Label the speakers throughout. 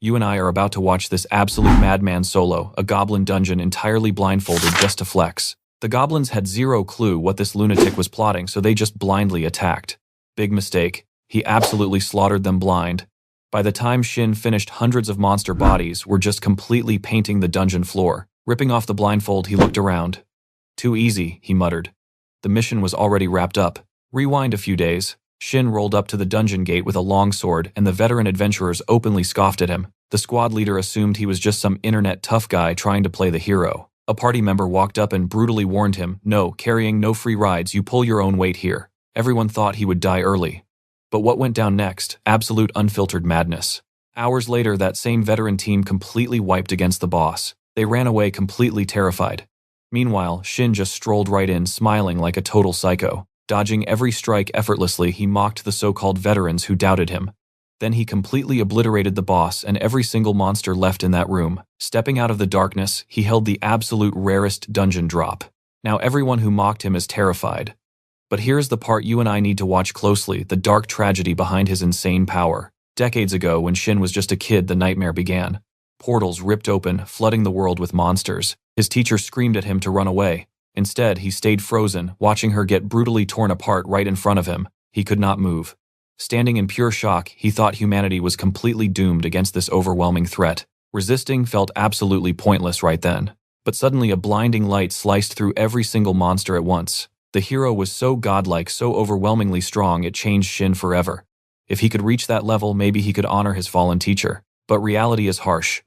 Speaker 1: You and I are about to watch this absolute madman solo, a goblin dungeon entirely blindfolded just to flex. The goblins had zero clue what this lunatic was plotting, so they just blindly attacked. Big mistake. He absolutely slaughtered them blind. By the time Shin finished, hundreds of monster bodies were just completely painting the dungeon floor. Ripping off the blindfold, he looked around. Too easy, he muttered. The mission was already wrapped up. Rewind a few days. Shin rolled up to the dungeon gate with a long sword, and the veteran adventurers openly scoffed at him. The squad leader assumed he was just some internet tough guy trying to play the hero. A party member walked up and brutally warned him, "No, carrying no free rides, you pull your own weight here." Everyone thought he would die early. But what went down next? Absolute unfiltered madness. Hours later, that same veteran team completely wiped against the boss. They ran away completely terrified. Meanwhile, Shin just strolled right in, smiling like a total psycho. Dodging every strike effortlessly, he mocked the so-called veterans who doubted him. Then he completely obliterated the boss and every single monster left in that room. Stepping out of the darkness, he held the absolute rarest dungeon drop. Now everyone who mocked him is terrified. But here's the part you and I need to watch closely, the dark tragedy behind his insane power. Decades ago, when Shin was just a kid, the nightmare began. Portals ripped open, flooding the world with monsters. His teacher screamed at him to run away. Instead, he stayed frozen, watching her get brutally torn apart right in front of him. He could not move. Standing in pure shock, he thought humanity was completely doomed against this overwhelming threat. Resisting felt absolutely pointless right then. But suddenly a blinding light sliced through every single monster at once. The hero was so godlike, so overwhelmingly strong, it changed Shin forever. If he could reach that level, maybe he could honor his fallen teacher. But reality is harsh.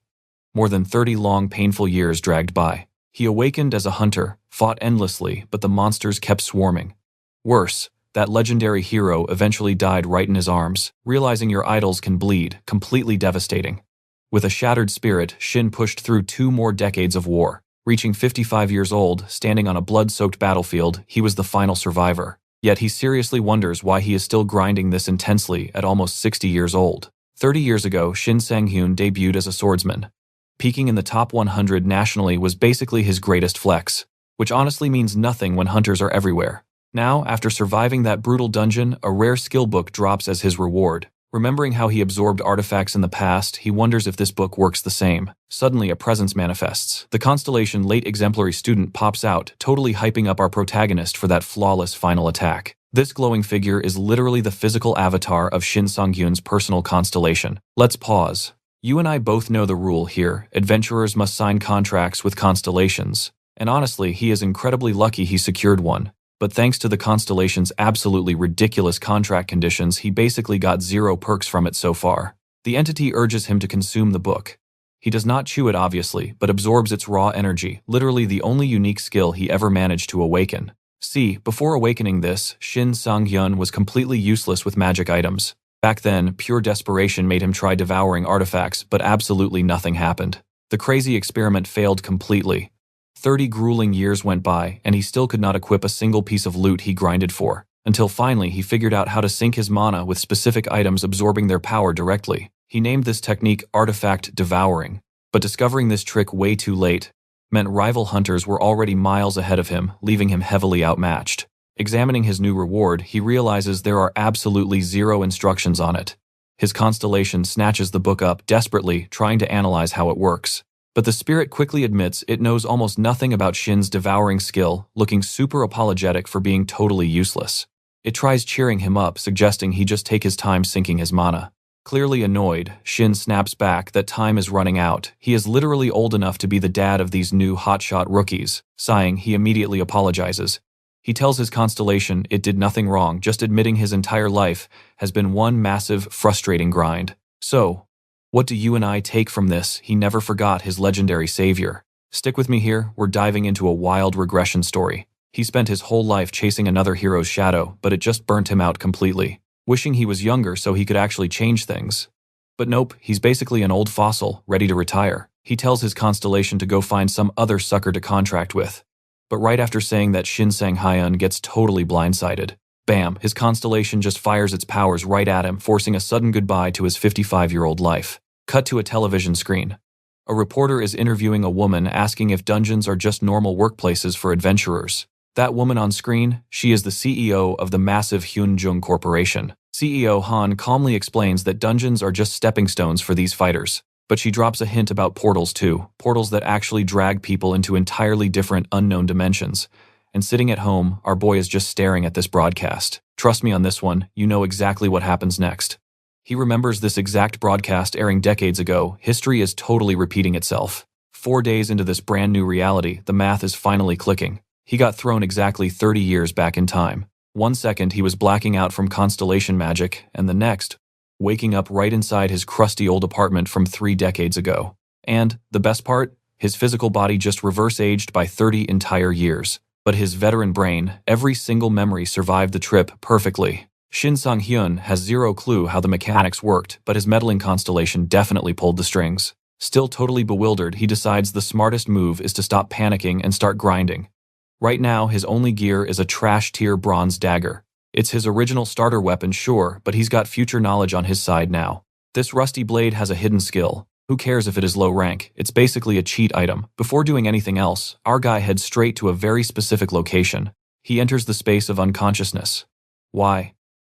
Speaker 1: More than 30 long, painful years dragged by. He awakened as a hunter, fought endlessly, but the monsters kept swarming. Worse, that legendary hero eventually died right in his arms. Realizing your idols can bleed, completely devastating. With a shattered spirit, Shin pushed through 2 more decades of war. Reaching 55 years old, standing on a blood-soaked battlefield, he was the final survivor. Yet he seriously wonders why he is still grinding this intensely at almost 60 years old. 30 years ago, Shin Sang-hyun debuted as a swordsman. Peaking in the top 100 nationally was basically his greatest flex, which honestly means nothing when hunters are everywhere. Now, after surviving that brutal dungeon, a rare skill book drops as his reward. Remembering how he absorbed artifacts in the past, he wonders if this book works the same. Suddenly, a presence manifests. The Constellation late exemplary student pops out, totally hyping up our protagonist for that flawless final attack. This glowing figure is literally the physical avatar of Shin Sang-hyun's personal constellation. Let's pause. You and I both know the rule here. Adventurers must sign contracts with constellations. And honestly, he is incredibly lucky he secured one. But thanks to the Constellation's absolutely ridiculous contract conditions, he basically got 0 perks from it so far. The entity urges him to consume the book. He does not chew it obviously, but absorbs its raw energy, literally the only unique skill he ever managed to awaken. See, before awakening this, Shin Sang-hyun was completely useless with magic items. Back then, pure desperation made him try devouring artifacts, but absolutely nothing happened. The crazy experiment failed completely. 30 grueling years went by, and he still could not equip a single piece of loot he grinded for, until finally he figured out how to sync his mana with specific items, absorbing their power directly. He named this technique artifact devouring, but discovering this trick way too late meant rival hunters were already miles ahead of him, leaving him heavily outmatched. Examining his new reward, he realizes there are absolutely 0 instructions on it. His constellation snatches the book up desperately, trying to analyze how it works. But the spirit quickly admits it knows almost nothing about Shin's devouring skill, looking super apologetic for being totally useless. It tries cheering him up, suggesting he just take his time syncing his mana. Clearly annoyed, Shin snaps back that time is running out. He is literally old enough to be the dad of these new hotshot rookies. Sighing, he immediately apologizes. He tells his constellation it did nothing wrong, just admitting his entire life has been one massive, frustrating grind. So, what do you and I take from this? He never forgot his legendary savior. Stick with me here, we're diving into a wild regression story. He spent his whole life chasing another hero's shadow, but it just burnt him out completely. Wishing he was younger so he could actually change things. But nope, he's basically an old fossil, ready to retire. He tells his constellation to go find some other sucker to contract with. But right after saying that, Shin Sang-hyun gets totally blindsided. Bam, his constellation just fires its powers right at him, forcing a sudden goodbye to his 55-year-old life. Cut to a television screen. A reporter is interviewing a woman, asking if dungeons are just normal workplaces for adventurers. That woman on screen, she is the CEO of the massive Hyunjung Corporation. CEO Han calmly explains that dungeons are just stepping stones for these fighters. But she drops a hint about portals too, portals that actually drag people into entirely different, unknown dimensions. And sitting at home, our boy is just staring at this broadcast. Trust me on this one, you know exactly what happens next. He remembers this exact broadcast airing decades ago. History is totally repeating itself. 4 days into this brand new reality, the math is finally clicking. He got thrown exactly 30 years back in time. 1 second he was blacking out from constellation magic, and the next, waking up right inside his crusty old apartment from 3 decades ago. And, the best part, his physical body just reverse-aged by 30 entire years. But his veteran brain, every single memory survived the trip perfectly. Shin Sang-hyun has zero clue how the mechanics worked, but his meddling constellation definitely pulled the strings. Still totally bewildered, he decides the smartest move is to stop panicking and start grinding. Right now, his only gear is a trash-tier bronze dagger. It's his original starter weapon, sure, but he's got future knowledge on his side now. This rusty blade has a hidden skill. Who cares if it is low rank? It's basically a cheat item. Before doing anything else, our guy heads straight to a very specific location. He enters the space of unconsciousness. Why?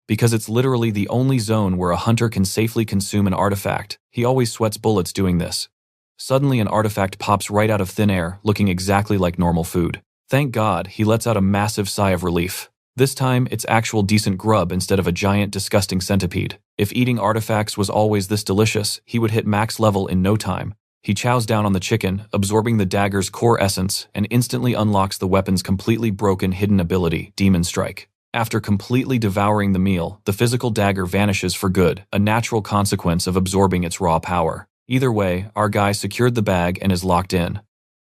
Speaker 1: Because it's literally the only zone where a hunter can safely consume an artifact. He always sweats bullets doing this. Suddenly an artifact pops right out of thin air, looking exactly like normal food. Thank God, he lets out a massive sigh of relief. This time, it's actual decent grub instead of a giant, disgusting centipede. If eating artifacts was always this delicious, he would hit max level in no time. He chows down on the chicken, absorbing the dagger's core essence, and instantly unlocks the weapon's completely broken hidden ability, Demon Strike. After completely devouring the meal, the physical dagger vanishes for good, a natural consequence of absorbing its raw power. Either way, our guy secured the bag and is locked in.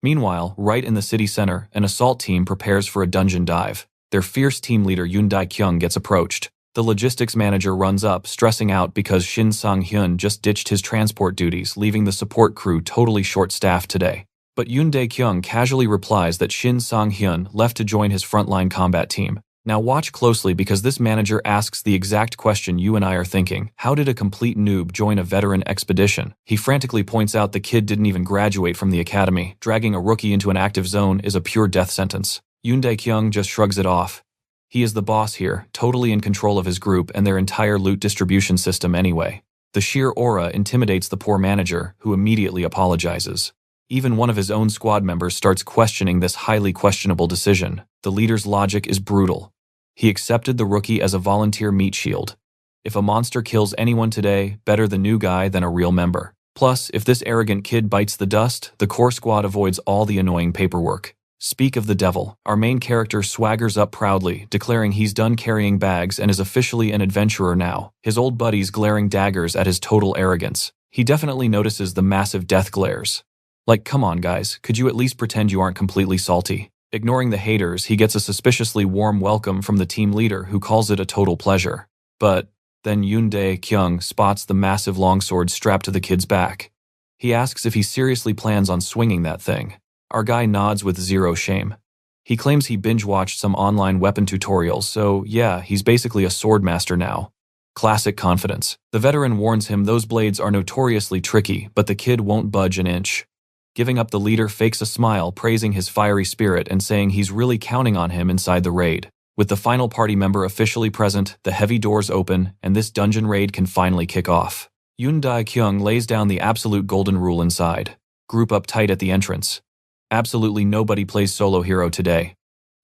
Speaker 1: Meanwhile, right in the city center, an assault team prepares for a dungeon dive. Their fierce team leader Yoon Dae-kyung gets approached. The logistics manager runs up, stressing out because Shin Sang-hyun just ditched his transport duties, leaving the support crew totally short-staffed today. But Yoon Dae-kyung casually replies that Shin Sang-hyun left to join his frontline combat team. Now watch closely because this manager asks the exact question you and I are thinking. How did a complete noob join a veteran expedition? He frantically points out the kid didn't even graduate from the academy. Dragging a rookie into an active zone is a pure death sentence. Yoon Dae-kyung just shrugs it off. He is the boss here, totally in control of his group and their entire loot distribution system anyway. The sheer aura intimidates the poor manager, who immediately apologizes. Even one of his own squad members starts questioning this highly questionable decision. The leader's logic is brutal. He accepted the rookie as a volunteer meat shield. If a monster kills anyone today, better the new guy than a real member. Plus, if this arrogant kid bites the dust, the core squad avoids all the annoying paperwork. Speak of the devil, our main character swaggers up proudly, declaring he's done carrying bags and is officially an adventurer now, his old buddies glaring daggers at his total arrogance. He definitely notices the massive death glares. Like, come on guys, could you at least pretend you aren't completely salty? Ignoring the haters, he gets a suspiciously warm welcome from the team leader who calls it a total pleasure. But then Yoon Dae-kyung spots the massive longsword strapped to the kid's back. He asks if he seriously plans on swinging that thing. Our guy nods with zero shame. He claims he binge-watched some online weapon tutorials, so yeah, he's basically a sword master now. Classic confidence. The veteran warns him those blades are notoriously tricky, but the kid won't budge an inch. Giving up, the leader fakes a smile, praising his fiery spirit and saying he's really counting on him inside the raid. With the final party member officially present, the heavy doors open, and this dungeon raid can finally kick off. Yoon Dae-kyung lays down the absolute golden rule inside. Group up tight at the entrance. Absolutely nobody plays solo hero today.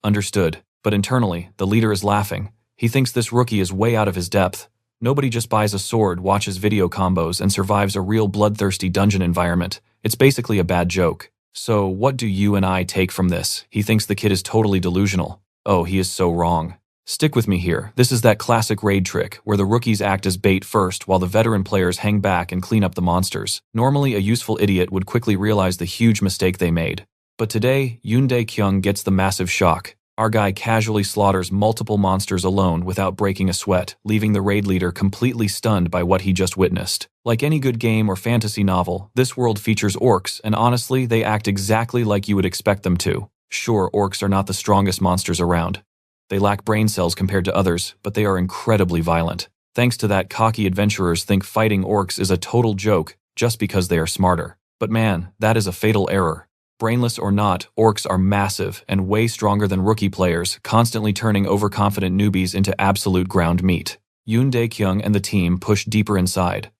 Speaker 1: Understood. But internally, the leader is laughing. He thinks this rookie is way out of his depth. Nobody just buys a sword, watches video combos, and survives a real bloodthirsty dungeon environment. It's basically a bad joke. So what do you and I take from this? He thinks the kid is totally delusional. Oh, he is so wrong. Stick with me here. This is that classic raid trick, where the rookies act as bait first while the veteran players hang back and clean up the monsters. Normally, a useful idiot would quickly realize the huge mistake they made. But today, Yoon Dae-kyung gets the massive shock. Our guy casually slaughters multiple monsters alone without breaking a sweat, leaving the raid leader completely stunned by what he just witnessed. Like any good game or fantasy novel, this world features orcs, and honestly, they act exactly like you would expect them to. Sure, orcs are not the strongest monsters around. They lack brain cells compared to others, but they are incredibly violent. Thanks to that, cocky adventurers think fighting orcs is a total joke just because they are smarter. But man, that is a fatal error. Brainless or not, orcs are massive and way stronger than rookie players, constantly turning overconfident newbies into absolute ground meat. Yoon Dae-kyung and the team push deeper inside.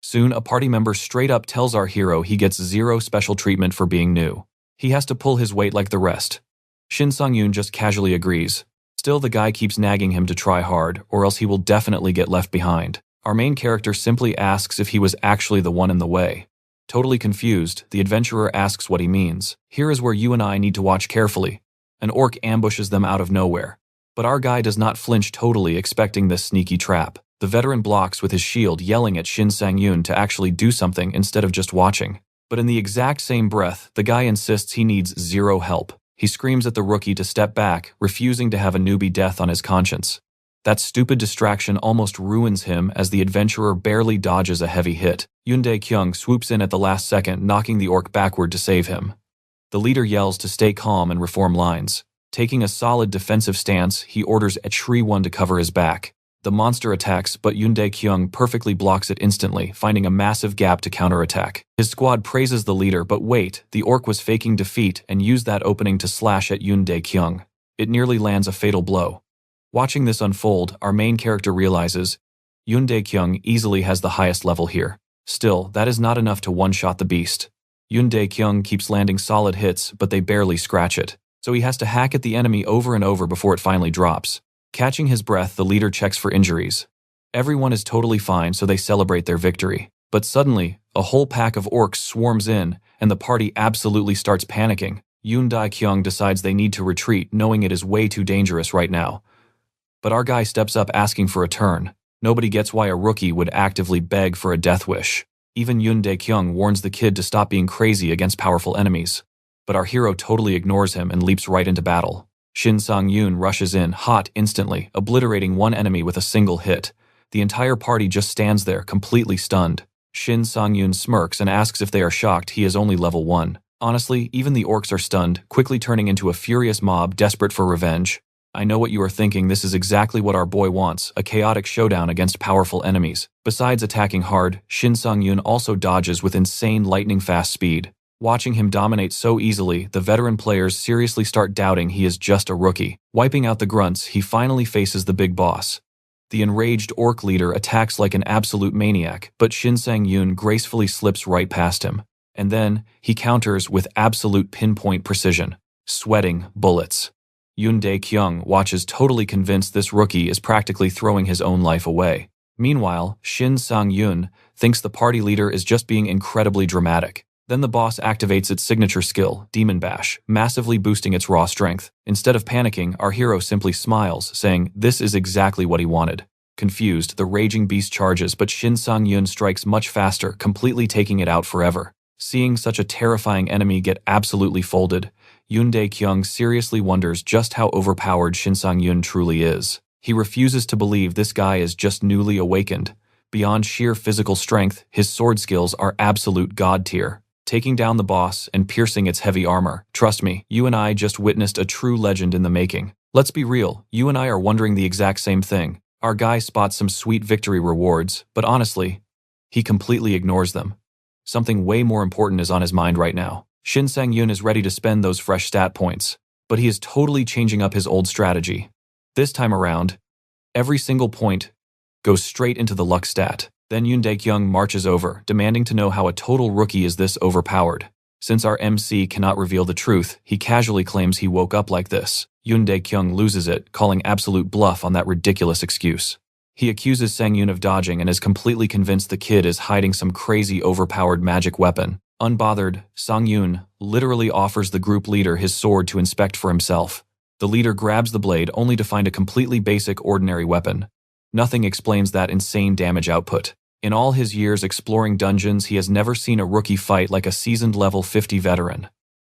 Speaker 1: Soon, a party member straight up tells our hero he gets zero special treatment for being new. He has to pull his weight like the rest. Shin Sang-yoon just casually agrees. Still, the guy keeps nagging him to try hard, or else he will definitely get left behind. Our main character simply asks if he was actually the one in the way. Totally confused, the adventurer asks what he means. Here is where you and I need to watch carefully. An orc ambushes them out of nowhere. But our guy does not flinch, totally expecting this sneaky trap. The veteran blocks with his shield, yelling at Shin Sang-yoon to actually do something instead of just watching. But in the exact same breath, the guy insists he needs zero help. He screams at the rookie to step back, refusing to have a newbie death on his conscience. That stupid distraction almost ruins him as the adventurer barely dodges a heavy hit. Yoondae Kyung swoops in at the last second, knocking the orc backward to save him. The leader yells to stay calm and reform lines. Taking a solid defensive stance, he orders a Shri One to cover his back. The monster attacks, but Yoondae Kyung perfectly blocks it instantly, finding a massive gap to counterattack. His squad praises the leader, but wait, the orc was faking defeat and used that opening to slash at Yoondae Kyung. It nearly lands a fatal blow. Watching this unfold, our main character realizes Yoondae Kyung easily has the highest level here. Still, that is not enough to one-shot the beast. Yoondae Kyung keeps landing solid hits, but they barely scratch it. So he has to hack at the enemy over and over before it finally drops. Catching his breath, the leader checks for injuries. Everyone is totally fine, so they celebrate their victory. But suddenly, a whole pack of orcs swarms in, and the party absolutely starts panicking. Yoondae Kyung decides they need to retreat, knowing it is way too dangerous right now. But our guy steps up asking for a turn. Nobody gets why a rookie would actively beg for a death wish. Even Yoondae Kyung warns the kid to stop being crazy against powerful enemies. But our hero totally ignores him and leaps right into battle. Shin Sang-yoon rushes in, hot instantly, obliterating one enemy with a single hit. The entire party just stands there, completely stunned. Shin Sang-yoon smirks and asks if they are shocked he is only level 1. Honestly, even the orcs are stunned, quickly turning into a furious mob desperate for revenge. I know what you are thinking, this is exactly what our boy wants, a chaotic showdown against powerful enemies. Besides attacking hard, Shin Sang-yoon also dodges with insane lightning-fast speed. Watching him dominate so easily, the veteran players seriously start doubting he is just a rookie. Wiping out the grunts, he finally faces the big boss. The enraged orc leader attacks like an absolute maniac, but Shin Sang-yoon gracefully slips right past him. And then, he counters with absolute pinpoint precision. Sweating bullets. Yoondae Kyung watches, totally convinced this rookie is practically throwing his own life away. Meanwhile, Shin Sang-yoon thinks the party leader is just being incredibly dramatic. Then the boss activates its signature skill, Demon Bash, massively boosting its raw strength. Instead of panicking, our hero simply smiles, saying this is exactly what he wanted. Confused, the raging beast charges, but Shin Sang-yoon strikes much faster, completely taking it out forever. Seeing such a terrifying enemy get absolutely folded, Yoondae Kyung seriously wonders just how overpowered Shin Sang-yoon truly is. He refuses to believe this guy is just newly awakened. Beyond sheer physical strength, his sword skills are absolute god tier. Taking down the boss and piercing its heavy armor. Trust me, you and I just witnessed a true legend in the making. Let's be real, you and I are wondering the exact same thing. Our guy spots some sweet victory rewards, but honestly, he completely ignores them. Something way more important is on his mind right now. Shin Sang-yoon is ready to spend those fresh stat points, but he is totally changing up his old strategy. This time around, every single point goes straight into the luck stat. Then Yoondae Kyung marches over, demanding to know how a total rookie is this overpowered. Since our MC cannot reveal the truth, he casually claims he woke up like this. Yoondae Kyung loses it, calling absolute bluff on that ridiculous excuse. He accuses Sang-yoon of dodging and is completely convinced the kid is hiding some crazy overpowered magic weapon. Unbothered, Sang-yoon literally offers the group leader his sword to inspect for himself. The leader grabs the blade only to find a completely basic ordinary weapon. Nothing explains that insane damage output. In all his years exploring dungeons, he has never seen a rookie fight like a seasoned level 50 veteran.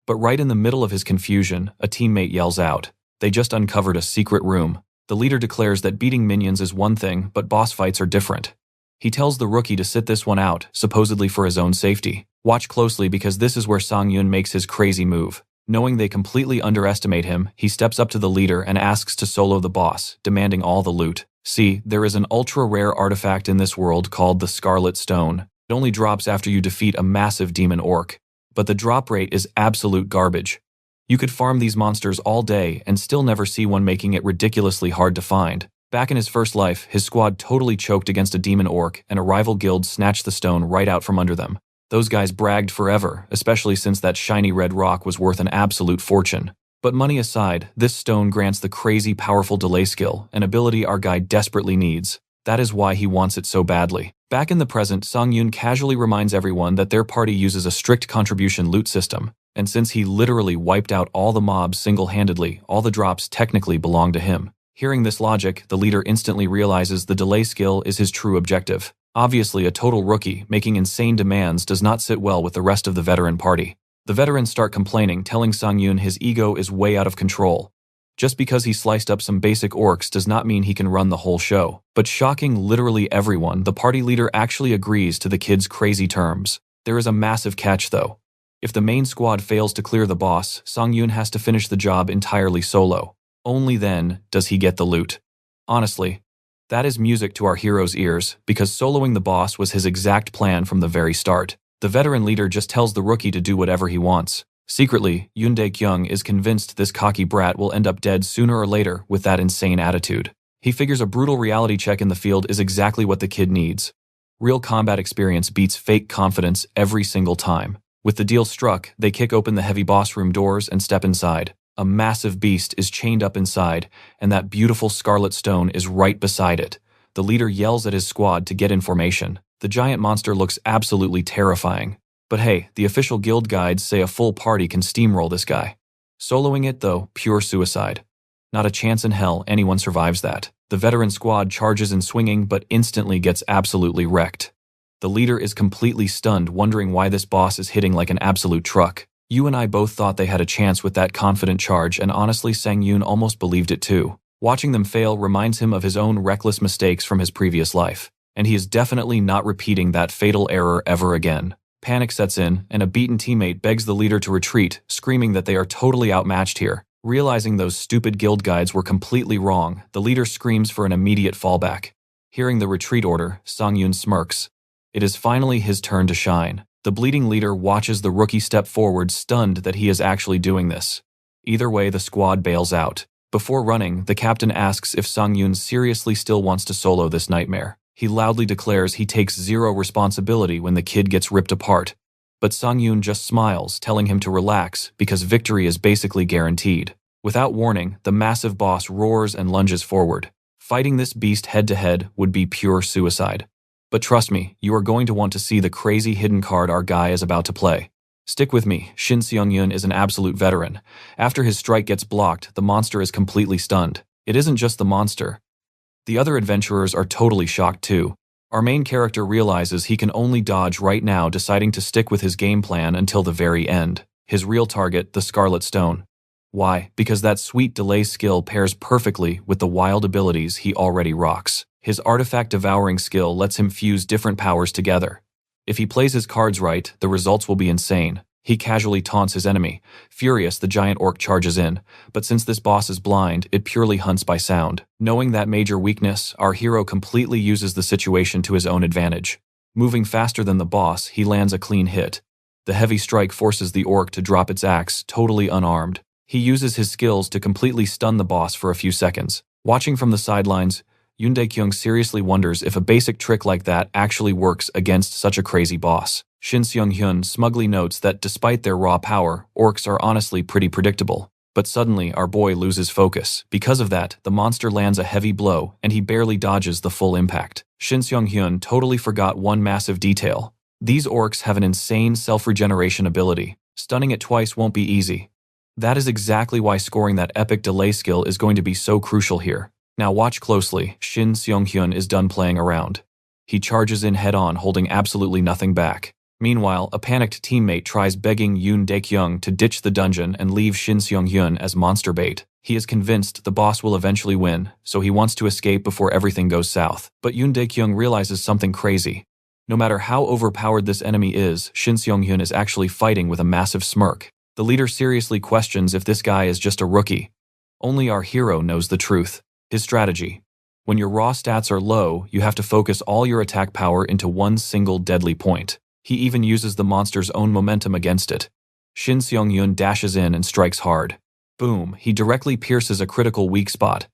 Speaker 1: But right in the middle of his confusion, a teammate yells out. They just uncovered a secret room. The leader declares that beating minions is one thing, but boss fights are different. He tells the rookie to sit this one out, supposedly for his own safety. Watch closely because this is where Sang-yoon makes his crazy move. Knowing they completely underestimate him, he steps up to the leader and asks to solo the boss, demanding all the loot. See, there is an ultra-rare artifact in this world called the Scarlet Stone. It only drops after you defeat a massive demon orc. But the drop rate is absolute garbage. You could farm these monsters all day and still never see one, making it ridiculously hard to find. Back in his first life, his squad totally choked against a demon orc and a rival guild snatched the stone right out from under them. Those guys bragged forever, especially since that shiny red rock was worth an absolute fortune. But money aside, this stone grants the crazy powerful delay skill, an ability our guy desperately needs. That is why he wants it so badly. Back in the present, Song-Yoon casually reminds everyone that their party uses a strict contribution loot system, and since he literally wiped out all the mobs single-handedly, all the drops technically belong to him. Hearing this logic, the leader instantly realizes the delay skill is his true objective. Obviously, a total rookie making insane demands does not sit well with the rest of the veteran party. The veterans start complaining, telling Song-Yoon his ego is way out of control. Just because he sliced up some basic orcs does not mean he can run the whole show. But shocking literally everyone, the party leader actually agrees to the kid's crazy terms. There is a massive catch though. If the main squad fails to clear the boss, Song-Yoon has to finish the job entirely solo. Only then does he get the loot. Honestly, that is music to our hero's ears, because soloing the boss was his exact plan from the very start. The veteran leader just tells the rookie to do whatever he wants. Secretly, Yoon Dae-kyung is convinced this cocky brat will end up dead sooner or later with that insane attitude. He figures a brutal reality check in the field is exactly what the kid needs. Real combat experience beats fake confidence every single time. With the deal struck, they kick open the heavy boss room doors and step inside. A massive beast is chained up inside, and that beautiful scarlet stone is right beside it. The leader yells at his squad to get in formation. The giant monster looks absolutely terrifying. But hey, the official guild guides say a full party can steamroll this guy. Soloing it, though, pure suicide. Not a chance in hell anyone survives that. The veteran squad charges in swinging but instantly gets absolutely wrecked. The leader is completely stunned, wondering why this boss is hitting like an absolute truck. You and I both thought they had a chance with that confident charge, and honestly Sang-Yoon almost believed it too. Watching them fail reminds him of his own reckless mistakes from his previous life, and he is definitely not repeating that fatal error ever again. Panic sets in, and a beaten teammate begs the leader to retreat, screaming that they are totally outmatched here. Realizing those stupid guild guides were completely wrong, the leader screams for an immediate fallback. Hearing the retreat order, Sang-Yoon smirks. It is finally his turn to shine. The bleeding leader watches the rookie step forward, stunned that he is actually doing this. Either way, the squad bails out. Before running, the captain asks if Sang-Yoon seriously still wants to solo this nightmare. He loudly declares he takes zero responsibility when the kid gets ripped apart. But Sang-Yoon just smiles, telling him to relax because victory is basically guaranteed. Without warning, the massive boss roars and lunges forward. Fighting this beast head-to-head would be pure suicide. But trust me, you are going to want to see the crazy hidden card our guy is about to play. Stick with me, Shin Seong-Yoon is an absolute veteran. After his strike gets blocked, the monster is completely stunned. It isn't just the monster. The other adventurers are totally shocked too. Our main character realizes he can only dodge right now, deciding to stick with his game plan until the very end. His real target, the Scarlet Stone. Why? Because that sweet delay skill pairs perfectly with the wild abilities he already rocks. His artifact devouring skill lets him fuse different powers together. If he plays his cards right, the results will be insane. He casually taunts his enemy. Furious, the giant orc charges in, but since this boss is blind, it purely hunts by sound. Knowing that major weakness, our hero completely uses the situation to his own advantage. Moving faster than the boss, he lands a clean hit. The heavy strike forces the orc to drop its axe, totally unarmed. He uses his skills to completely stun the boss for a few seconds. Watching from the sidelines, Yoon Dae-kyung seriously wonders if a basic trick like that actually works against such a crazy boss. Shin Seong-hyun smugly notes that despite their raw power, orcs are honestly pretty predictable. But suddenly, our boy loses focus. Because of that, the monster lands a heavy blow, and he barely dodges the full impact. Shin Seong-hyun totally forgot one massive detail. These orcs have an insane self-regeneration ability. Stunning it twice won't be easy. That is exactly why scoring that epic delay skill is going to be so crucial here. Now watch closely. Shin Seong-hyun is done playing around. He charges in head-on, holding absolutely nothing back. Meanwhile, a panicked teammate tries begging Yoon Dae-kyung to ditch the dungeon and leave Shin Seong-hyun as monster bait. He is convinced the boss will eventually win, so he wants to escape before everything goes south. But Yoon Dae-kyung realizes something crazy. No matter how overpowered this enemy is, Shin Seong-hyun is actually fighting with a massive smirk. The leader seriously questions if this guy is just a rookie. Only our hero knows the truth. His strategy. When your raw stats are low, you have to focus all your attack power into one single deadly point. He even uses the monster's own momentum against it. Shin Seong-hyun dashes in and strikes hard. Boom, he directly pierces a critical weak spot.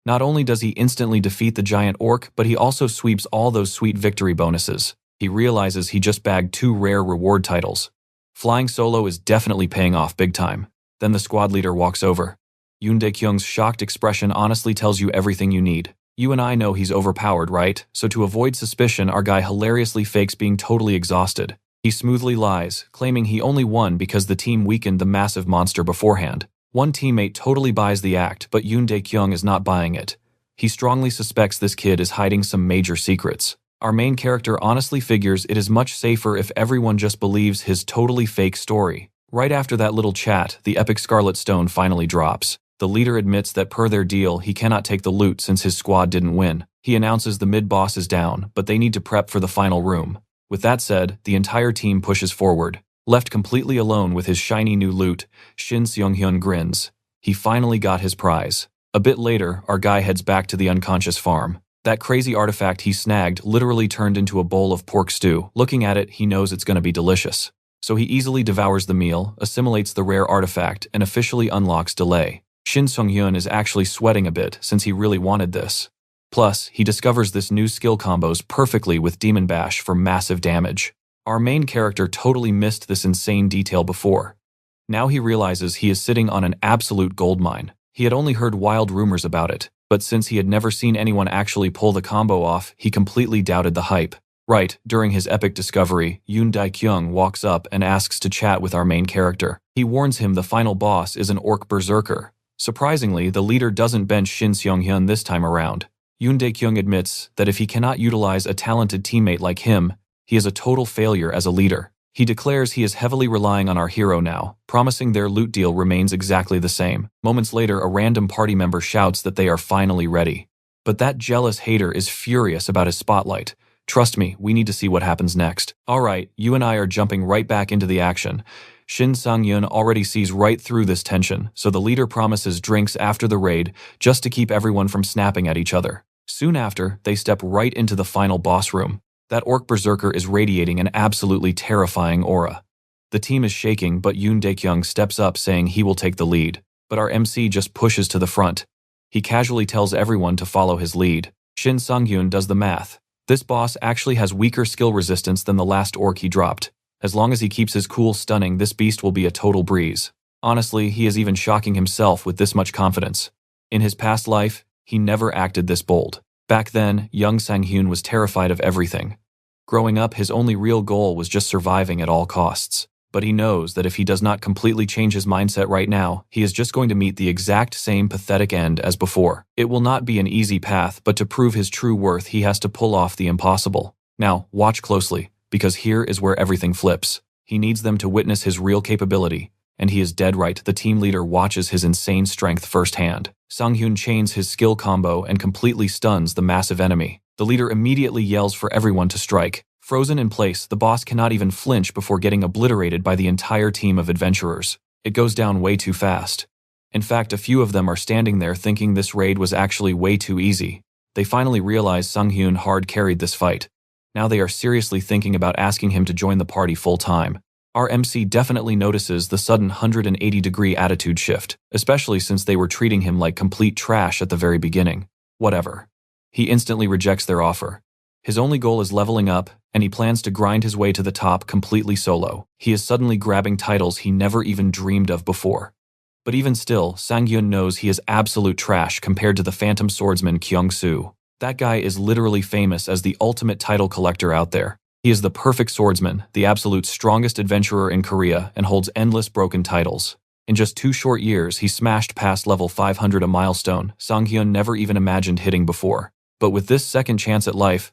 Speaker 1: Not only does he instantly defeat the giant orc, but he also sweeps all those sweet victory bonuses. He realizes he just bagged 2 rare reward titles. Flying solo is definitely paying off big time. Then the squad leader walks over. Yoon Dae-kyung's shocked expression honestly tells you everything you need. You and I know he's overpowered, right? So to avoid suspicion, our guy hilariously fakes being totally exhausted. He smoothly lies, claiming he only won because the team weakened the massive monster beforehand. One teammate totally buys the act, but Yoon Dae-kyung is not buying it. He strongly suspects this kid is hiding some major secrets. Our main character honestly figures it is much safer if everyone just believes his totally fake story. Right after that little chat, the epic Scarlet Stone finally drops. The leader admits that per their deal, he cannot take the loot since his squad didn't win. He announces the mid-boss is down, but they need to prep for the final room. With that said, the entire team pushes forward. Left completely alone with his shiny new loot, Shin Seong-hyun grins. He finally got his prize. A bit later, our guy heads back to the unconscious farm. That crazy artifact he snagged literally turned into a bowl of pork stew. Looking at it, he knows it's going to be delicious. So he easily devours the meal, assimilates the rare artifact, and officially unlocks Delay. Shin Seong-hyun is actually sweating a bit since he really wanted this. Plus, he discovers this new skill combos perfectly with Demon Bash for massive damage. Our main character totally missed this insane detail before. Now he realizes he is sitting on an absolute goldmine. He had only heard wild rumors about it, but since he had never seen anyone actually pull the combo off, he completely doubted the hype. Right, during his epic discovery, Yoon Dae-kyung walks up and asks to chat with our main character. He warns him the final boss is an orc berserker. Surprisingly, the leader doesn't bench Shin Seong-hyun this time around. Yoon Dae-kyung admits that if he cannot utilize a talented teammate like him, he is a total failure as a leader. He declares he is heavily relying on our hero now, promising their loot deal remains exactly the same. Moments later, a random party member shouts that they are finally ready. But that jealous hater is furious about his spotlight. Trust me, we need to see what happens next. Alright, you and I are jumping right back into the action. Shin Sang-hyun already sees right through this tension, so the leader promises drinks after the raid just to keep everyone from snapping at each other. Soon after, they step right into the final boss room. That orc berserker is radiating an absolutely terrifying aura. The team is shaking, but Yoon Dae-kyung steps up saying he will take the lead. But our MC just pushes to the front. He casually tells everyone to follow his lead. Shin Sang-hyun does the math. This boss actually has weaker skill resistance than the last orc he dropped. As long as he keeps his cool stunning, this beast will be a total breeze. Honestly, he is even shocking himself with this much confidence. In his past life, he never acted this bold. Back then, young Sang-hyun was terrified of everything. Growing up, his only real goal was just surviving at all costs. But he knows that if he does not completely change his mindset right now, he is just going to meet the exact same pathetic end as before. It will not be an easy path, but to prove his true worth, he has to pull off the impossible. Now, watch closely, because here is where everything flips. He needs them to witness his real capability. And he is dead right, the team leader watches his insane strength firsthand. Sang-hyun chains his skill combo and completely stuns the massive enemy. The leader immediately yells for everyone to strike. Frozen in place, the boss cannot even flinch before getting obliterated by the entire team of adventurers. It goes down way too fast. In fact, a few of them are standing there thinking this raid was actually way too easy. They finally realize Sang-hyun hard carried this fight. Now they are seriously thinking about asking him to join the party full time. Our MC definitely notices the sudden 180-degree attitude shift, especially since they were treating him like complete trash at the very beginning. Whatever. He instantly rejects their offer. His only goal is leveling up, and he plans to grind his way to the top completely solo. He is suddenly grabbing titles he never even dreamed of before. But even still, Sang-hyun knows he is absolute trash compared to the phantom swordsman Kyung-soo. That guy is literally famous as the ultimate title collector out there. He is the perfect swordsman, the absolute strongest adventurer in Korea, and holds endless broken titles. In just 2 short years, he smashed past level 500, a milestone Sang-hyun never even imagined hitting before. But with this second chance at life,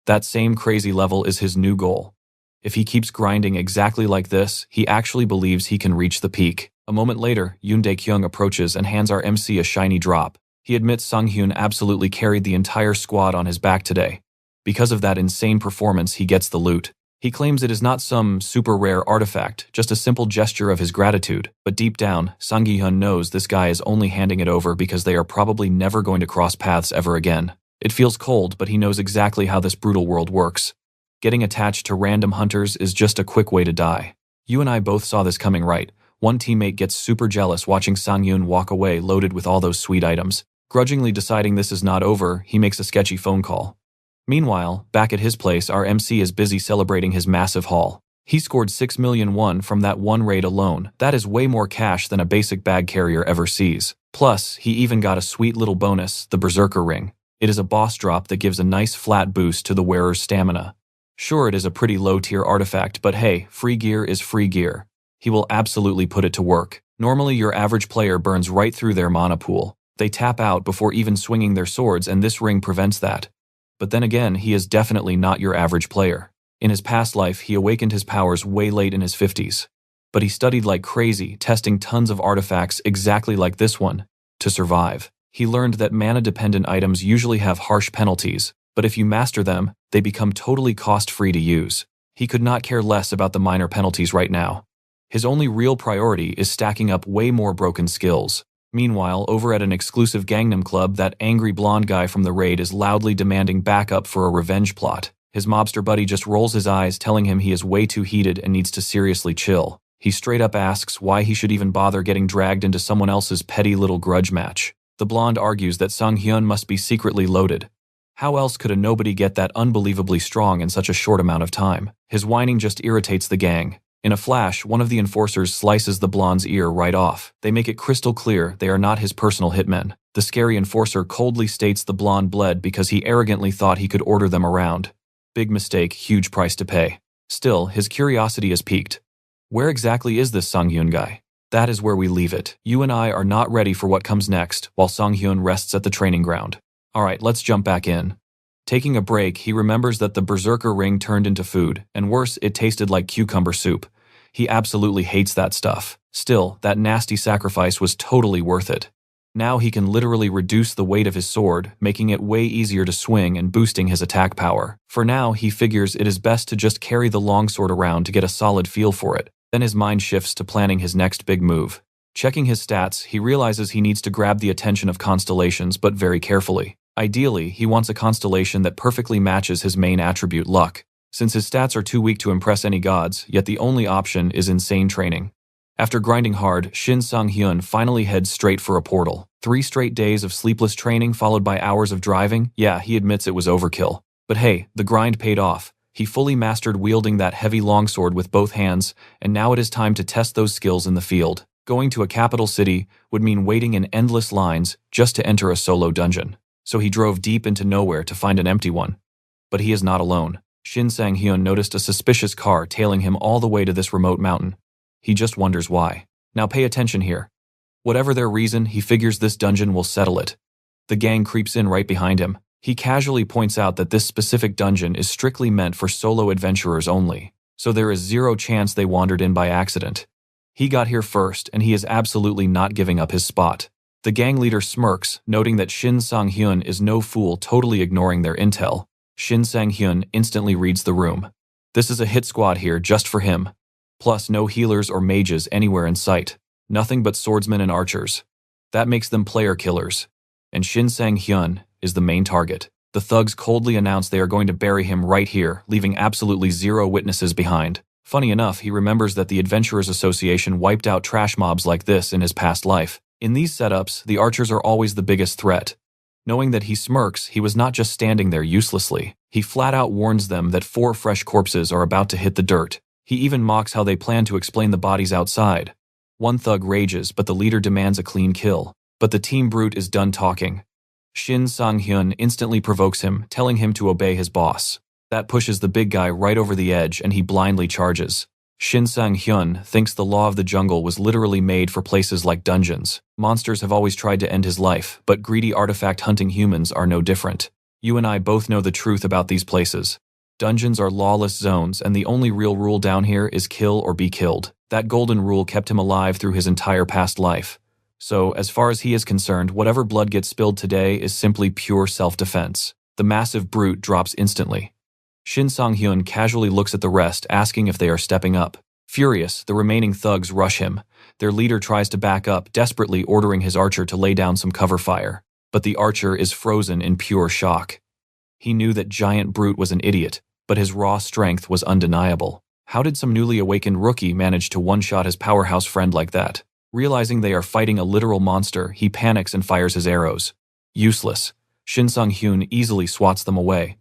Speaker 1: that same crazy level is his new goal. If he keeps grinding exactly like this, he actually believes he can reach the peak. A moment later, Yoon Dae-kyung approaches and hands our MC a shiny drop. He admits Sang-hyun absolutely carried the entire squad on his back today. Because of that insane performance, he gets the loot. He claims it is not some super rare artifact, just a simple gesture of his gratitude. But deep down, Sang-hyun knows this guy is only handing it over because they are probably never going to cross paths ever again. It feels cold, but he knows exactly how this brutal world works. Getting attached to random hunters is just a quick way to die. You and I both saw this coming, right? One teammate gets super jealous watching Sang-hyun walk away loaded with all those sweet items. Grudgingly deciding this is not over, he makes a sketchy phone call. Meanwhile, back at his place, our MC is busy celebrating his massive haul. He scored 6 million won from that one raid alone. That is way more cash than a basic bag carrier ever sees. Plus, he even got a sweet little bonus, the Berserker Ring. It is a boss drop that gives a nice flat boost to the wearer's stamina. Sure, it is a pretty low-tier artifact, but hey, free gear is free gear. He will absolutely put it to work. Normally, your average player burns right through their mana pool. They tap out before even swinging their swords, and this ring prevents that. But then again, he is definitely not your average player. In his past life, he awakened his powers way late in his 50s. But he studied like crazy, testing tons of artifacts exactly like this one, to survive. He learned that mana-dependent items usually have harsh penalties, but if you master them, they become totally cost-free to use. He could not care less about the minor penalties right now. His only real priority is stacking up way more broken skills. Meanwhile, over at an exclusive Gangnam Club, that angry blonde guy from the raid is loudly demanding backup for a revenge plot. His mobster buddy just rolls his eyes, telling him he is way too heated and needs to seriously chill. He straight up asks why he should even bother getting dragged into someone else's petty little grudge match. The blonde argues that Sung Hyun must be secretly loaded. How else could a nobody get that unbelievably strong in such a short amount of time? His whining just irritates the gang. In a flash, one of the enforcers slices the blonde's ear right off. They make it crystal clear they are not his personal hitmen. The scary enforcer coldly states the blonde bled because he arrogantly thought he could order them around. Big mistake, huge price to pay. Still, his curiosity is piqued. Where exactly is this Sung-hyun guy? That is where we leave it. You and I are not ready for what comes next, while Sung-hyun rests at the training ground. Alright, let's jump back in. Taking a break, he remembers that the Berserker Ring turned into food, and worse, it tasted like cucumber soup. He absolutely hates that stuff. Still, that nasty sacrifice was totally worth it. Now he can literally reduce the weight of his sword, making it way easier to swing and boosting his attack power. For now, he figures it is best to just carry the longsword around to get a solid feel for it. Then his mind shifts to planning his next big move. Checking his stats, he realizes he needs to grab the attention of constellations, but very carefully. Ideally, he wants a constellation that perfectly matches his main attribute, luck. Since his stats are too weak to impress any gods, yet the only option is insane training. After grinding hard, Shin Sung-hyun finally heads straight for a portal. 3 straight days of sleepless training followed by hours of driving? Yeah, he admits it was overkill. But hey, the grind paid off. He fully mastered wielding that heavy longsword with both hands, and now it is time to test those skills in the field. Going to a capital city would mean waiting in endless lines just to enter a solo dungeon. So he drove deep into nowhere to find an empty one. But he is not alone. Shin Sang-hyun noticed a suspicious car tailing him all the way to this remote mountain. He just wonders why. Now pay attention here. Whatever their reason, he figures this dungeon will settle it. The gang creeps in right behind him. He casually points out that this specific dungeon is strictly meant for solo adventurers only, so there is zero chance they wandered in by accident. He got here first, and he is absolutely not giving up his spot. The gang leader smirks, noting that Shin Sang-hyun is no fool, totally ignoring their intel. Shin Sang-hyun instantly reads the room. This is a hit squad here just for him. Plus no healers or mages anywhere in sight. Nothing but swordsmen and archers. That makes them player killers. And Shin Sang-hyun is the main target. The thugs coldly announce they are going to bury him right here, leaving absolutely zero witnesses behind. Funny enough, he remembers that the Adventurers Association wiped out trash mobs like this in his past life. In these setups, the archers are always the biggest threat. Knowing that he smirks, he was not just standing there uselessly. He flat out warns them that 4 fresh corpses are about to hit the dirt. He even mocks how they plan to explain the bodies outside. One thug rages, but the leader demands a clean kill. But the team brute is done talking. Shin Sang-hyun instantly provokes him, telling him to obey his boss. That pushes the big guy right over the edge, and he blindly charges. Shin Sang-hyun thinks the law of the jungle was literally made for places like dungeons. Monsters have always tried to end his life, but greedy artifact-hunting humans are no different. You and I both know the truth about these places. Dungeons are lawless zones, and the only real rule down here is kill or be killed. That golden rule kept him alive through his entire past life. So, as far as he is concerned, whatever blood gets spilled today is simply pure self-defense. The massive brute drops instantly. Shin Sang-hyun casually looks at the rest, asking if they are stepping up. Furious, the remaining thugs rush him. Their leader tries to back up, desperately ordering his archer to lay down some cover fire. But the archer is frozen in pure shock. He knew that giant brute was an idiot, but his raw strength was undeniable. How did some newly awakened rookie manage to one-shot his powerhouse friend like that? Realizing they are fighting a literal monster, he panics and fires his arrows. Useless. Shin Sung-hyun easily swats them away.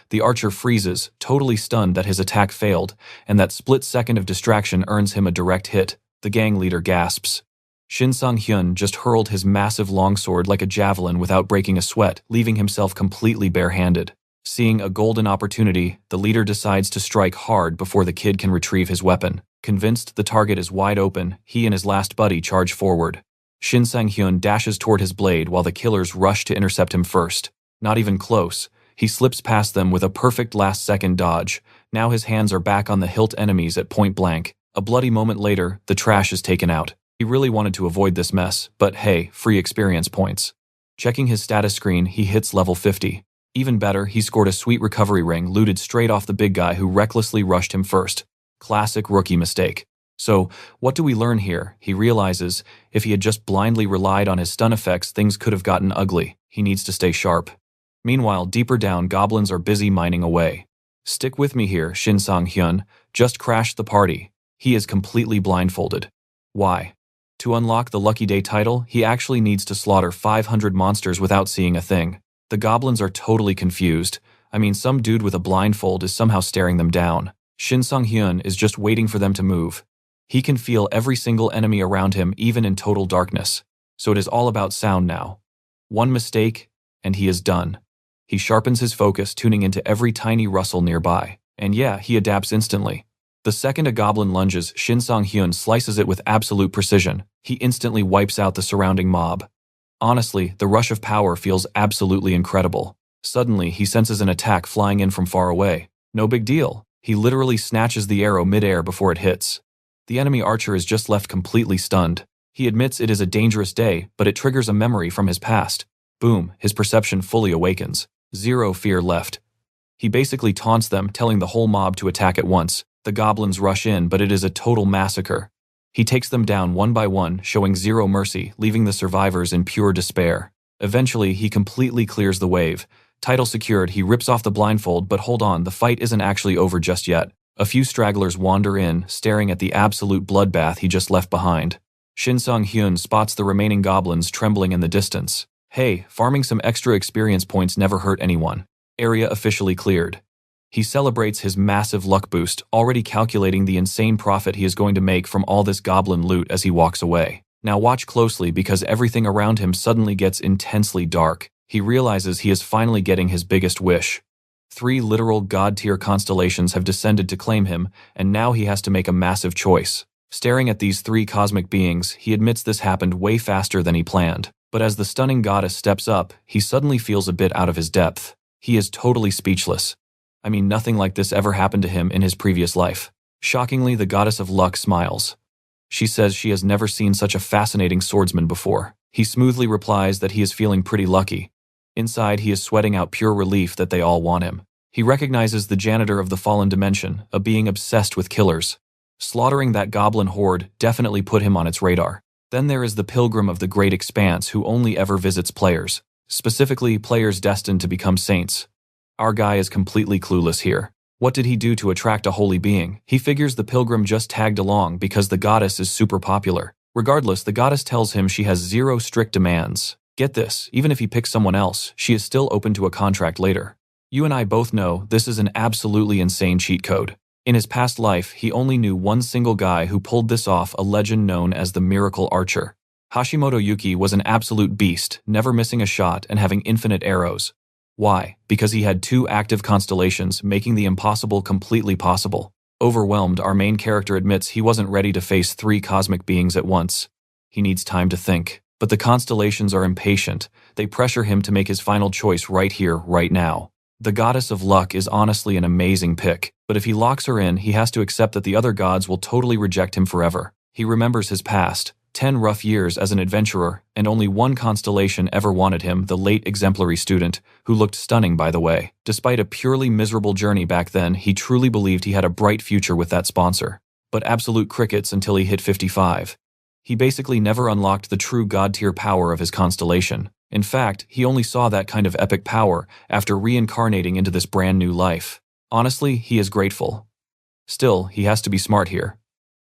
Speaker 1: The archer freezes, totally stunned that his attack failed, and that split second of distraction earns him a direct hit. The gang leader gasps. Shin Sung-hyun just hurled his massive longsword like a javelin without breaking a sweat, leaving himself completely bare-handed. Seeing a golden opportunity, the leader decides to strike hard before the kid can retrieve his weapon. Convinced the target is wide open, he and his last buddy charge forward. Shin Sang-hyun dashes toward his blade while the killers rush to intercept him first. Not even close. He slips past them with a perfect last-second dodge. Now his hands are back on the hilt enemies at point blank. A bloody moment later, the trash is taken out. He really wanted to avoid this mess, but hey, free experience points. Checking his status screen, he hits level 50. Even better, he scored a sweet recovery ring looted straight off the big guy who recklessly rushed him first. Classic rookie mistake. So, what do we learn here? He realizes, if he had just blindly relied on his stun effects, things could have gotten ugly. He needs to stay sharp. Meanwhile, deeper down, goblins are busy mining away. Stick with me here, Shin Sang-hyun. Just crashed the party. He is completely blindfolded. Why? To unlock the Lucky Day title, he actually needs to slaughter 500 monsters without seeing a thing. The goblins are totally confused. I mean, some dude with a blindfold is somehow staring them down. Shin Sang-hyun is just waiting for them to move. He can feel every single enemy around him, even in total darkness. So it is all about sound now. One mistake, and he is done. He sharpens his focus, tuning into every tiny rustle nearby. And yeah, he adapts instantly. The second a goblin lunges, Shin Sang-hyun slices it with absolute precision. He instantly wipes out the surrounding mob. Honestly, the rush of power feels absolutely incredible. Suddenly, he senses an attack flying in from far away. No big deal. He literally snatches the arrow mid-air before it hits. The enemy archer is just left completely stunned. He admits it is a dangerous day, but it triggers a memory from his past. Boom, his perception fully awakens. Zero fear left. He basically taunts them, telling the whole mob to attack at once. The goblins rush in, but it is a total massacre. He takes them down one by one, showing zero mercy, leaving the survivors in pure despair. Eventually, he completely clears the wave. Title secured, he rips off the blindfold, but hold on, the fight isn't actually over just yet. A few stragglers wander in, staring at the absolute bloodbath he just left behind. Shin Sang-hyun spots the remaining goblins trembling in the distance. Hey, farming some extra experience points never hurt anyone. Area officially cleared. He celebrates his massive luck boost, already calculating the insane profit he is going to make from all this goblin loot as he walks away. Now watch closely because everything around him suddenly gets intensely dark. He realizes he is finally getting his biggest wish. 3 literal god-tier constellations have descended to claim him, and now he has to make a massive choice. Staring at these 3 cosmic beings, he admits this happened way faster than he planned. But as the stunning goddess steps up, he suddenly feels a bit out of his depth. He is totally speechless. I mean, nothing like this ever happened to him in his previous life. Shockingly, the goddess of luck smiles. She says she has never seen such a fascinating swordsman before. He smoothly replies that he is feeling pretty lucky. Inside, he is sweating out pure relief that they all want him. He recognizes the janitor of the fallen dimension, a being obsessed with killers. Slaughtering that goblin horde definitely put him on its radar. Then there is the pilgrim of the great expanse who only ever visits players. Specifically, players destined to become saints. Our guy is completely clueless here. What did he do to attract a holy being? He figures the pilgrim just tagged along because the goddess is super popular. Regardless, the goddess tells him she has 0 strict demands. Get this, even if he picks someone else, she is still open to a contract later. You and I both know this is an absolutely insane cheat code. In his past life, he only knew one single guy who pulled this off, a legend known as the Miracle Archer. Hashimoto Yuki was an absolute beast, never missing a shot and having infinite arrows. Why? Because he had 2 active constellations, making the impossible completely possible. Overwhelmed, our main character admits he wasn't ready to face 3 cosmic beings at once. He needs time to think. But the constellations are impatient. They pressure him to make his final choice right here, right now. The goddess of luck is honestly an amazing pick, but if he locks her in, he has to accept that the other gods will totally reject him forever. He remembers his past, 10 rough years as an adventurer, and only one constellation ever wanted him, the late exemplary student, who looked stunning by the way. Despite a purely miserable journey back then, he truly believed he had a bright future with that sponsor. But absolute crickets until he hit 55. He basically never unlocked the true god-tier power of his constellation. In fact, he only saw that kind of epic power after reincarnating into this brand new life. Honestly, he is grateful. Still, he has to be smart here.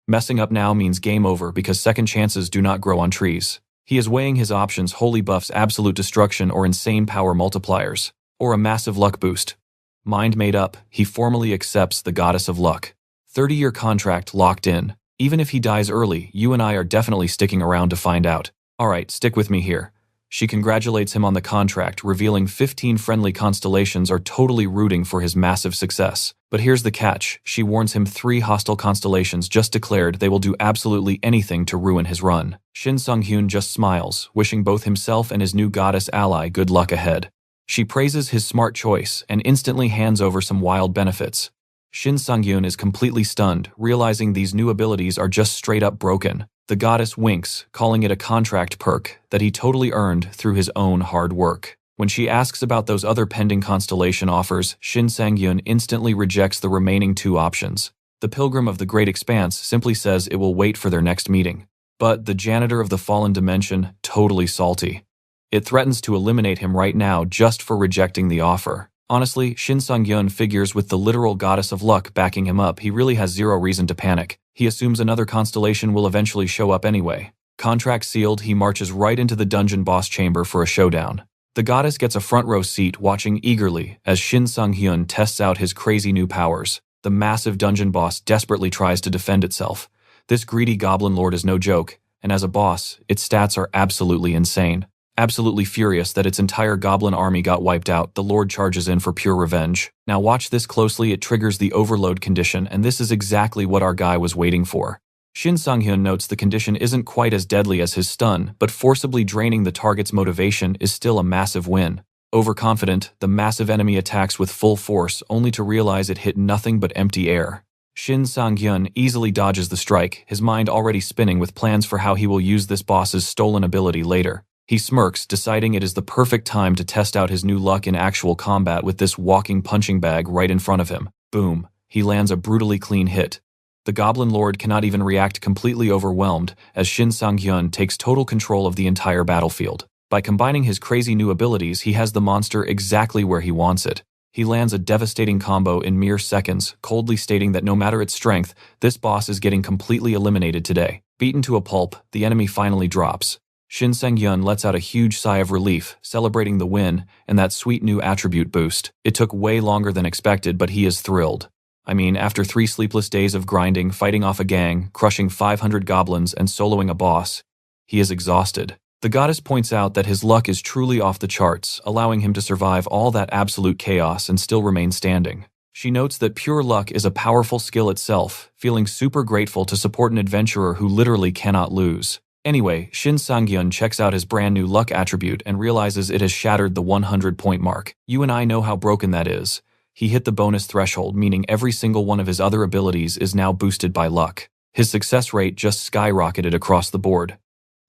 Speaker 1: Messing up now means game over because second chances do not grow on trees. He is weighing his options: holy buffs, absolute destruction, or insane power multipliers, or a massive luck boost. Mind made up, he formally accepts the goddess of luck. 30-year contract locked in. Even if he dies early, you and I are definitely sticking around to find out. Alright, stick with me here. She congratulates him on the contract, revealing 15 friendly constellations are totally rooting for his massive success. But here's the catch. She warns him 3 hostile constellations just declared they will do absolutely anything to ruin his run. Shin Sung-hyun just smiles, wishing both himself and his new goddess ally good luck ahead. She praises his smart choice and instantly hands over some wild benefits. Shin Sung-hyun is completely stunned, realizing these new abilities are just straight up broken. The goddess winks, calling it a contract perk that he totally earned through his own hard work. When she asks about those other pending constellation offers, Shin Sang-hyun instantly rejects the remaining 2 options. The Pilgrim of the Great Expanse simply says it will wait for their next meeting. But the Janitor of the Fallen Dimension, totally salty. It threatens to eliminate him right now just for rejecting the offer. Honestly, Shin Sung-hyun figures with the literal goddess of luck backing him up, he really has zero reason to panic. He assumes another constellation will eventually show up anyway. Contract sealed, he marches right into the dungeon boss chamber for a showdown. The goddess gets a front row seat, watching eagerly as Shin Sung-hyun tests out his crazy new powers. The massive dungeon boss desperately tries to defend itself. This greedy goblin lord is no joke, and as a boss, its stats are absolutely insane. Absolutely furious that its entire goblin army got wiped out, the lord charges in for pure revenge. Now watch this closely, it triggers the overload condition, and this is exactly what our guy was waiting for. Shin Sung-hyun notes the condition isn't quite as deadly as his stun, but forcibly draining the target's motivation is still a massive win. Overconfident, the massive enemy attacks with full force, only to realize it hit nothing but empty air. Shin Sang-hyun easily dodges the strike, his mind already spinning with plans for how he will use this boss's stolen ability later. He smirks, deciding it is the perfect time to test out his new luck in actual combat with this walking punching bag right in front of him. Boom. He lands a brutally clean hit. The Goblin Lord cannot even react, completely overwhelmed, as Shin Sang-hyun takes total control of the entire battlefield. By combining his crazy new abilities, he has the monster exactly where he wants it. He lands a devastating combo in mere seconds, coldly stating that no matter its strength, this boss is getting completely eliminated today. Beaten to a pulp, the enemy finally drops. Shin Sang-hyun lets out a huge sigh of relief, celebrating the win and that sweet new attribute boost. It took way longer than expected, but he is thrilled. I mean, after 3 sleepless days of grinding, fighting off a gang, crushing 500 goblins, and soloing a boss, he is exhausted. The goddess points out that his luck is truly off the charts, allowing him to survive all that absolute chaos and still remain standing. She notes that pure luck is a powerful skill itself, feeling super grateful to support an adventurer who literally cannot lose. Anyway, Shin Sang-hyun checks out his brand new luck attribute and realizes it has shattered the 100-point mark. You and I know how broken that is. He hit the bonus threshold, meaning every single one of his other abilities is now boosted by luck. His success rate just skyrocketed across the board.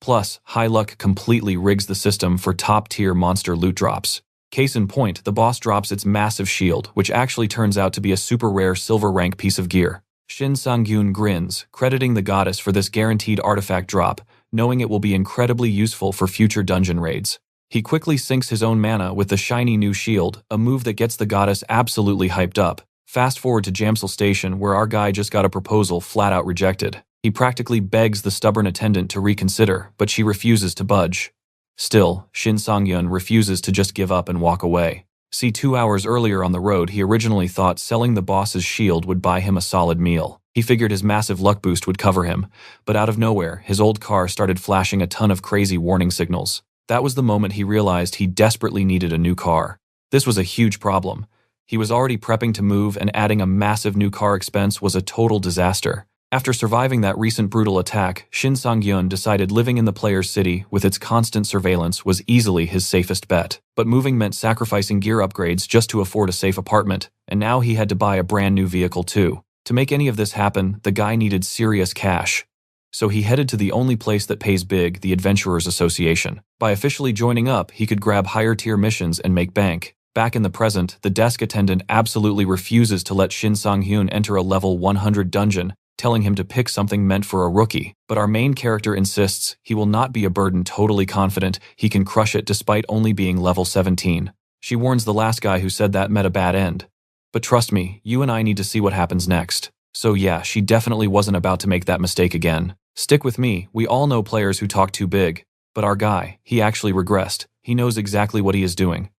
Speaker 1: Plus, high luck completely rigs the system for top-tier monster loot drops. Case in point, the boss drops its massive shield, which actually turns out to be a super rare silver rank piece of gear. Shin Sang-hyun grins, crediting the goddess for this guaranteed artifact drop, knowing it will be incredibly useful for future dungeon raids. He quickly sinks his own mana with the shiny new shield, a move that gets the goddess absolutely hyped up. Fast forward to Jamsil Station, where our guy just got a proposal flat out rejected. He practically begs the stubborn attendant to reconsider, but she refuses to budge. Still, Shin Sang-hyun refuses to just give up and walk away. See, 2 hours earlier on the road, he originally thought selling the boss's shield would buy him a solid meal. He figured his massive luck boost would cover him, but out of nowhere, his old car started flashing a ton of crazy warning signals. That was the moment he realized he desperately needed a new car. This was a huge problem. He was already prepping to move, and adding a massive new car expense was a total disaster. After surviving that recent brutal attack, Shin Sang-hyun decided living in the player's city with its constant surveillance was easily his safest bet. But moving meant sacrificing gear upgrades just to afford a safe apartment, and now he had to buy a brand new vehicle too. To make any of this happen, the guy needed serious cash. So he headed to the only place that pays big, the Adventurers Association. By officially joining up, he could grab higher tier missions and make bank. Back in the present, the desk attendant absolutely refuses to let Shin Sang-hyun enter a level 100 dungeon, telling him to pick something meant for a rookie. But our main character insists he will not be a burden, totally confident he can crush it despite only being level 17. She warns the last guy who said that met a bad end. But trust me, you and I need to see what happens next. So yeah, she definitely wasn't about to make that mistake again. Stick with me, we all know players who talk too big. But our guy, he actually regressed. He knows exactly what he is doing.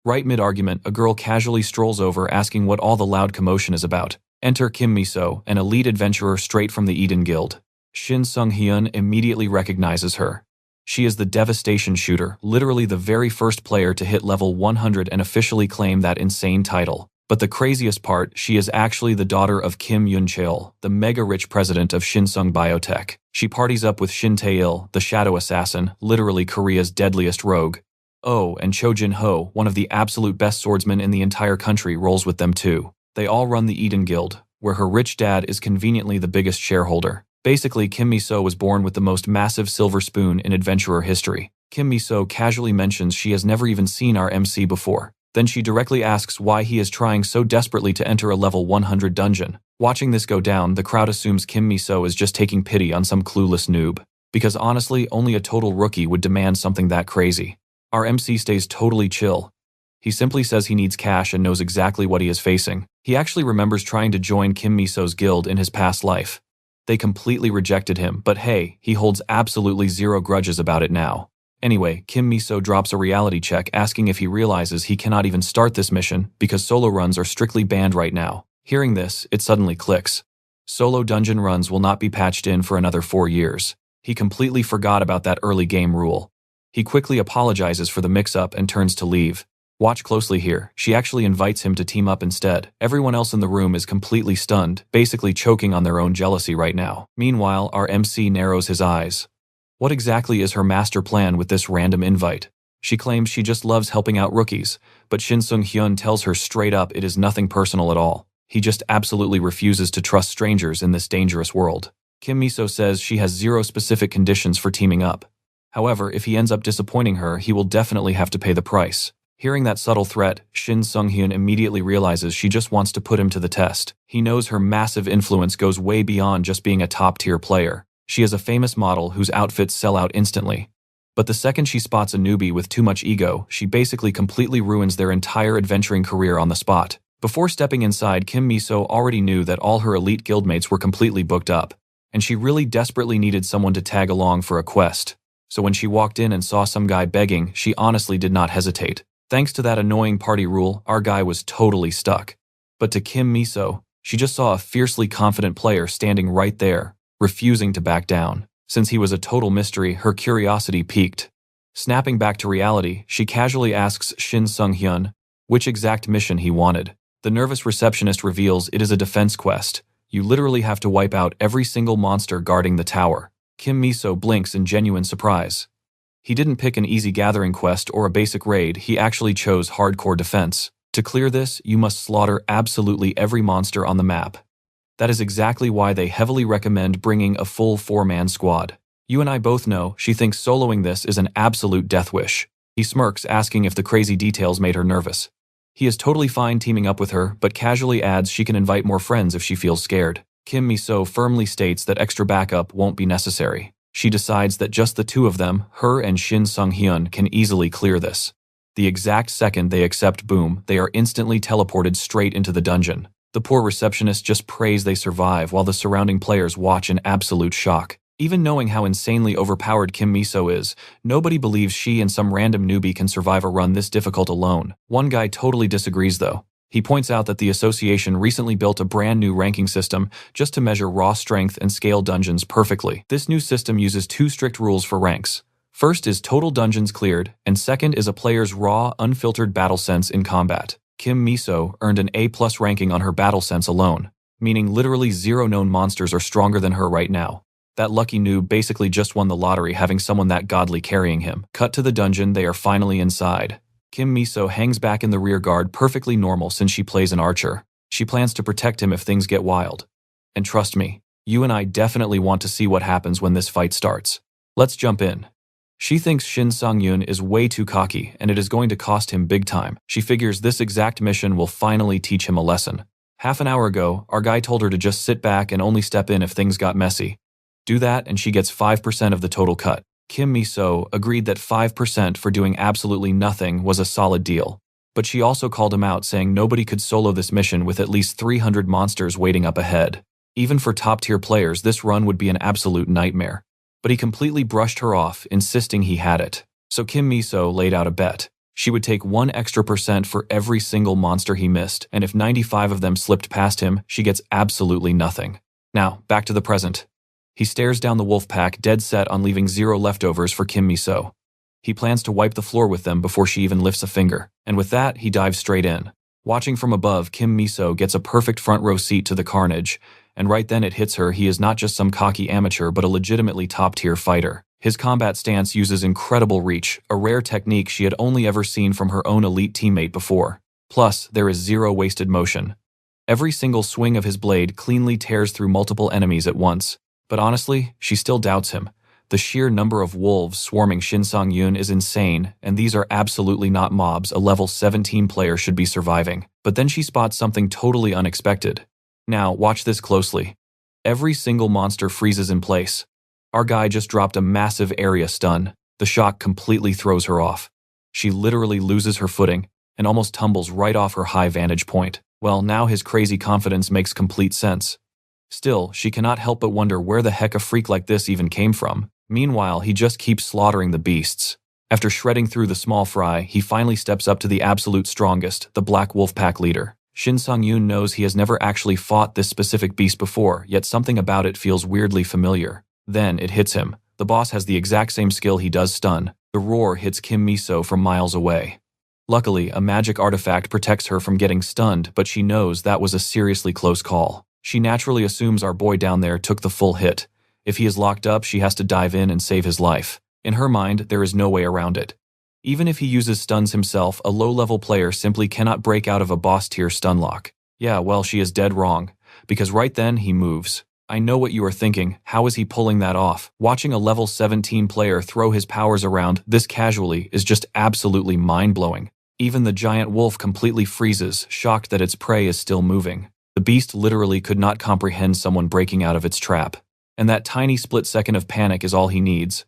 Speaker 1: Right mid-argument, a girl casually strolls over asking what all the loud commotion is about. Enter Kim Miso, an elite adventurer straight from the Eden Guild. Shin Sung-hyun immediately recognizes her. She is the Devastation shooter, literally the very first player to hit level 100 and officially claim that insane title. But the craziest part, she is actually the daughter of Kim Yoon-cheol, the mega-rich president of Shinsung Biotech. She parties up with Shin Tae-il, the shadow assassin, literally Korea's deadliest rogue. Oh, and Cho Jin-ho, one of the absolute best swordsmen in the entire country, rolls with them too. They all run the Eden Guild, where her rich dad is conveniently the biggest shareholder. Basically, Kim Miso was born with the most massive silver spoon in adventurer history. Kim Miso casually mentions she has never even seen our MC before. Then she directly asks why he is trying so desperately to enter a level 100 dungeon. Watching this go down, the crowd assumes Kim Miso is just taking pity on some clueless noob. Because honestly, only a total rookie would demand something that crazy. Our MC stays totally chill. He simply says he needs cash and knows exactly what he is facing. He actually remembers trying to join Kim Miso's guild in his past life. They completely rejected him, but hey, he holds absolutely zero grudges about it now. Anyway, Kim Miso drops a reality check asking if he realizes he cannot even start this mission because solo runs are strictly banned right now. Hearing this, it suddenly clicks. Solo dungeon runs will not be patched in for another 4 years. He completely forgot about that early game rule. He quickly apologizes for the mix-up and turns to leave. Watch closely here, she actually invites him to team up instead. Everyone else in the room is completely stunned, basically choking on their own jealousy right now. Meanwhile, our MC narrows his eyes. What exactly is her master plan with this random invite? She claims she just loves helping out rookies, but Shin Sung-hyun tells her straight up it is nothing personal at all. He just absolutely refuses to trust strangers in this dangerous world. Kim Miso says she has zero specific conditions for teaming up. However, if he ends up disappointing her, he will definitely have to pay the price. Hearing that subtle threat, Shin Sung-hyun immediately realizes she just wants to put him to the test. He knows her massive influence goes way beyond just being a top-tier player. She is a famous model whose outfits sell out instantly. But the second she spots a newbie with too much ego, she basically completely ruins their entire adventuring career on the spot. Before stepping inside, Kim Miso already knew that all her elite guildmates were completely booked up, and she really desperately needed someone to tag along for a quest. So when she walked in and saw some guy begging, she honestly did not hesitate. Thanks to that annoying party rule, our guy was totally stuck. But to Kim Miso, she just saw a fiercely confident player standing right there, refusing to back down. Since he was a total mystery, her curiosity piqued. Snapping back to reality, she casually asks Shin Sung-hyun which exact mission he wanted. The nervous receptionist reveals it is a defense quest. You literally have to wipe out every single monster guarding the tower. Kim Miso blinks in genuine surprise. He didn't pick an easy gathering quest or a basic raid, he actually chose hardcore defense. To clear this, you must slaughter absolutely every monster on the map. That is exactly why they heavily recommend bringing a full 4-man squad. You and I both know she thinks soloing this is an absolute death wish. He smirks, asking if the crazy details made her nervous. He is totally fine teaming up with her, but casually adds she can invite more friends if she feels scared. Kim Miso firmly states that extra backup won't be necessary. She decides that just the two of them, her and Shin Sung-hyun, can easily clear this. The exact second they accept boom, they are instantly teleported straight into the dungeon. The poor receptionist just prays they survive while the surrounding players watch in absolute shock. Even knowing how insanely overpowered Kim Miso is, nobody believes she and some random newbie can survive a run this difficult alone. One guy totally disagrees though. He points out that the association recently built a brand new ranking system just to measure raw strength and scale dungeons perfectly. This new system uses 2 strict rules for ranks. First is total dungeons cleared, and second is a player's raw, unfiltered battle sense in combat. Kim Miso earned an A+ ranking on her battle sense alone, meaning literally 0 known monsters are stronger than her right now. That lucky noob basically just won the lottery having someone that godly carrying him. Cut to the dungeon, they are finally inside. Kim Miso hangs back in the rear guard, perfectly normal since she plays an archer. She plans to protect him if things get wild. And trust me, you and I definitely want to see what happens when this fight starts. Let's jump in. She thinks Shin Sung-hyun is way too cocky and it is going to cost him big time. She figures this exact mission will finally teach him a lesson. Half an hour ago, our guy told her to just sit back and only step in if things got messy. Do that and she gets 5% of the total cut. Kim Miso agreed that 5% for doing absolutely nothing was a solid deal. But she also called him out, saying nobody could solo this mission with at least 300 monsters waiting up ahead. Even for top-tier players, this run would be an absolute nightmare. but he completely brushed her off, insisting he had it. So Kim Miso laid out a bet. She would take 1 extra % for every single monster he missed, and if 95 of them slipped past him, she gets absolutely nothing. Now, back to the present. He stares down the wolf pack, dead set on leaving 0 leftovers for Kim Miso. He plans to wipe the floor with them before she even lifts a finger, and with that, he dives straight in. Watching from above, Kim Miso gets a perfect front row seat to the carnage, and right then it hits her he is not just some cocky amateur but a legitimately top-tier fighter. His combat stance uses incredible reach, a rare technique she had only ever seen from her own elite teammate before. Plus, there is 0 wasted motion. Every single swing of his blade cleanly tears through multiple enemies at once. But honestly, she still doubts him. The sheer number of wolves swarming Shin Sang-yoon is insane, and these are absolutely not mobs a level 17 player should be surviving. But then she spots something totally unexpected. Now, watch this closely. Every single monster freezes in place. Our guy just dropped a massive area stun. The shock completely throws her off. She literally loses her footing and almost tumbles right off her high vantage point. Well, now his crazy confidence makes complete sense. Still, she cannot help but wonder where the heck a freak like this even came from. Meanwhile, he just keeps slaughtering the beasts. After shredding through the small fry, he finally steps up to the absolute strongest, the Black Wolfpack leader. Shin Sang-yoon knows he has never actually fought this specific beast before, yet something about it feels weirdly familiar. Then it hits him. The boss has the exact same skill he does stun. The roar hits Kim Miso from miles away. Luckily, a magic artifact protects her from getting stunned, but she knows that was a seriously close call. She naturally assumes our boy down there took the full hit. If he is locked up, she has to dive in and save his life. In her mind, there is no way around it. Even if he uses stuns himself, a low-level player simply cannot break out of a boss-tier stun lock. Yeah, well, she is dead wrong, because right then he moves. I know what you are thinking, how is he pulling that off? Watching a level 17 player throw his powers around this casually is just absolutely mind-blowing. Even the giant wolf completely freezes, shocked that its prey is still moving. The beast literally could not comprehend someone breaking out of its trap. And that tiny split second of panic is all he needs.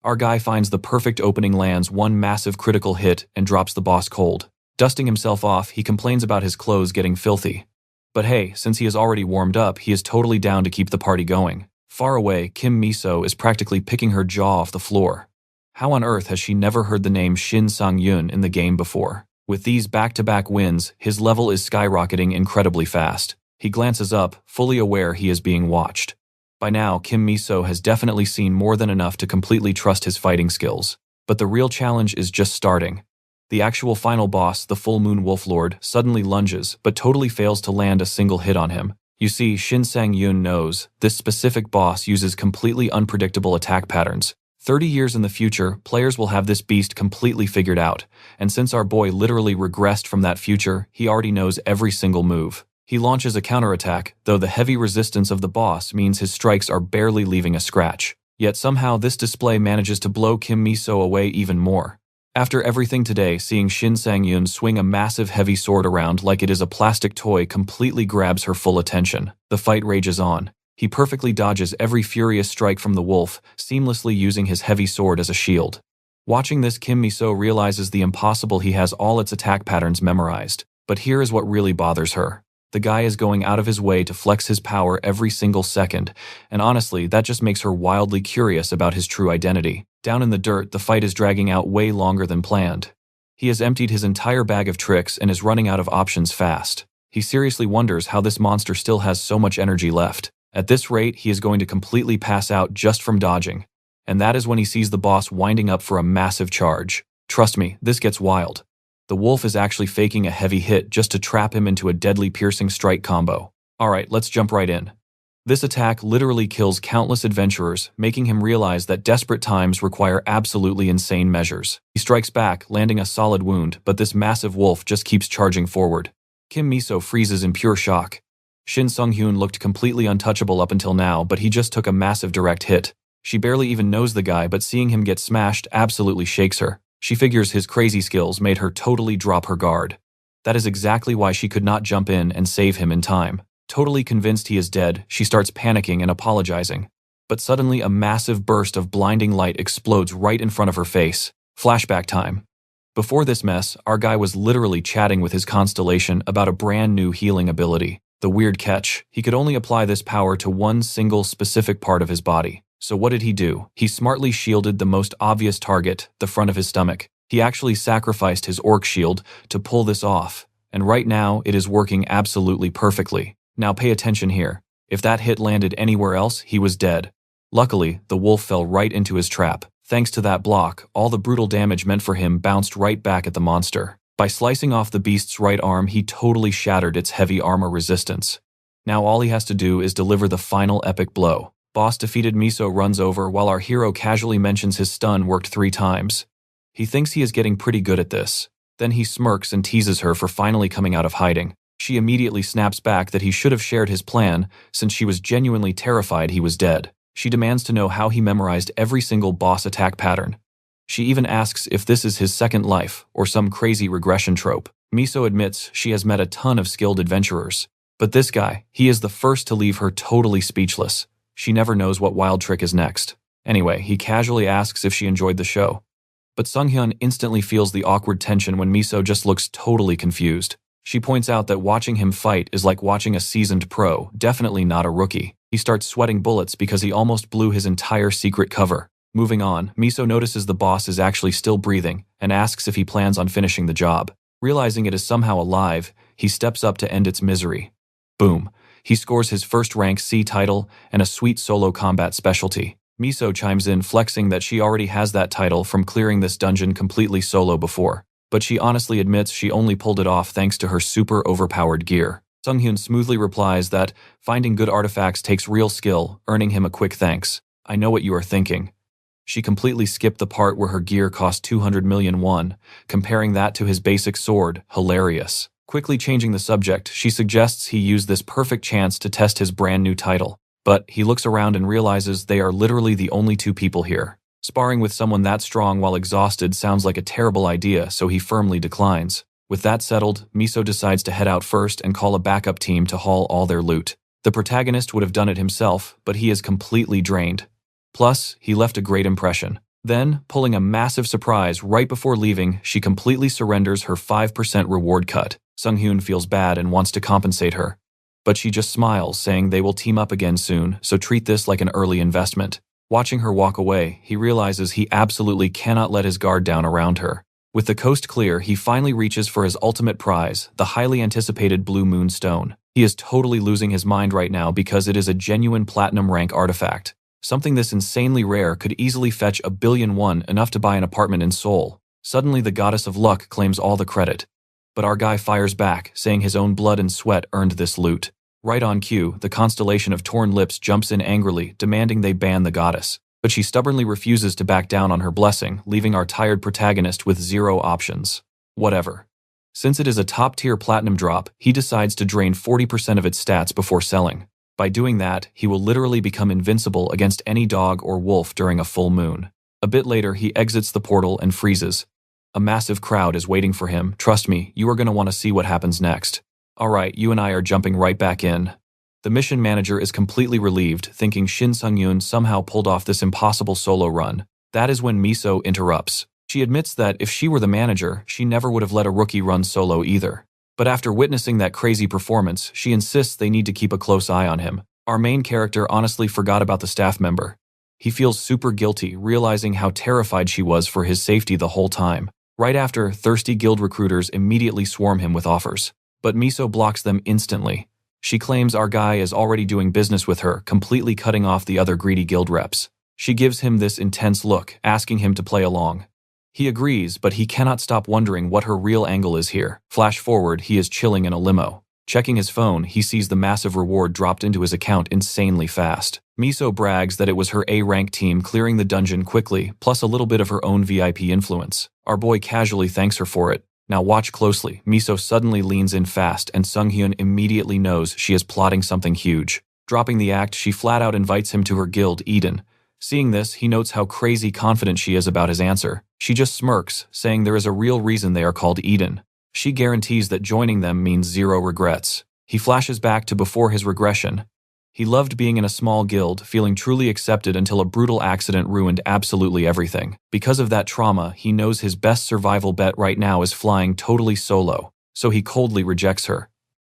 Speaker 1: Our guy finds the perfect opening, lands one massive critical hit, and drops the boss cold. Dusting himself off, he complains about his clothes getting filthy. But hey, since he is already warmed up, he is totally down to keep the party going. Far away, Kim Miso is practically picking her jaw off the floor. How on earth has she never heard the name Shin Sang-yoon in the game before? With these back-to-back wins, his level is skyrocketing incredibly fast. He glances up, fully aware he is being watched. By now, Kim Miso has definitely seen more than enough to completely trust his fighting skills. But the real challenge is just starting. The actual final boss, the Full Moon Wolf Lord, suddenly lunges, but totally fails to land a single hit on him. You see, Shin Sang-yoon knows this specific boss uses completely unpredictable attack patterns. 30 years in the future, players will have this beast completely figured out, and since our boy literally regressed from that future, he already knows every single move. He launches a counterattack, though the heavy resistance of the boss means his strikes are barely leaving a scratch. Yet somehow this display manages to blow Kim Miso away even more. After everything today, seeing Shin Sang-yoon swing a massive heavy sword around like it is a plastic toy completely grabs her full attention. The fight rages on. He perfectly dodges every furious strike from the wolf, seamlessly using his heavy sword as a shield. Watching this, Kim Miso realizes the impossible. He has all its attack patterns memorized. But here is what really bothers her. The guy is going out of his way to flex his power every single second, and honestly, that just makes her wildly curious about his true identity. Down in the dirt, the fight is dragging out way longer than planned. He has emptied his entire bag of tricks and is running out of options fast. He seriously wonders how this monster still has so much energy left. At this rate, he is going to completely pass out just from dodging. And that is when he sees the boss winding up for a massive charge. Trust me, this gets wild. The wolf is actually faking a heavy hit just to trap him into a deadly piercing strike combo. Alright, let's jump right in. This attack literally kills countless adventurers, making him realize that desperate times require absolutely insane measures. He strikes back, landing a solid wound, but this massive wolf just keeps charging forward. Kim Miso freezes in pure shock. Shin Sang-yoon looked completely untouchable up until now, but he just took a massive direct hit. She barely even knows the guy, but seeing him get smashed absolutely shakes her. She figures his crazy skills made her totally drop her guard. That is exactly why she could not jump in and save him in time. Totally convinced he is dead, she starts panicking and apologizing. But suddenly a massive burst of blinding light explodes right in front of her face. Flashback time. Before this mess, our guy was literally chatting with his constellation about a brand new healing ability. The weird catch, he could only apply this power to one single specific part of his body. So what did he do? He smartly shielded the most obvious target, the front of his stomach. He actually sacrificed his orc shield to pull this off, and right now it is working absolutely perfectly. Now pay attention here. If that hit landed anywhere else, he was dead. Luckily, the wolf fell right into his trap. Thanks to that block, all the brutal damage meant for him bounced right back at the monster. By slicing off the beast's right arm, he totally shattered its heavy armor resistance. Now all he has to do is deliver the final epic blow. Boss defeated. Miso runs over while our hero casually mentions his stun worked 3 times. He thinks he is getting pretty good at this. Then he smirks and teases her for finally coming out of hiding. She immediately snaps back that he should have shared his plan since she was genuinely terrified he was dead. She demands to know how he memorized every single boss attack pattern. She even asks if this is his second life or some crazy regression trope. Miso admits she has met a ton of skilled adventurers. But this guy, he is the first to leave her totally speechless. She never knows what wild trick is next. Anyway, he casually asks if she enjoyed the show. But Sunghyun instantly feels the awkward tension when Miso just looks totally confused. She points out that watching him fight is like watching a seasoned pro, definitely not a rookie. He starts sweating bullets because he almost blew his entire secret cover. Moving on, Miso notices the boss is actually still breathing and asks if he plans on finishing the job. Realizing it is somehow alive, he steps up to end its misery. Boom. He scores his first rank C title and a sweet solo combat specialty. Miso chimes in, flexing that she already has that title from clearing this dungeon completely solo before. But she honestly admits she only pulled it off thanks to her super overpowered gear. Sunghyun smoothly replies that finding good artifacts takes real skill, earning him a quick thanks. I know what you are thinking. She completely skipped the part where her gear cost 200 million won, comparing that to his basic sword. Hilarious. Quickly changing the subject, she suggests he use this perfect chance to test his brand new title. But he looks around and realizes they are literally the only 2 people here. Sparring with someone that strong while exhausted sounds like a terrible idea, so he firmly declines. With that settled, Miso decides to head out first and call a backup team to haul all their loot. The protagonist would have done it himself, but he is completely drained. Plus, he left a great impression. Then, pulling a massive surprise right before leaving, she completely surrenders her 5% reward cut. Sunghyun feels bad and wants to compensate her. But she just smiles, saying they will team up again soon, so treat this like an early investment. Watching her walk away, he realizes he absolutely cannot let his guard down around her. With the coast clear, he finally reaches for his ultimate prize, the highly anticipated Blue Moon Stone. He is totally losing his mind right now because it is a genuine platinum rank artifact. Something this insanely rare could easily fetch 1 billion won, enough to buy an apartment in Seoul. Suddenly the goddess of luck claims all the credit. But our guy fires back, saying his own blood and sweat earned this loot. Right on cue, the constellation of torn lips jumps in angrily, demanding they ban the goddess. But she stubbornly refuses to back down on her blessing, leaving our tired protagonist with 0 options. Whatever. Since it is a top-tier platinum drop, he decides to drain 40% of its stats before selling. By doing that, he will literally become invincible against any dog or wolf during a full moon. A bit later, he exits the portal and freezes. A massive crowd is waiting for him. Trust me, you are going to want to see what happens next. Alright, you and I are jumping right back in. The mission manager is completely relieved, thinking Shin Sung-yoon somehow pulled off this impossible solo run. That is when Miso interrupts. She admits that if she were the manager, she never would have let a rookie run solo either. But after witnessing that crazy performance, she insists they need to keep a close eye on him. Our main character honestly forgot about the staff member. He feels super guilty, realizing how terrified she was for his safety the whole time. Right after, thirsty guild recruiters immediately swarm him with offers. But Miso blocks them instantly. She claims our guy is already doing business with her, completely cutting off the other greedy guild reps. She gives him this intense look, asking him to play along. He agrees, but he cannot stop wondering what her real angle is here. Flash forward, he is chilling in a limo. Checking his phone, he sees the massive reward dropped into his account insanely fast. Miso brags that it was her A-rank team clearing the dungeon quickly, plus a little bit of her own VIP influence. Our boy casually thanks her for it. Now watch closely. Miso suddenly leans in fast, and Sung-hyun immediately knows she is plotting something huge. Dropping the act, she flat out invites him to her guild, Eden. Seeing this, he notes how crazy confident she is about his answer. She just smirks, saying there is a real reason they are called Eden. She guarantees that joining them means 0 regrets. He flashes back to before his regression. He loved being in a small guild, feeling truly accepted until a brutal accident ruined absolutely everything. Because of that trauma, he knows his best survival bet right now is flying totally solo, so he coldly rejects her.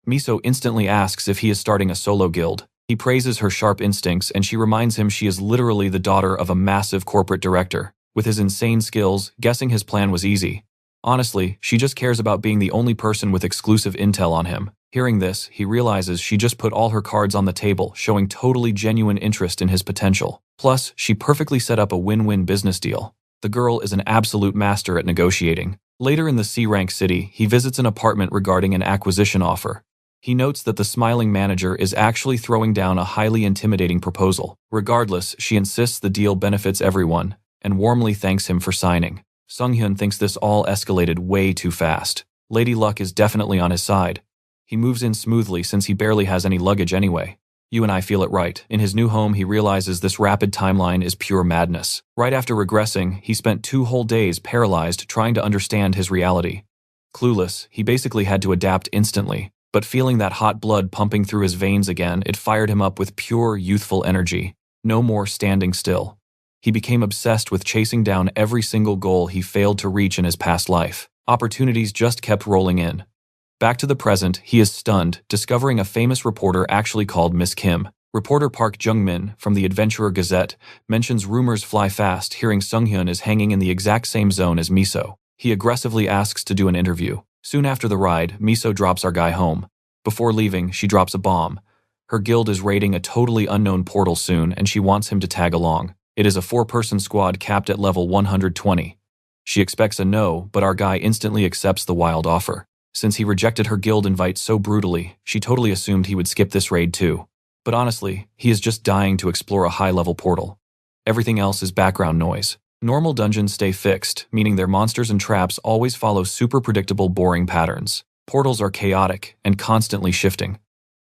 Speaker 1: Miso instantly asks if he is starting a solo guild. He praises her sharp instincts and she reminds him she is literally the daughter of a massive corporate director. With his insane skills, guessing his plan was easy. Honestly, she just cares about being the only person with exclusive intel on him. Hearing this, he realizes she just put all her cards on the table, showing totally genuine interest in his potential. Plus, she perfectly set up a win-win business deal. The girl is an absolute master at negotiating. Later in the C-rank city, he visits an apartment regarding an acquisition offer. He notes that the smiling manager is actually throwing down a highly intimidating proposal. Regardless, she insists the deal benefits everyone, and warmly thanks him for signing. Sung-hyun thinks this all escalated way too fast. Lady Luck is definitely on his side. He moves in smoothly since he barely has any luggage anyway. You and I feel it right. In his new home, he realizes this rapid timeline is pure madness. Right after regressing, he spent 2 whole days paralyzed trying to understand his reality. Clueless, he basically had to adapt instantly. But feeling that hot blood pumping through his veins again, it fired him up with pure, youthful energy. No more standing still. He became obsessed with chasing down every single goal he failed to reach in his past life. Opportunities just kept rolling in. Back to the present, he is stunned, discovering a famous reporter actually called Miss Kim. Reporter Park Jung-min, from the Adventurer Gazette, mentions rumors fly fast hearing Sung-hyun is hanging in the exact same zone as Miso. He aggressively asks to do an interview. Soon after the ride, Miso drops our guy home. Before leaving, she drops a bomb. Her guild is raiding a totally unknown portal soon, and she wants him to tag along. It is a 4-person squad capped at level 120. She expects a no, but our guy instantly accepts the wild offer. Since he rejected her guild invite so brutally, she totally assumed he would skip this raid too. But honestly, he is just dying to explore a high-level portal. Everything else is background noise. Normal dungeons stay fixed, meaning their monsters and traps always follow super predictable, boring patterns. Portals are chaotic and constantly shifting.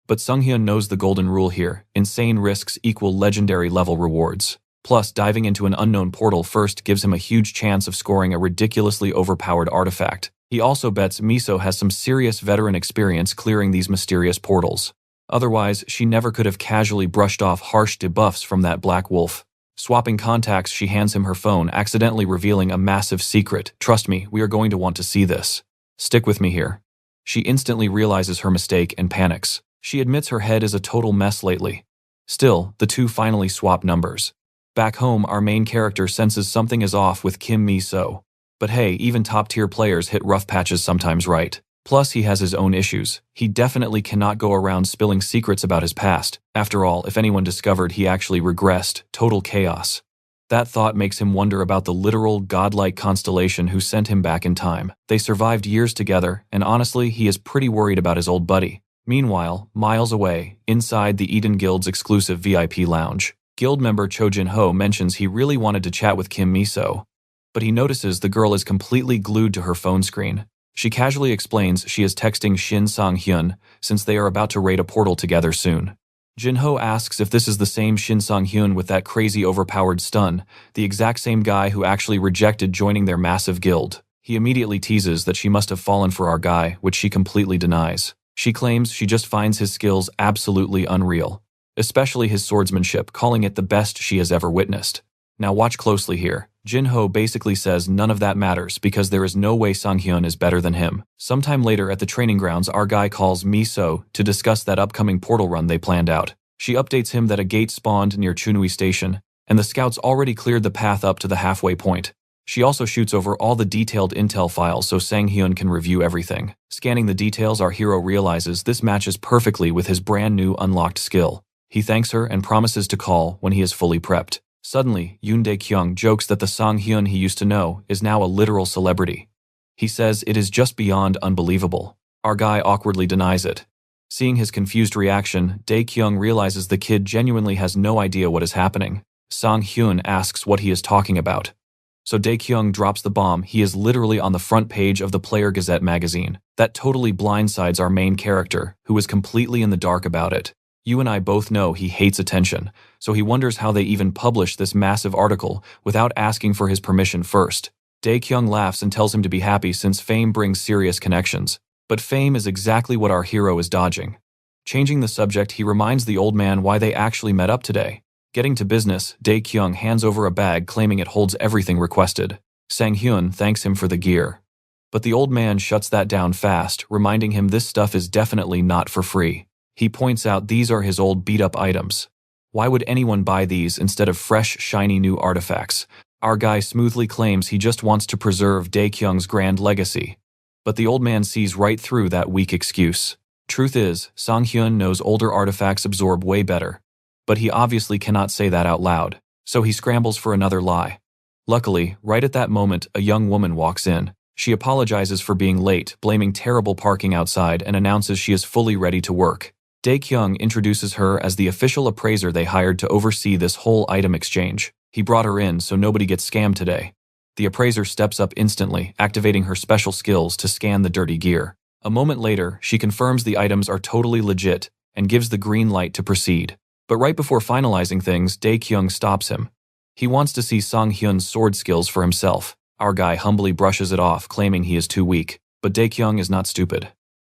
Speaker 1: But Sung-hyun knows the golden rule here: insane risks equal legendary level rewards. Plus, diving into an unknown portal first gives him a huge chance of scoring a ridiculously overpowered artifact. He also bets Miso has some serious veteran experience clearing these mysterious portals. Otherwise, she never could have casually brushed off harsh debuffs from that black wolf. Swapping contacts, she hands him her phone, accidentally revealing a massive secret. Trust me, we are going to want to see this. Stick with me here. She instantly realizes her mistake and panics. She admits her head is a total mess lately. Still, the two finally swap numbers. Back home, our main character senses something is off with Kim Mi-so. But hey, even top-tier players hit rough patches sometimes, right? Plus, he has his own issues. He definitely cannot go around spilling secrets about his past. After all, if anyone discovered he actually regressed, total chaos. That thought makes him wonder about the literal, godlike constellation who sent him back in time. They survived years together, and honestly, he is pretty worried about his old buddy. Meanwhile, miles away, inside the Eden Guild's exclusive VIP lounge, guild member Cho Jin-ho mentions he really wanted to chat with Kim Mi-so, but he notices the girl is completely glued to her phone screen. She casually explains she is texting Shin Sang-hyun since they are about to raid a portal together soon. Jin-ho asks if this is the same Shin Sang-hyun with that crazy overpowered stun, the exact same guy who actually rejected joining their massive guild. He immediately teases that she must have fallen for our guy, which she completely denies. She claims she just finds his skills absolutely unreal, especially his swordsmanship, calling it the best she has ever witnessed. Now watch closely here. Jin-ho basically says none of that matters because there is no way Sang-hyun is better than him. Sometime later at the training grounds, our guy calls Mi-so to discuss that upcoming portal run they planned out. She updates him that a gate spawned near Chunui Station, and the scouts already cleared the path up to the halfway point. She also shoots over all the detailed intel files so Sang-hyun can review everything. Scanning the details, our hero realizes this matches perfectly with his brand new unlocked skill. He thanks her and promises to call when he is fully prepped. Suddenly, Yoon Dae-kyung jokes that the Sang-hyun he used to know is now a literal celebrity. He says it is just beyond unbelievable. Our guy awkwardly denies it. Seeing his confused reaction, Dae-kyung realizes the kid genuinely has no idea what is happening. Sang-hyun asks what he is talking about. So Dae-kyung drops the bomb. He is literally on the front page of the Player Gazette magazine. That totally blindsides our main character, who is completely in the dark about it. You and I both know he hates attention, so he wonders how they even published this massive article without asking for his permission first. Dae-kyung laughs and tells him to be happy since fame brings serious connections. But fame is exactly what our hero is dodging. Changing the subject, he reminds the old man why they actually met up today. Getting to business, Dae-kyung hands over a bag claiming it holds everything requested. Sang-hyun thanks him for the gear. But the old man shuts that down fast, reminding him this stuff is definitely not for free. He points out these are his old beat-up items. Why would anyone buy these instead of fresh, shiny new artifacts? Our guy smoothly claims he just wants to preserve Daekyung's grand legacy. But the old man sees right through that weak excuse. Truth is, Sanghyun knows older artifacts absorb way better. But he obviously cannot say that out loud, so he scrambles for another lie. Luckily, right at that moment, a young woman walks in. She apologizes for being late, blaming terrible parking outside, and announces she is fully ready to work. Daekyung introduces her as the official appraiser they hired to oversee this whole item exchange. He brought her in so nobody gets scammed today. The appraiser steps up instantly, activating her special skills to scan the dirty gear. A moment later, she confirms the items are totally legit and gives the green light to proceed. But right before finalizing things, Daekyung stops him. He wants to see Sanghyun's sword skills for himself. Our guy humbly brushes it off, claiming he is too weak. But Daekyung is not stupid.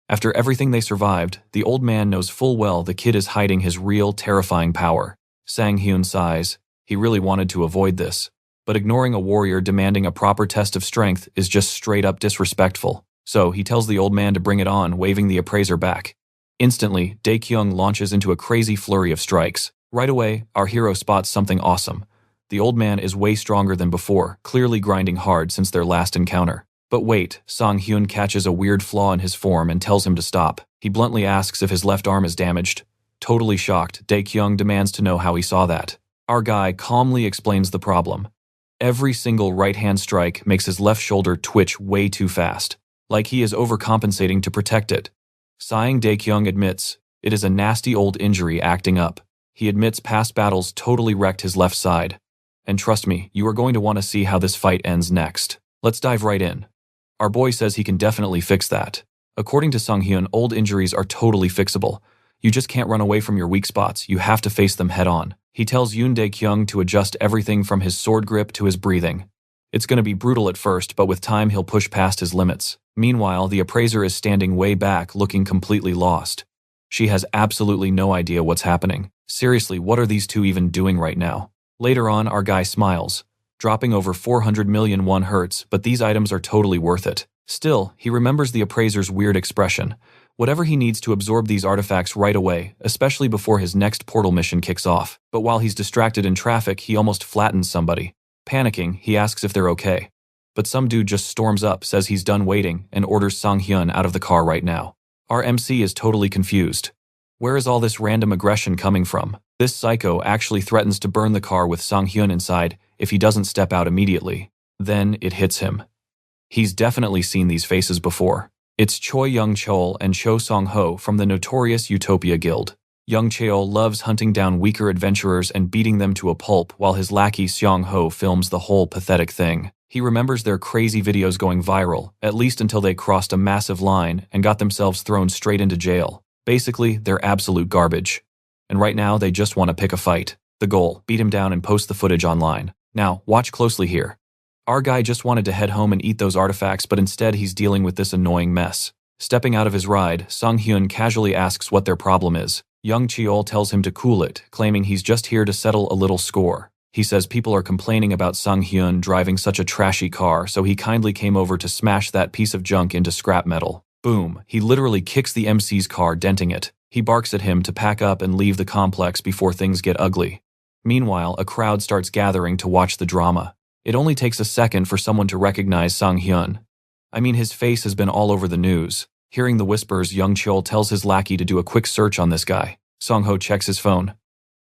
Speaker 1: After everything they survived, the old man knows full well the kid is hiding his real, terrifying power. Sanghyun sighs. He really wanted to avoid this. But ignoring a warrior demanding a proper test of strength is just straight up disrespectful. So he tells the old man to bring it on, waving the appraiser back. Instantly, Daekyung launches into a crazy flurry of strikes. Right away, our hero spots something awesome. The old man is way stronger than before, clearly grinding hard since their last encounter. But wait, Sanghyun catches a weird flaw in his form and tells him to stop. He bluntly asks if his left arm is damaged. Totally shocked, Daekyung demands to know how he saw that. Our guy calmly explains the problem. Every single right-hand strike makes his left shoulder twitch way too fast, like he is overcompensating to protect it. Sighing, Daekyung admits, it is a nasty old injury acting up. He admits past battles totally wrecked his left side. And trust me, you are going to want to see how this fight ends next. Let's dive right in. Our boy says he can definitely fix that. According to Sanghyun, old injuries are totally fixable. You just can't run away from your weak spots, you have to face them head on. He tells Yoon Daekyung to adjust everything from his sword grip to his breathing. It's going to be brutal at first, but with time he'll push past his limits. Meanwhile, the appraiser is standing way back, looking completely lost. She has absolutely no idea what's happening. Seriously, what are these two even doing right now? Later on, our guy smiles. Dropping over 400 million won hurts, but these items are totally worth it. Still, he remembers the appraiser's weird expression. Whatever he needs to absorb these artifacts right away, especially before his next portal mission kicks off. But while he's distracted in traffic, he almost flattens somebody. Panicking, he asks if they're okay. But some dude just storms up, says he's done waiting, and orders Sanghyun out of the car right now. Our MC is totally confused. Where is all this random aggression coming from? This psycho actually threatens to burn the car with Sanghyun inside if he doesn't step out immediately. Then it hits him. He's definitely seen these faces before. It's Choi Young-chol and Cho Song-ho from the notorious Utopia Guild. Young-chol loves hunting down weaker adventurers and beating them to a pulp while his lackey Seong-ho films the whole pathetic thing. He remembers their crazy videos going viral, at least until they crossed a massive line and got themselves thrown straight into jail. Basically, they're absolute garbage. And right now, they just want to pick a fight. The goal, beat him down and post the footage online. Now, watch closely here. Our guy just wanted to head home and eat those artifacts, but instead he's dealing with this annoying mess. Stepping out of his ride, Sanghyun casually asks what their problem is. Young Cheol tells him to cool it, claiming he's just here to settle a little score. He says people are complaining about Sanghyun driving such a trashy car, so he kindly came over to smash that piece of junk into scrap metal. Boom, he literally kicks the MC's car, denting it. He barks at him to pack up and leave the complex before things get ugly. Meanwhile, a crowd starts gathering to watch the drama. It only takes a second for someone to recognize Sanghyun. I mean, his face has been all over the news. Hearing the whispers, Young Cheol tells his lackey to do a quick search on this guy. Song-ho checks his phone.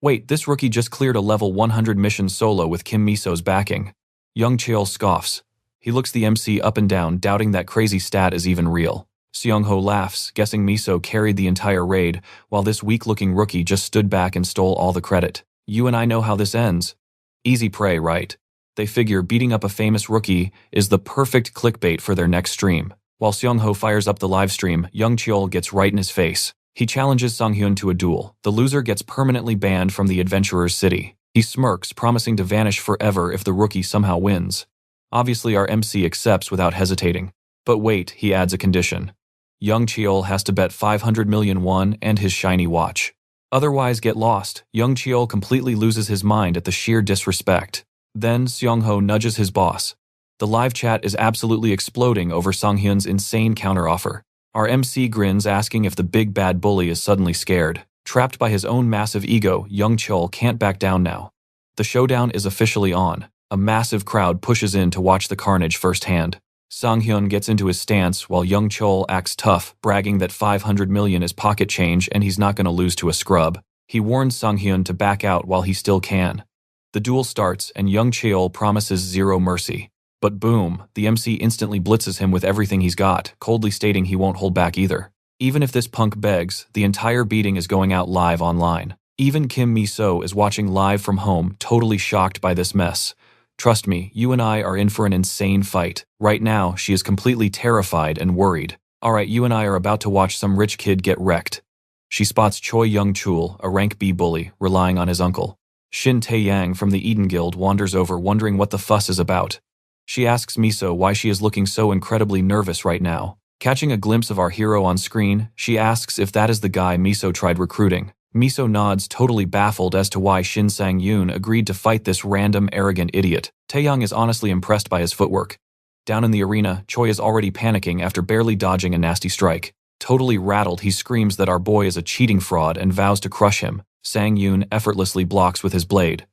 Speaker 1: Wait, this rookie just cleared a level 100 mission solo with Kim Miso's backing. Young Cheol scoffs. He looks the MC up and down, doubting that crazy stat is even real. Seong-ho laughs, guessing Miso carried the entire raid, while this weak-looking rookie just stood back and stole all the credit. You and I know how this ends. Easy prey, right? They figure beating up a famous rookie is the perfect clickbait for their next stream. While Seong-ho fires up the livestream, Young Cheol gets right in his face. He challenges Sanghyun to a duel. The loser gets permanently banned from the adventurer's city. He smirks, promising to vanish forever if the rookie somehow wins. Obviously, our MC accepts without hesitating. But wait, he adds a condition. Young Cheol has to bet 500 million won and his shiny watch. Otherwise get lost. Young Cheol completely loses his mind at the sheer disrespect. Then Seong-ho nudges his boss. The live chat is absolutely exploding over Sanghyun's insane counteroffer. Our MC grins, asking if the big bad bully is suddenly scared. Trapped by his own massive ego, young Chol can't back down now. The showdown is officially on. A massive crowd pushes in to watch the carnage firsthand. Sang-hyun gets into his stance while young Chol acts tough, bragging that 500 million is pocket change and he's not going to lose to a scrub. He warns Sang-hyun to back out while he still can. The duel starts and young Cheol promises zero mercy. But boom, the MC instantly blitzes him with everything he's got, coldly stating he won't hold back either. Even if this punk begs, the entire beating is going out live online. Even Kim Mi-so is watching live from home, totally shocked by this mess. Trust me, you and I are in for an insane fight. Right now, she is completely terrified and worried. Alright, you and I are about to watch some rich kid get wrecked. She spots Choi Young-chul, a rank B bully, relying on his uncle. Shin Tae-yang from the Eden Guild wanders over, wondering what the fuss is about. She asks Mi-so why she is looking so incredibly nervous right now. Catching a glimpse of our hero on screen, she asks if that is the guy Mi-so tried recruiting. Mi-so nods, totally baffled as to why Shin Sang-yoon agreed to fight this random, arrogant idiot. Tae-young is honestly impressed by his footwork. Down in the arena, Choi is already panicking after barely dodging a nasty strike. Totally rattled, he screams that our boy is a cheating fraud and vows to crush him. Sang-yoon effortlessly blocks with his blade.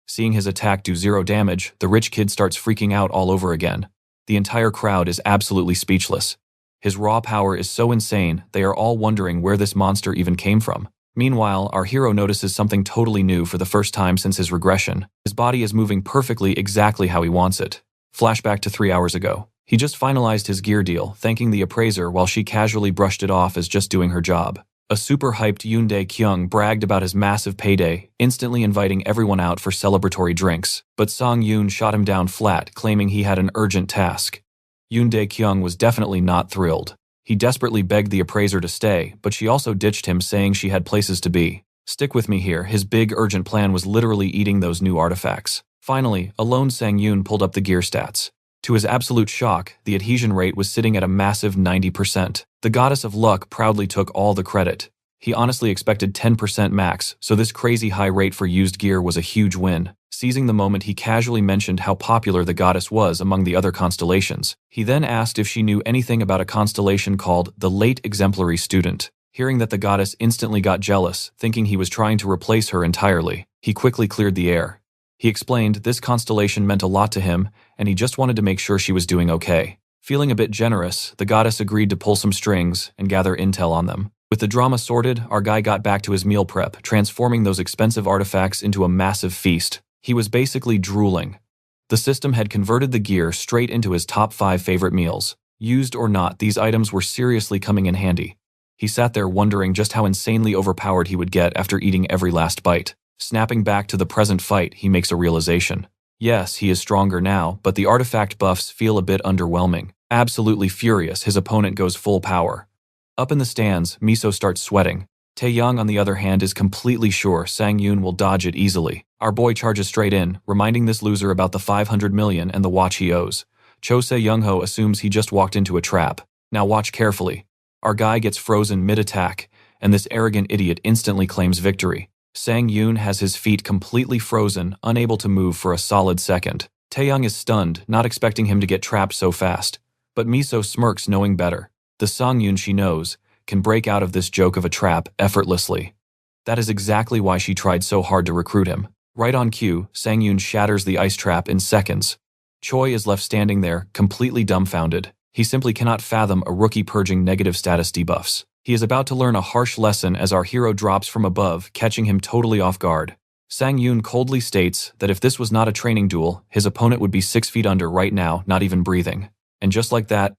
Speaker 1: Seeing his attack do zero damage, the rich kid starts freaking out all over again. The entire crowd is absolutely speechless. His raw power is so insane, they are all wondering where this monster even came from. Meanwhile, our hero notices something totally new for the first time since his regression. His body is moving perfectly exactly how he wants it. Flashback to 3 hours ago. He just finalized his gear deal, thanking the appraiser while she casually brushed it off as just doing her job. A super hyped Yoondae Kyung bragged about his massive payday, instantly inviting everyone out for celebratory drinks. But Sang-yoon shot him down flat, claiming he had an urgent task. Yoondae Kyung was definitely not thrilled. He desperately begged the appraiser to stay, but she also ditched him, saying she had places to be. Stick with me here, his big urgent plan was literally eating those new artifacts. Finally, alone Sang-yoon pulled up the gear stats. To his absolute shock, the adhesion rate was sitting at a massive 90%. The goddess of luck proudly took all the credit. He honestly expected 10% max, so this crazy high rate for used gear was a huge win. Seizing the moment, he casually mentioned how popular the goddess was among the other constellations. He then asked if she knew anything about a constellation called the Late Exemplary Student. Hearing that, the goddess instantly got jealous, thinking he was trying to replace her entirely. He quickly cleared the air. He explained this constellation meant a lot to him, and he just wanted to make sure she was doing okay. Feeling a bit generous, the goddess agreed to pull some strings and gather intel on them. With the drama sorted, our guy got back to his meal prep, transforming those expensive artifacts into a massive feast. He was basically drooling. The system had converted the gear straight into his top 5 favorite meals. Used or not, these items were seriously coming in handy. He sat there wondering just how insanely overpowered he would get after eating every last bite. Snapping back to the present fight, he makes a realization. Yes, he is stronger now, but the artifact buffs feel a bit underwhelming. Absolutely furious, his opponent goes full power. Up in the stands, Mi-so starts sweating. Tae-young, on the other hand, is completely sure Sang-yoon will dodge it easily. Our boy charges straight in, reminding this loser about the 500 million and the watch he owes. Cho Se-young-ho assumes he just walked into a trap. Now watch carefully. Our guy gets frozen mid-attack, and this arrogant idiot instantly claims victory. Sang-yoon has his feet completely frozen, unable to move for a solid second. Tae-young is stunned, not expecting him to get trapped so fast. But Mi-so smirks, knowing better. The Sang-yoon she knows can break out of this joke of a trap effortlessly. That is exactly why she tried so hard to recruit him. Right on cue, Sang-yoon shatters the ice trap in seconds. Choi is left standing there, completely dumbfounded. He simply cannot fathom a rookie purging negative status debuffs. He is about to learn a harsh lesson as our hero drops from above, catching him totally off guard. Sang-yoon coldly states that if this was not a training duel, his opponent would be 6 feet under right now, not even breathing. And just like that,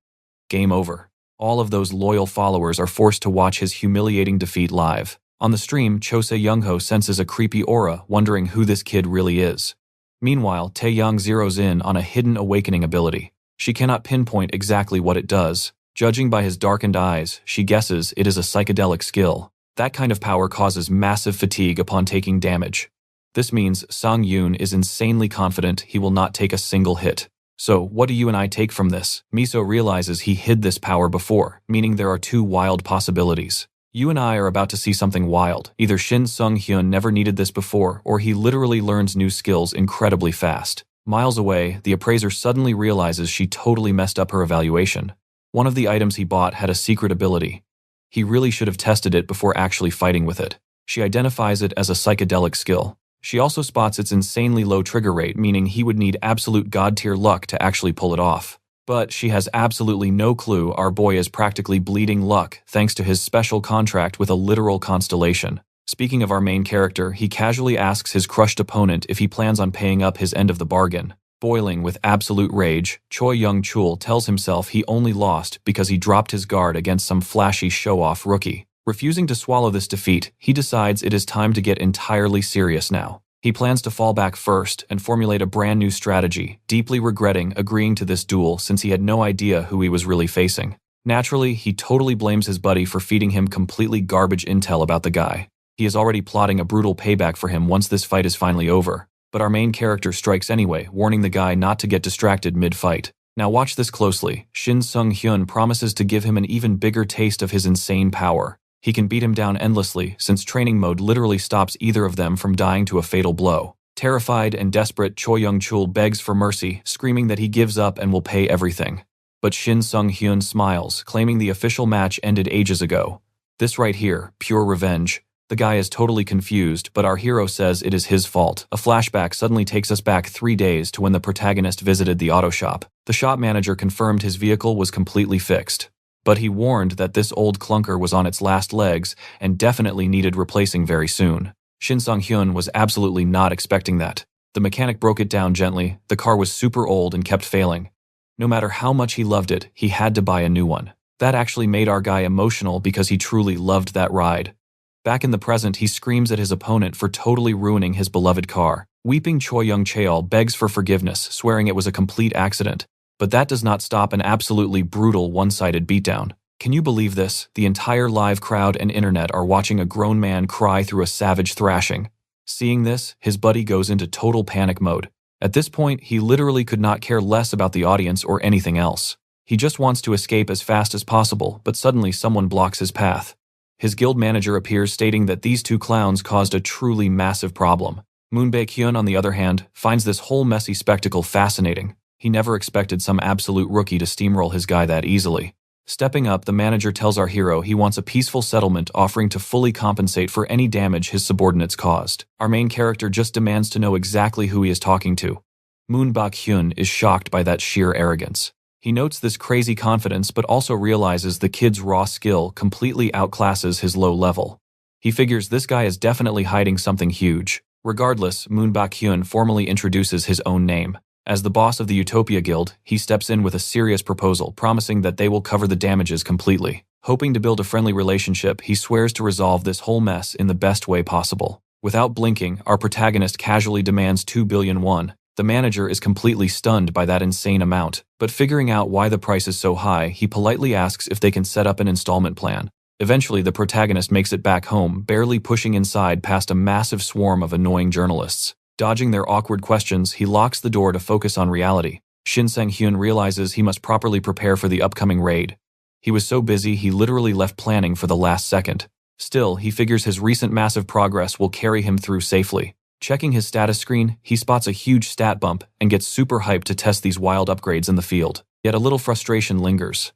Speaker 1: game over. All of those loyal followers are forced to watch his humiliating defeat live. On the stream, Cho Se-young-ho senses a creepy aura, wondering who this kid really is. Meanwhile, Tae-young zeroes in on a hidden awakening ability. She cannot pinpoint exactly what it does. Judging by his darkened eyes, she guesses it is a psychedelic skill. That kind of power causes massive fatigue upon taking damage. This means Sang-yoon is insanely confident he will not take a single hit. So, what do you and I take from this? Mi-so realizes he hid this power before, meaning there are 2 wild possibilities. You and I are about to see something wild. Either Shin Sung-hyun never needed this before, or he literally learns new skills incredibly fast. Miles away, the appraiser suddenly realizes she totally messed up her evaluation. One of the items he bought had a secret ability. He really should have tested it before actually fighting with it. She identifies it as a psychedelic skill. She also spots its insanely low trigger rate, meaning he would need absolute god-tier luck to actually pull it off. But she has absolutely no clue our boy is practically bleeding luck thanks to his special contract with a literal constellation. Speaking of our main character, he casually asks his crushed opponent if he plans on paying up his end of the bargain. Boiling with absolute rage, Choi Young-chul tells himself he only lost because he dropped his guard against some flashy show-off rookie. Refusing to swallow this defeat, he decides it is time to get entirely serious now. He plans to fall back first and formulate a brand new strategy, deeply regretting agreeing to this duel since he had no idea who he was really facing. Naturally, he totally blames his buddy for feeding him completely garbage intel about the guy. He is already plotting a brutal payback for him once this fight is finally over. But our main character strikes anyway, warning the guy not to get distracted mid-fight. Now watch this closely. Shin Sung-hyun promises to give him an even bigger taste of his insane power. He can beat him down endlessly since training mode literally stops either of them from dying to a fatal blow. Terrified and desperate, Choi Young-chul begs for mercy, screaming that he gives up and will pay everything. But Shin Sung-hyun smiles, claiming the official match ended ages ago. This right here, pure revenge. The guy is totally confused, but our hero says it is his fault. A flashback suddenly takes us back 3 days to when the protagonist visited the auto shop. The shop manager confirmed his vehicle was completely fixed. But he warned that this old clunker was on its last legs and definitely needed replacing very soon. Shin Sung-hyun was absolutely not expecting that. The mechanic broke it down gently. The car was super old and kept failing. No matter how much he loved it, he had to buy a new one. That actually made our guy emotional because he truly loved that ride. Back in the present, he screams at his opponent for totally ruining his beloved car. Weeping Choi Young-cheol begs for forgiveness, swearing it was a complete accident. But that does not stop an absolutely brutal one-sided beatdown. Can you believe this? The entire live crowd and internet are watching a grown man cry through a savage thrashing. Seeing this, his buddy goes into total panic mode. At this point, he literally could not care less about the audience or anything else. He just wants to escape as fast as possible, but suddenly someone blocks his path. His guild manager appears, stating that these two clowns caused a truly massive problem. Moon Baek-hyun, on the other hand, finds this whole messy spectacle fascinating. He never expected some absolute rookie to steamroll his guy that easily. Stepping up, the manager tells our hero he wants a peaceful settlement, offering to fully compensate for any damage his subordinates caused. Our main character just demands to know exactly who he is talking to. Moon Baek-hyun is shocked by that sheer arrogance. He notes this crazy confidence but also realizes the kid's raw skill completely outclasses his low level. He figures this guy is definitely hiding something huge. Regardless, Moon Baek-hyun formally introduces his own name. As the boss of the Utopia Guild, he steps in with a serious proposal, promising that they will cover the damages completely. Hoping to build a friendly relationship, he swears to resolve this whole mess in the best way possible. Without blinking, our protagonist casually demands 2 billion won. The manager is completely stunned by that insane amount, but figuring out why the price is so high, he politely asks if they can set up an installment plan. Eventually, the protagonist makes it back home, barely pushing inside past a massive swarm of annoying journalists. Dodging their awkward questions, he locks the door to focus on reality. Shin Sang-hyun realizes he must properly prepare for the upcoming raid. He was so busy he literally left planning for the last second. Still, he figures his recent massive progress will carry him through safely. Checking his status screen, he spots a huge stat bump and gets super hyped to test these wild upgrades in the field. Yet a little frustration lingers.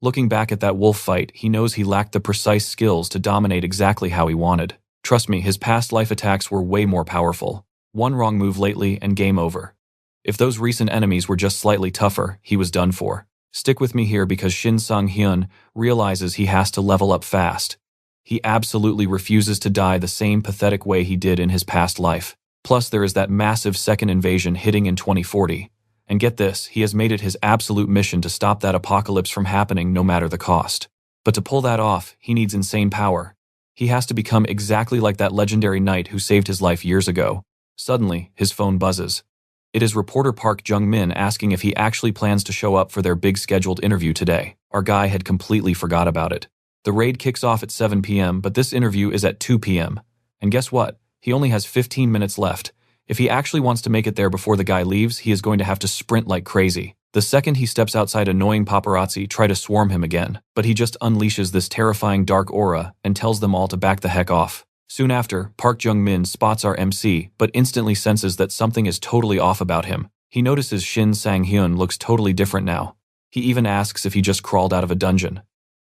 Speaker 1: Looking back at that wolf fight, he knows he lacked the precise skills to dominate exactly how he wanted. Trust me, his past life attacks were way more powerful. One wrong move lately and game over. If those recent enemies were just slightly tougher, he was done for. Stick with me here because Shin Sang-hyun realizes he has to level up fast. He absolutely refuses to die the same pathetic way he did in his past life. Plus, there is that massive second invasion hitting in 2040. And get this, he has made it his absolute mission to stop that apocalypse from happening no matter the cost. But to pull that off, he needs insane power. He has to become exactly like that legendary knight who saved his life years ago. Suddenly, his phone buzzes. It is reporter Park Jung-min asking if he actually plans to show up for their big scheduled interview today. Our guy had completely forgot about it. The raid kicks off at 7 p.m., but this interview is at 2 p.m. And guess what? He only has 15 minutes left. If he actually wants to make it there before the guy leaves, he is going to have to sprint like crazy. The second he steps outside, annoying paparazzi try to swarm him again, but he just unleashes this terrifying dark aura and tells them all to back the heck off. Soon after, Park Jung-min spots our MC, but instantly senses that something is totally off about him. He notices Shin Sang-hyun looks totally different now. He even asks if he just crawled out of a dungeon.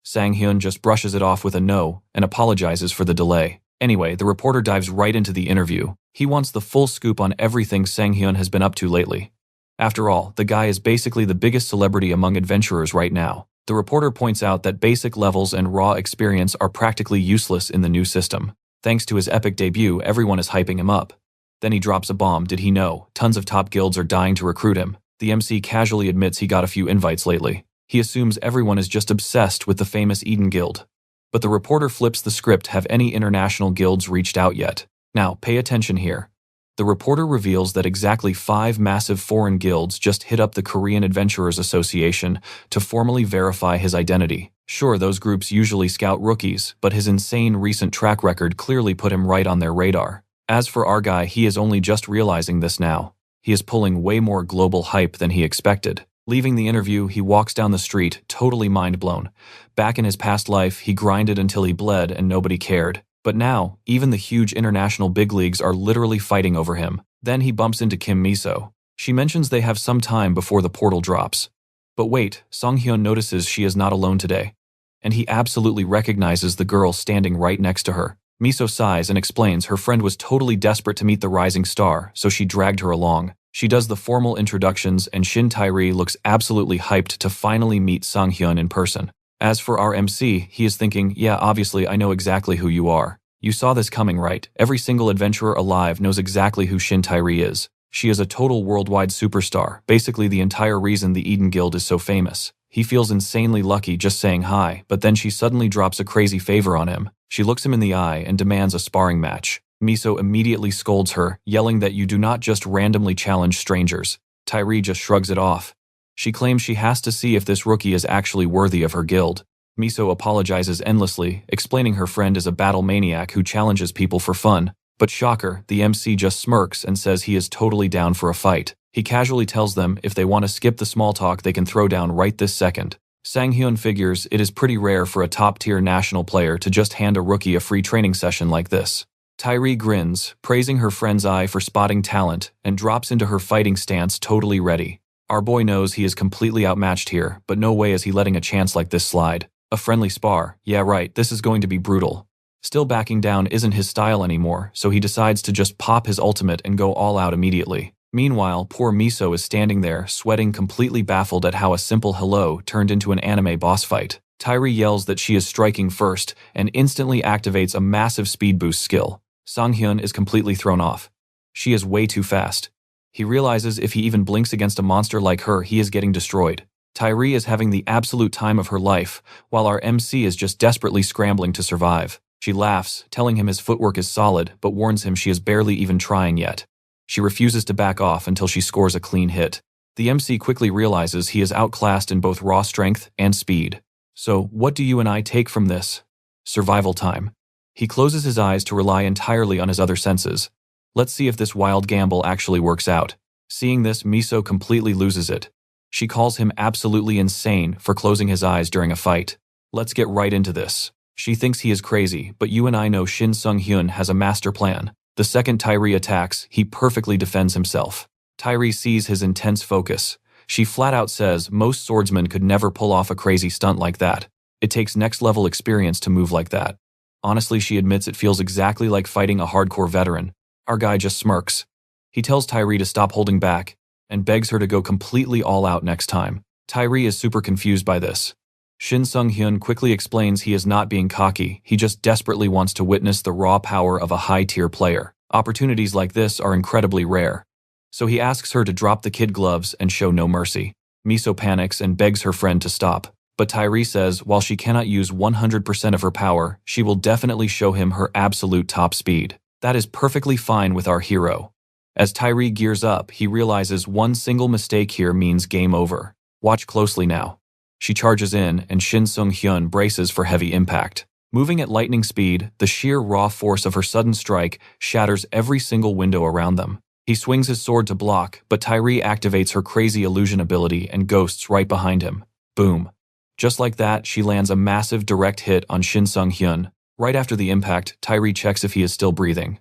Speaker 1: Sang-hyun just brushes it off with a no and apologizes for the delay. Anyway, the reporter dives right into the interview. He wants the full scoop on everything Sang-hyun has been up to lately. After all, the guy is basically the biggest celebrity among adventurers right now. The reporter points out that basic levels and raw experience are practically useless in the new system. Thanks to his epic debut, everyone is hyping him up. Then he drops a bomb. Did he know? Tons of top guilds are dying to recruit him. The MC casually admits he got a few invites lately. He assumes everyone is just obsessed with the famous Eden Guild. But the reporter flips the script. Have any international guilds reached out yet? Now, pay attention here. The reporter reveals that exactly 5 massive foreign guilds just hit up the Korean Adventurers Association to formally verify his identity. Sure, those groups usually scout rookies, but his insane recent track record clearly put him right on their radar. As for our guy, he is only just realizing this now. He is pulling way more global hype than he expected. Leaving the interview, he walks down the street, totally mind-blown. Back in his past life, he grinded until he bled and nobody cared. But now, even the huge international big leagues are literally fighting over him. Then he bumps into Kim Miso. She mentions they have some time before the portal drops. But wait, Sang-hyun notices she is not alone today. And he absolutely recognizes the girl standing right next to her. Miso sighs and explains her friend was totally desperate to meet the rising star, so she dragged her along. She does the formal introductions and Shin Tae-ri looks absolutely hyped to finally meet Sang-hyun in person. As for our MC, he is thinking, yeah, obviously I know exactly who you are. You saw this coming, right? Every single adventurer alive knows exactly who Shin Tae-ri is. She is a total worldwide superstar, basically the entire reason the Eden Guild is so famous. He feels insanely lucky just saying hi, but then she suddenly drops a crazy favor on him. She looks him in the eye and demands a sparring match. Miso immediately scolds her, yelling that you do not just randomly challenge strangers. Tae-ri just shrugs it off. She claims she has to see if this rookie is actually worthy of her guild. Miso apologizes endlessly, explaining her friend is a battle maniac who challenges people for fun. But shocker, the MC just smirks and says he is totally down for a fight. He casually tells them if they want to skip the small talk they can throw down right this second. Sang-hyun figures it is pretty rare for a top-tier national player to just hand a rookie a free training session like this. Tae-ri grins, praising her friend's eye for spotting talent, and drops into her fighting stance totally ready. Our boy knows he is completely outmatched here, but no way is he letting a chance like this slide. A friendly spar, yeah right, this is going to be brutal. Still backing down isn't his style anymore, so he decides to just pop his ultimate and go all out immediately. Meanwhile, poor Miso is standing there, sweating, completely baffled at how a simple hello turned into an anime boss fight. Tae-ri yells that she is striking first, and instantly activates a massive speed boost skill. Sang-hyun is completely thrown off. She is way too fast. He realizes if he even blinks against a monster like her, he is getting destroyed. Tae-ri is having the absolute time of her life, while our MC is just desperately scrambling to survive. She laughs, telling him his footwork is solid, but warns him she is barely even trying yet. She refuses to back off until she scores a clean hit. The MC quickly realizes he is outclassed in both raw strength and speed. So, what do you and I take from this? Survival time. He closes his eyes to rely entirely on his other senses. Let's see if this wild gamble actually works out. Seeing this, Miso completely loses it. She calls him absolutely insane for closing his eyes during a fight. Let's get right into this. She thinks he is crazy, but you and I know Shin Sang-hyun has a master plan. The second Tae-ri attacks, he perfectly defends himself. Tae-ri sees his intense focus. She flat out says most swordsmen could never pull off a crazy stunt like that. It takes next-level experience to move like that. Honestly, she admits it feels exactly like fighting a hardcore veteran. Our guy just smirks. He tells Tae-ri to stop holding back, and begs her to go completely all out next time. Tae-ri is super confused by this. Shin Sang-hyun quickly explains he is not being cocky, he just desperately wants to witness the raw power of a high-tier player. Opportunities like this are incredibly rare. So he asks her to drop the kid gloves and show no mercy. Miso panics and begs her friend to stop. But Tae-ri says while she cannot use 100% of her power, she will definitely show him her absolute top speed. That is perfectly fine with our hero. As Tae-ri gears up, he realizes one single mistake here means game over. Watch closely now. She charges in, and Shin Sang-hyun braces for heavy impact. Moving at lightning speed, the sheer raw force of her sudden strike shatters every single window around them. He swings his sword to block, but Tae-ri activates her crazy illusion ability and ghosts right behind him. Boom. Just like that, she lands a massive direct hit on Shin Sang-hyun. Right after the impact, Tae-ri checks if he is still breathing.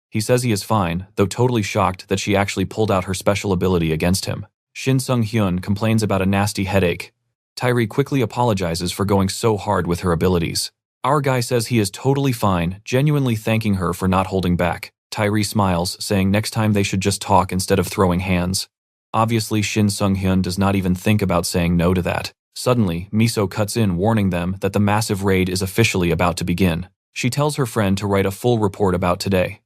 Speaker 1: He says he is fine, though totally shocked that she actually pulled out her special ability against him. Shin Sang-hyun complains about a nasty headache, Tyree quickly apologizes for going so hard with her abilities. Our guy says he is totally fine, genuinely thanking her for not holding back. Tyree smiles, saying next time they should just talk instead of throwing hands. Obviously, Shin Sung-hyun does not even think about saying no to that. Suddenly, Miso cuts in, warning them that the massive raid is officially about to begin. She tells her friend to write a full report about today.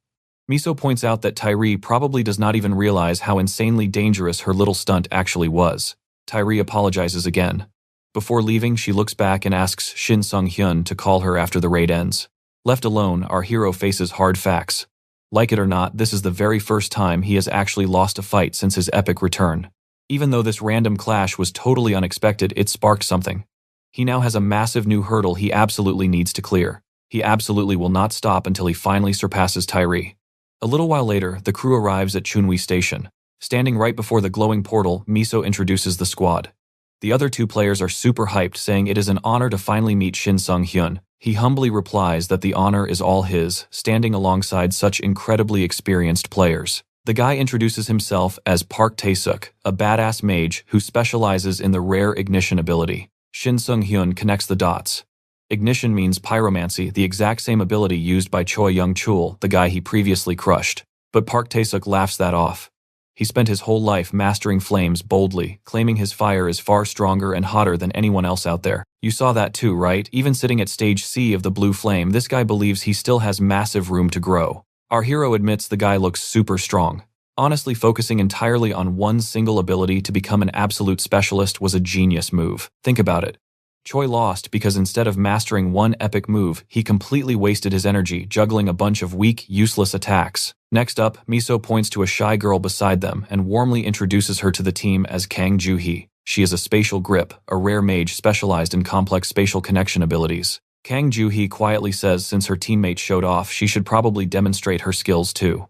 Speaker 1: Miso points out that Tyree probably does not even realize how insanely dangerous her little stunt actually was. Tyree apologizes again. Before leaving, she looks back and asks Shin Sung-hyun to call her after the raid ends. Left alone, our hero faces hard facts. Like it or not, this is the very first time he has actually lost a fight since his epic return. Even though this random clash was totally unexpected, it sparked something. He now has a massive new hurdle he absolutely needs to clear. He absolutely will not stop until he finally surpasses Tyree. A little while later, the crew arrives at Chunwi Station. Standing right before the glowing portal, Miso introduces the squad. The other two players are super hyped, saying it is an honor to finally meet Shin Sung-hyun. He humbly replies that the honor is all his, standing alongside such incredibly experienced players. The guy introduces himself as Park Tae-suk, a badass mage who specializes in the rare Ignition ability. Shin Sung-hyun connects the dots. Ignition means pyromancy, the exact same ability used by Choi Young-chul, the guy he previously crushed. But Park Tae-suk laughs that off. He spent his whole life mastering flames boldly, claiming his fire is far stronger and hotter than anyone else out there. You saw that too, right? Even sitting at stage C of the blue flame, this guy believes he still has massive room to grow. Our hero admits the guy looks super strong. Honestly, focusing entirely on one single ability to become an absolute specialist was a genius move. Think about it. Choi lost because instead of mastering one epic move, he completely wasted his energy juggling a bunch of weak, useless attacks. Next up, Miso points to a shy girl beside them and warmly introduces her to the team as Kang Joo-hee. She is a spatial grip, a rare mage specialized in complex spatial connection abilities. Kang Joo-hee quietly says since her teammate showed off, she should probably demonstrate her skills too.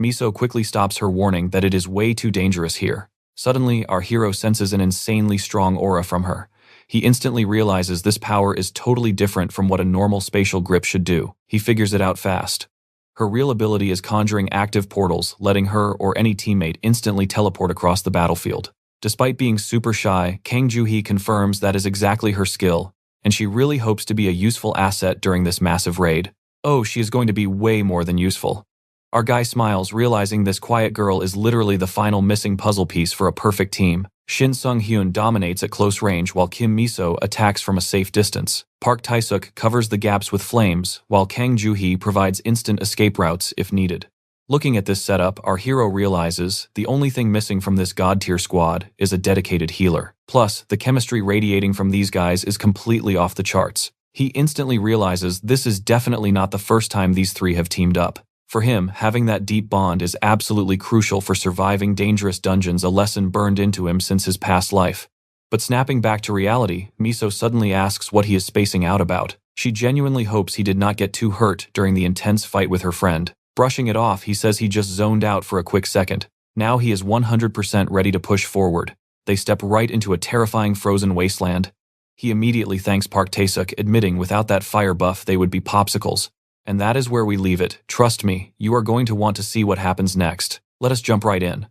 Speaker 1: Miso quickly stops her, warning that it is way too dangerous here. Suddenly, our hero senses an insanely strong aura from her. He instantly realizes this power is totally different from what a normal spatial grip should do. He figures it out fast. Her real ability is conjuring active portals, letting her or any teammate instantly teleport across the battlefield. Despite being super shy, Kang Joo-hee confirms that is exactly her skill, and she really hopes to be a useful asset during this massive raid. Oh, she is going to be way more than useful. Our guy smiles, realizing this quiet girl is literally the final missing puzzle piece for a perfect team. Shin Sung-hyun dominates at close range while Kim Miso attacks from a safe distance. Park Tae-suk covers the gaps with flames, while Kang Joo-hee provides instant escape routes if needed. Looking at this setup, our hero realizes the only thing missing from this god-tier squad is a dedicated healer. Plus, the chemistry radiating from these guys is completely off the charts. He instantly realizes this is definitely not the first time these three have teamed up. For him, having that deep bond is absolutely crucial for surviving dangerous dungeons, a lesson burned into him since his past life. But snapping back to reality, Miso suddenly asks what he is spacing out about. She genuinely hopes he did not get too hurt during the intense fight with her friend. Brushing it off, he says he just zoned out for a quick second. Now he is 100% ready to push forward. They step right into a terrifying frozen wasteland. He immediately thanks Park Tae-suk, admitting without that fire buff they would be popsicles. And that is where we leave it. Trust me, you are going to want to see what happens next. Let us jump right in.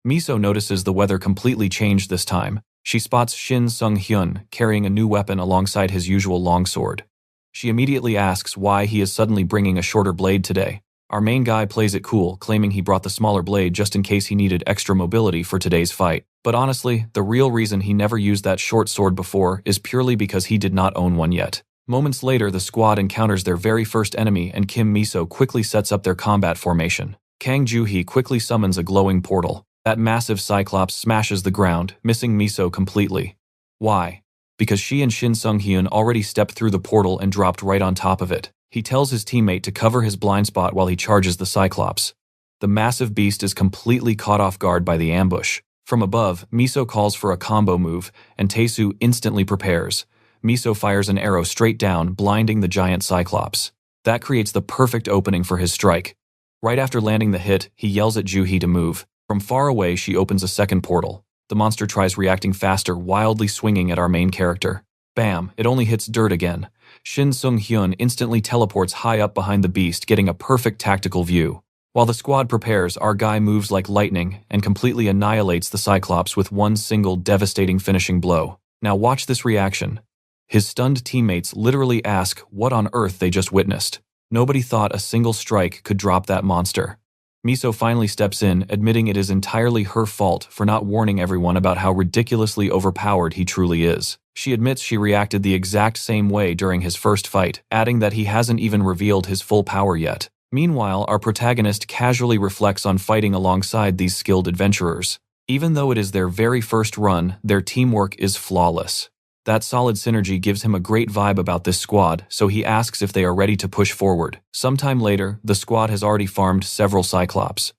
Speaker 1: Miso notices the weather completely changed this time. She spots Shin Sung-hyun carrying a new weapon alongside his usual longsword. She immediately asks why he is suddenly bringing a shorter blade today. Our main guy plays it cool, claiming he brought the smaller blade just in case he needed extra mobility for today's fight. But honestly, the real reason he never used that short sword before is purely because he did not own one yet. Moments later, the squad encounters their very first enemy and Kim Miso quickly sets up their combat formation. Kang Joo-hee quickly summons a glowing portal. That massive cyclops smashes the ground, missing Miso completely. Why? Because she and Shin Sung-hyun already stepped through the portal and dropped right on top of it. He tells his teammate to cover his blind spot while he charges the cyclops. The massive beast is completely caught off guard by the ambush. From above, Miso calls for a combo move, and Tae-soo instantly prepares. Miso fires an arrow straight down, blinding the giant cyclops. That creates the perfect opening for his strike. Right after landing the hit, he yells at Joo-hee to move. From far away, she opens a second portal. The monster tries reacting faster, wildly swinging at our main character. Bam, it only hits dirt again. Shin Sung-hyun instantly teleports high up behind the beast, getting a perfect tactical view. While the squad prepares, our guy moves like lightning and completely annihilates the cyclops with one single devastating finishing blow. Now watch this reaction. His stunned teammates literally ask what on earth they just witnessed. Nobody thought a single strike could drop that monster. Miso finally steps in, admitting it is entirely her fault for not warning everyone about how ridiculously overpowered he truly is. She admits she reacted the exact same way during his first fight, adding that he hasn't even revealed his full power yet. Meanwhile, our protagonist casually reflects on fighting alongside these skilled adventurers. Even though it is their very first run, their teamwork is flawless. That solid synergy gives him a great vibe about this squad, so he asks if they are ready to push forward. Sometime later, the squad has already farmed several Cyclops.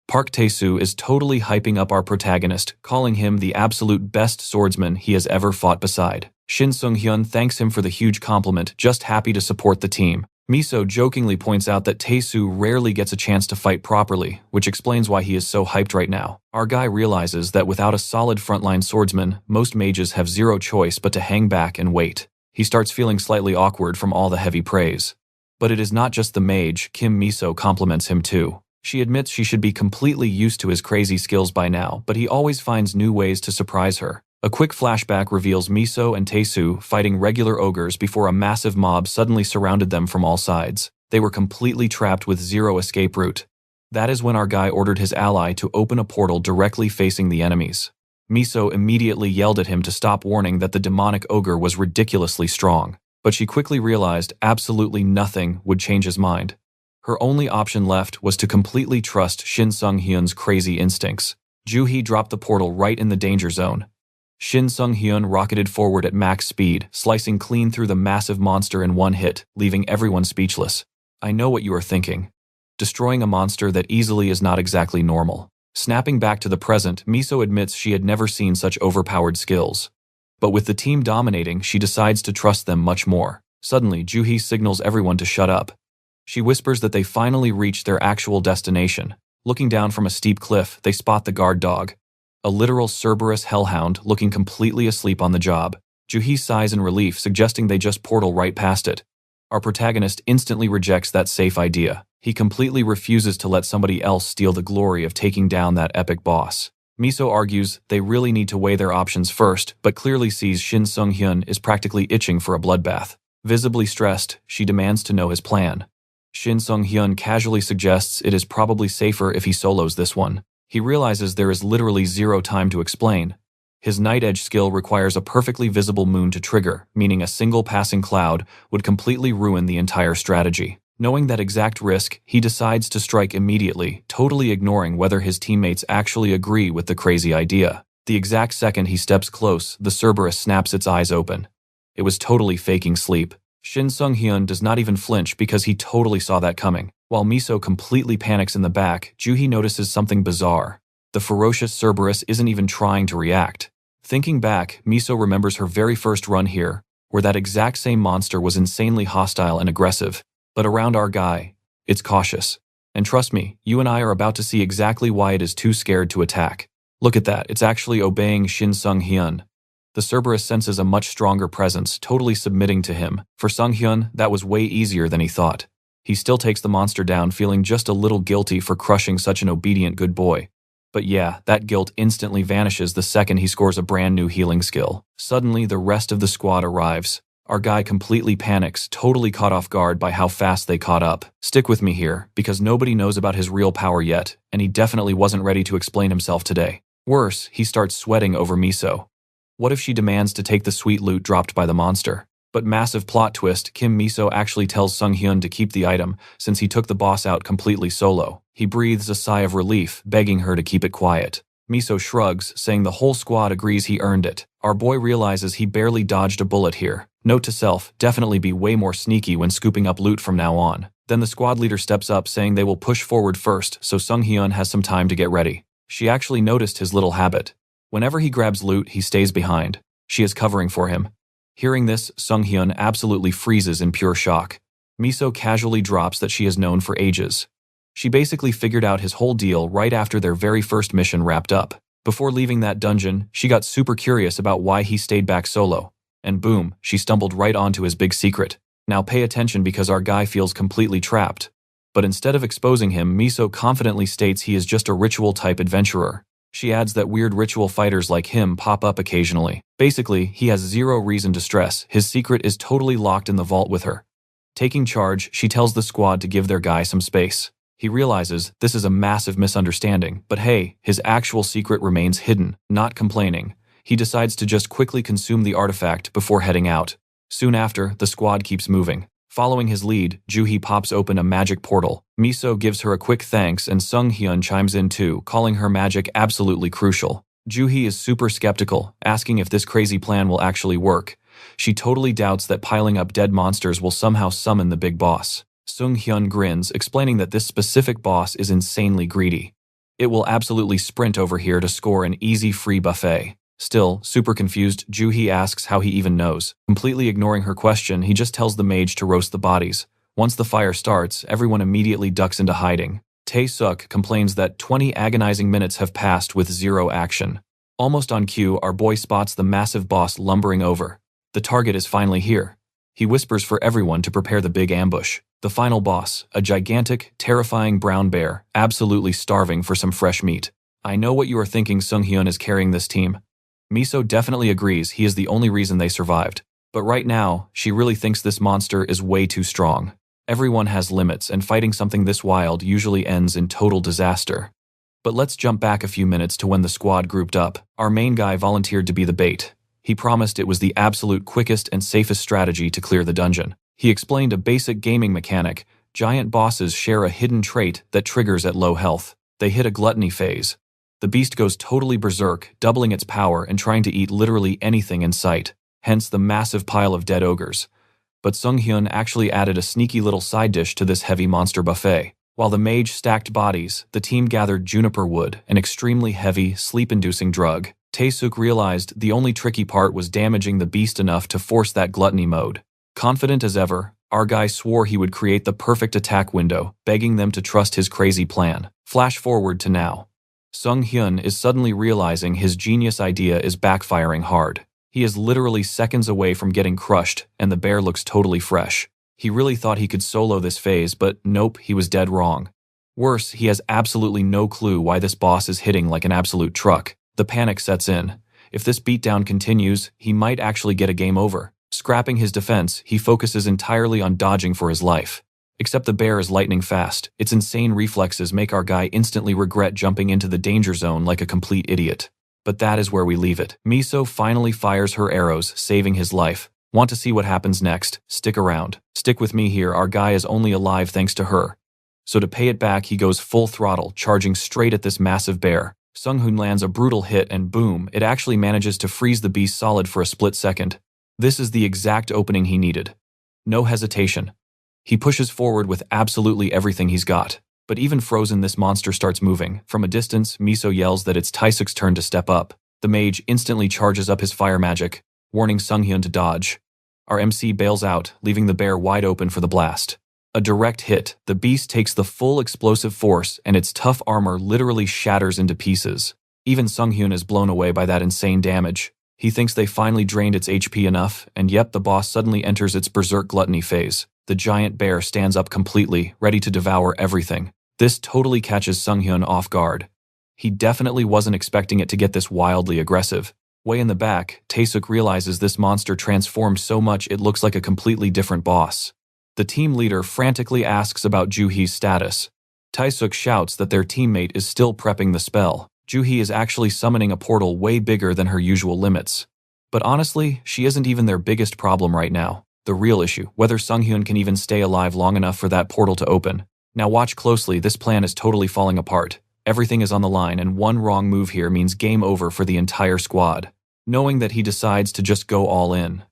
Speaker 1: Park Tae-soo is totally hyping up our protagonist, calling him the absolute best swordsman he has ever fought beside. Shin Sung-hyun thanks him for the huge compliment, just happy to support the team. Miso jokingly points out that Tae-soo rarely gets a chance to fight properly, which explains why he is so hyped right now. Our guy realizes that without a solid frontline swordsman, most mages have zero choice but to hang back and wait. He starts feeling slightly awkward from all the heavy praise. But it is not just the mage, Kim Miso compliments him too. She admits she should be completely used to his crazy skills by now, but he always finds new ways to surprise her. A quick flashback reveals Miso and Tae-soo fighting regular ogres before a massive mob suddenly surrounded them from all sides. They were completely trapped with zero escape route. That is when our guy ordered his ally to open a portal directly facing the enemies. Miso immediately yelled at him to stop, warning that the demonic ogre was ridiculously strong. But she quickly realized absolutely nothing would change his mind. Her only option left was to completely trust Shin Sung-hyun's crazy instincts. Joo-hee dropped the portal right in the danger zone. Shin Sung-hyun rocketed forward at max speed, slicing clean through the massive monster in one hit, leaving everyone speechless. I know what you are thinking. Destroying a monster that easily is not exactly normal. Snapping back to the present, Miso admits she had never seen such overpowered skills. But with the team dominating, she decides to trust them much more. Suddenly, Joo-hee signals everyone to shut up. She whispers that they finally reached their actual destination. Looking down from a steep cliff, they spot the guard dog. A literal Cerberus hellhound looking completely asleep on the job. Joo-hee sighs in relief, suggesting they just portal right past it. Our protagonist instantly rejects that safe idea. He completely refuses to let somebody else steal the glory of taking down that epic boss. Miso argues they really need to weigh their options first, but clearly sees Shin Sung-hyun is practically itching for a bloodbath. Visibly stressed, she demands to know his plan. Shin Sung-hyun casually suggests it is probably safer if he solos this one. He realizes there is literally zero time to explain. His Night Edge skill requires a perfectly visible moon to trigger, meaning a single passing cloud would completely ruin the entire strategy. Knowing that exact risk, he decides to strike immediately, totally ignoring whether his teammates actually agree with the crazy idea. The exact second he steps close, the Cerberus snaps its eyes open. It was totally faking sleep. Shin Sung-hyun does not even flinch because he totally saw that coming. While Miso completely panics in the back, Joo-hee notices something bizarre. The ferocious Cerberus isn't even trying to react. Thinking back, Miso remembers her very first run here, where that exact same monster was insanely hostile and aggressive. But around our guy, it's cautious. And trust me, you and I are about to see exactly why it is too scared to attack. Look at that, it's actually obeying Shin Sung-hyun. The Cerberus senses a much stronger presence, totally submitting to him. For Sung-hyun, that was way easier than he thought. He still takes the monster down, feeling just a little guilty for crushing such an obedient good boy. But yeah, that guilt instantly vanishes the second he scores a brand new healing skill. Suddenly, the rest of the squad arrives. Our guy completely panics, totally caught off guard by how fast they caught up. Stick with me here, because nobody knows about his real power yet, and he definitely wasn't ready to explain himself today. Worse, he starts sweating over Miso. What if she demands to take the sweet loot dropped by the monster? But massive plot twist, Kim Miso actually tells Sung-hyun to keep the item, since he took the boss out completely solo. He breathes a sigh of relief, begging her to keep it quiet. Miso shrugs, saying the whole squad agrees he earned it. Our boy realizes he barely dodged a bullet here. Note to self, definitely be way more sneaky when scooping up loot from now on. Then the squad leader steps up, saying they will push forward first, so Sung-hyun has some time to get ready. She actually noticed his little habit. Whenever he grabs loot, he stays behind. She is covering for him. Hearing this, Sung-hyun absolutely freezes in pure shock. Miso casually drops that she has known for ages. She basically figured out his whole deal right after their very first mission wrapped up. Before leaving that dungeon, she got super curious about why he stayed back solo. And boom, she stumbled right onto his big secret. Now pay attention because our guy feels completely trapped. But instead of exposing him, Miso confidently states he is just a ritual-type adventurer. She adds that weird ritual fighters like him pop up occasionally. Basically, he has zero reason to stress. His secret is totally locked in the vault with her. Taking charge, she tells the squad to give their guy some space. He realizes this is a massive misunderstanding, but hey, his actual secret remains hidden. Not complaining, he decides to just quickly consume the artifact before heading out. Soon after, the squad keeps moving. Following his lead, Juhee pops open a magic portal. Miso gives her a quick thanks and Sung-hyun chimes in too, calling her magic absolutely crucial. Juhee is super skeptical, asking if this crazy plan will actually work. She totally doubts that piling up dead monsters will somehow summon the big boss. Sung-hyun grins, explaining that this specific boss is insanely greedy. It will absolutely sprint over here to score an easy free buffet. Still, super confused, Juhee asks how he even knows. Completely ignoring her question, he just tells the mage to roast the bodies. Once the fire starts, everyone immediately ducks into hiding. Tae-suk complains that 20 agonizing minutes have passed with zero action. Almost on cue, our boy spots the massive boss lumbering over. The target is finally here. He whispers for everyone to prepare the big ambush. The final boss, a gigantic, terrifying brown bear, absolutely starving for some fresh meat. I know what you are thinking. Sung-hyun is carrying this team. Miso definitely agrees he is the only reason they survived. But right now, she really thinks this monster is way too strong. Everyone has limits, and fighting something this wild usually ends in total disaster. But let's jump back a few minutes to when the squad grouped up. Our main guy volunteered to be the bait. He promised it was the absolute quickest and safest strategy to clear the dungeon. He explained a basic gaming mechanic. Giant bosses share a hidden trait that triggers at low health. They hit a gluttony phase. The beast goes totally berserk, doubling its power and trying to eat literally anything in sight, hence the massive pile of dead ogres. But Sung-hyun actually added a sneaky little side dish to this heavy monster buffet. While the mage stacked bodies, the team gathered juniper wood, an extremely heavy, sleep-inducing drug. Tae-suk realized the only tricky part was damaging the beast enough to force that gluttony mode. Confident as ever, our guy swore he would create the perfect attack window, begging them to trust his crazy plan. Flash forward to now. Sung-hyun is suddenly realizing his genius idea is backfiring hard. He is literally seconds away from getting crushed, and the bear looks totally fresh. He really thought he could solo this phase, but nope, he was dead wrong. Worse, he has absolutely no clue why this boss is hitting like an absolute truck. The panic sets in. If this beatdown continues, he might actually get a game over. Scrapping his defense, he focuses entirely on dodging for his life. Except the bear is lightning fast. Its insane reflexes make our guy instantly regret jumping into the danger zone like a complete idiot. But that is where we leave it. Miso finally fires her arrows, saving his life. Want to see what happens next? Stick around. Stick with me here, our guy is only alive thanks to her. So to pay it back, he goes full throttle, charging straight at this massive bear. Sung-hyun lands a brutal hit and boom, it actually manages to freeze the beast solid for a split second. This is the exact opening he needed. No hesitation. He pushes forward with absolutely everything he's got. But even frozen, this monster starts moving. From a distance, Miso yells that it's Tae-suk's turn to step up. The mage instantly charges up his fire magic, warning Sung-hyun to dodge. Our MC bails out, leaving the bear wide open for the blast. A direct hit, the beast takes the full explosive force and its tough armor literally shatters into pieces. Even Sung-hyun is blown away by that insane damage. He thinks they finally drained its HP enough, and yep, the boss suddenly enters its berserk gluttony phase. The giant bear stands up completely, ready to devour everything. This totally catches Sung-hyun off guard. He definitely wasn't expecting it to get this wildly aggressive. Way in the back, Tae-suk realizes this monster transformed so much it looks like a completely different boss. The team leader frantically asks about Juhee's status. Tae-suk shouts that their teammate is still prepping the spell. Juhee is actually summoning a portal way bigger than her usual limits. But honestly, she isn't even their biggest problem right now. The real issue, whether Sung-hyun can even stay alive long enough for that portal to open. Now watch closely, this plan is totally falling apart. Everything is on the line and one wrong move here means game over for the entire squad. Knowing that he decides to just go all in.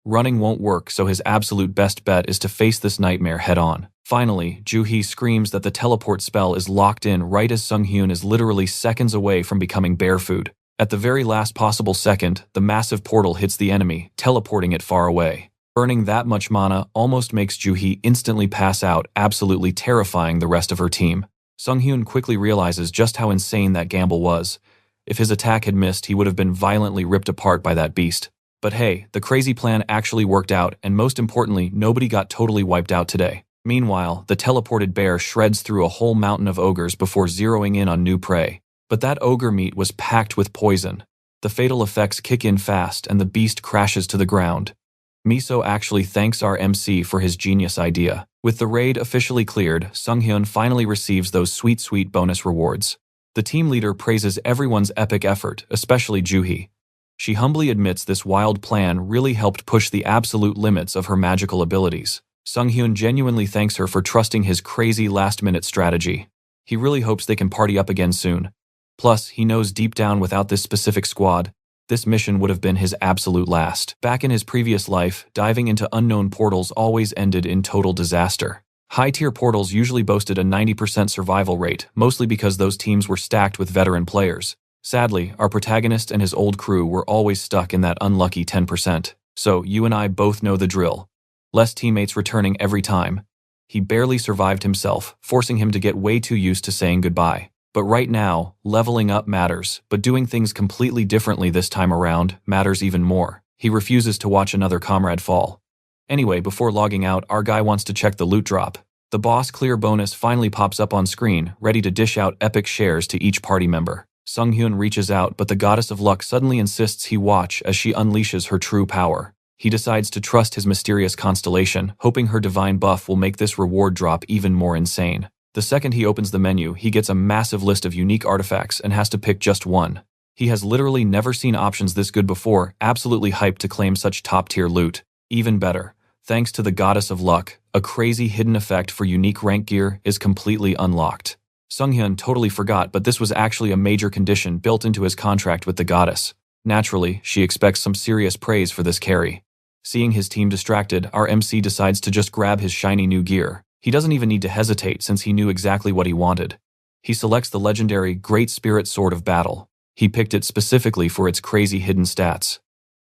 Speaker 1: Running won't work, so his absolute best bet is to face this nightmare head on. Finally, Juhee screams that the teleport spell is locked in right as Sung-hyun is literally seconds away from becoming bear food. At the very last possible second, the massive portal hits the enemy, teleporting it far away. Burning that much mana almost makes Juhee instantly pass out, absolutely terrifying the rest of her team. Sung-hyun quickly realizes just how insane that gamble was. If his attack had missed, he would have been violently ripped apart by that beast. But hey, the crazy plan actually worked out, and most importantly, nobody got totally wiped out today. Meanwhile, the teleported bear shreds through a whole mountain of ogres before zeroing in on new prey. But that ogre meat was packed with poison. The fatal effects kick in fast and the beast crashes to the ground. Miso actually thanks our MC for his genius idea. With the raid officially cleared, Sunghyun finally receives those sweet bonus rewards. The team leader praises everyone's epic effort, especially Juhi. She humbly admits this wild plan really helped push the absolute limits of her magical abilities. Sunghyun genuinely thanks her for trusting his crazy last-minute strategy. He really hopes they can party up again soon. Plus, he knows deep down without this specific squad, this mission would have been his absolute last. Back in his previous life, diving into unknown portals always ended in total disaster. High-tier portals usually boasted a 90% survival rate, mostly because those teams were stacked with veteran players. Sadly, our protagonist and his old crew were always stuck in that unlucky 10%. So, you and I both know the drill. Less teammates returning every time. He barely survived himself, forcing him to get way too used to saying goodbye. But right now, leveling up matters, but doing things completely differently this time around matters even more. He refuses to watch another comrade fall. Anyway, before logging out, our guy wants to check the loot drop. The boss clear bonus finally pops up on screen, ready to dish out epic shares to each party member. Sunghyun reaches out, but the goddess of luck suddenly insists he watch as she unleashes her true power. He decides to trust his mysterious constellation, hoping her divine buff will make this reward drop even more insane. The second he opens the menu, he gets a massive list of unique artifacts and has to pick just one. He has literally never seen options this good before, absolutely hyped to claim such top-tier loot. Even better, thanks to the goddess of luck, a crazy hidden effect for unique rank gear is completely unlocked. Sunghyun totally forgot, but this was actually a major condition built into his contract with the goddess. Naturally, she expects some serious praise for this carry. Seeing his team distracted, our MC decides to just grab his shiny new gear. He doesn't even need to hesitate since he knew exactly what he wanted. He selects the legendary Great Spirit Sword of Battle. He picked it specifically for its crazy hidden stats.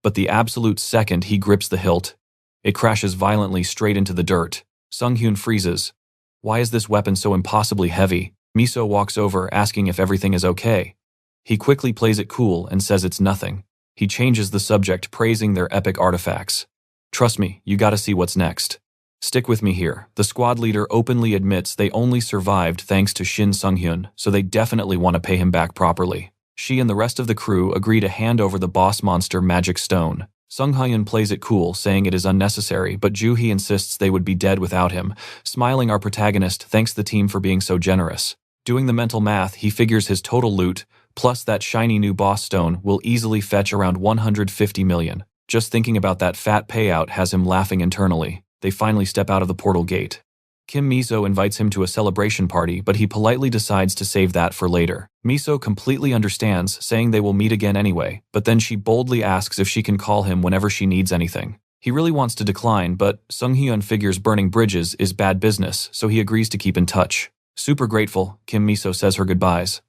Speaker 1: But the absolute second he grips the hilt, it crashes violently straight into the dirt. Sunghyun freezes. Why is this weapon so impossibly heavy? Miso walks over asking if everything is okay. He quickly plays it cool and says it's nothing. He changes the subject, praising their epic artifacts. Trust me, you gotta see what's next. Stick with me here. The squad leader openly admits they only survived thanks to Shin Sunghyun, so they definitely want to pay him back properly. She and the rest of the crew agree to hand over the boss monster Magic Stone. Sunghyun plays it cool, saying it is unnecessary, but Juhi insists they would be dead without him. Smiling, our protagonist thanks the team for being so generous. Doing the mental math, he figures his total loot, plus that shiny new boss stone, will easily fetch around 150 million. Just thinking about that fat payout has him laughing internally. They finally step out of the portal gate. Kim Miso invites him to a celebration party, but he politely decides to save that for later. Miso completely understands, saying they will meet again anyway, but then she boldly asks if she can call him whenever she needs anything. He really wants to decline, but Sunghyun figures burning bridges is bad business, so he agrees to keep in touch. Super grateful, Kim Miso says her goodbyes.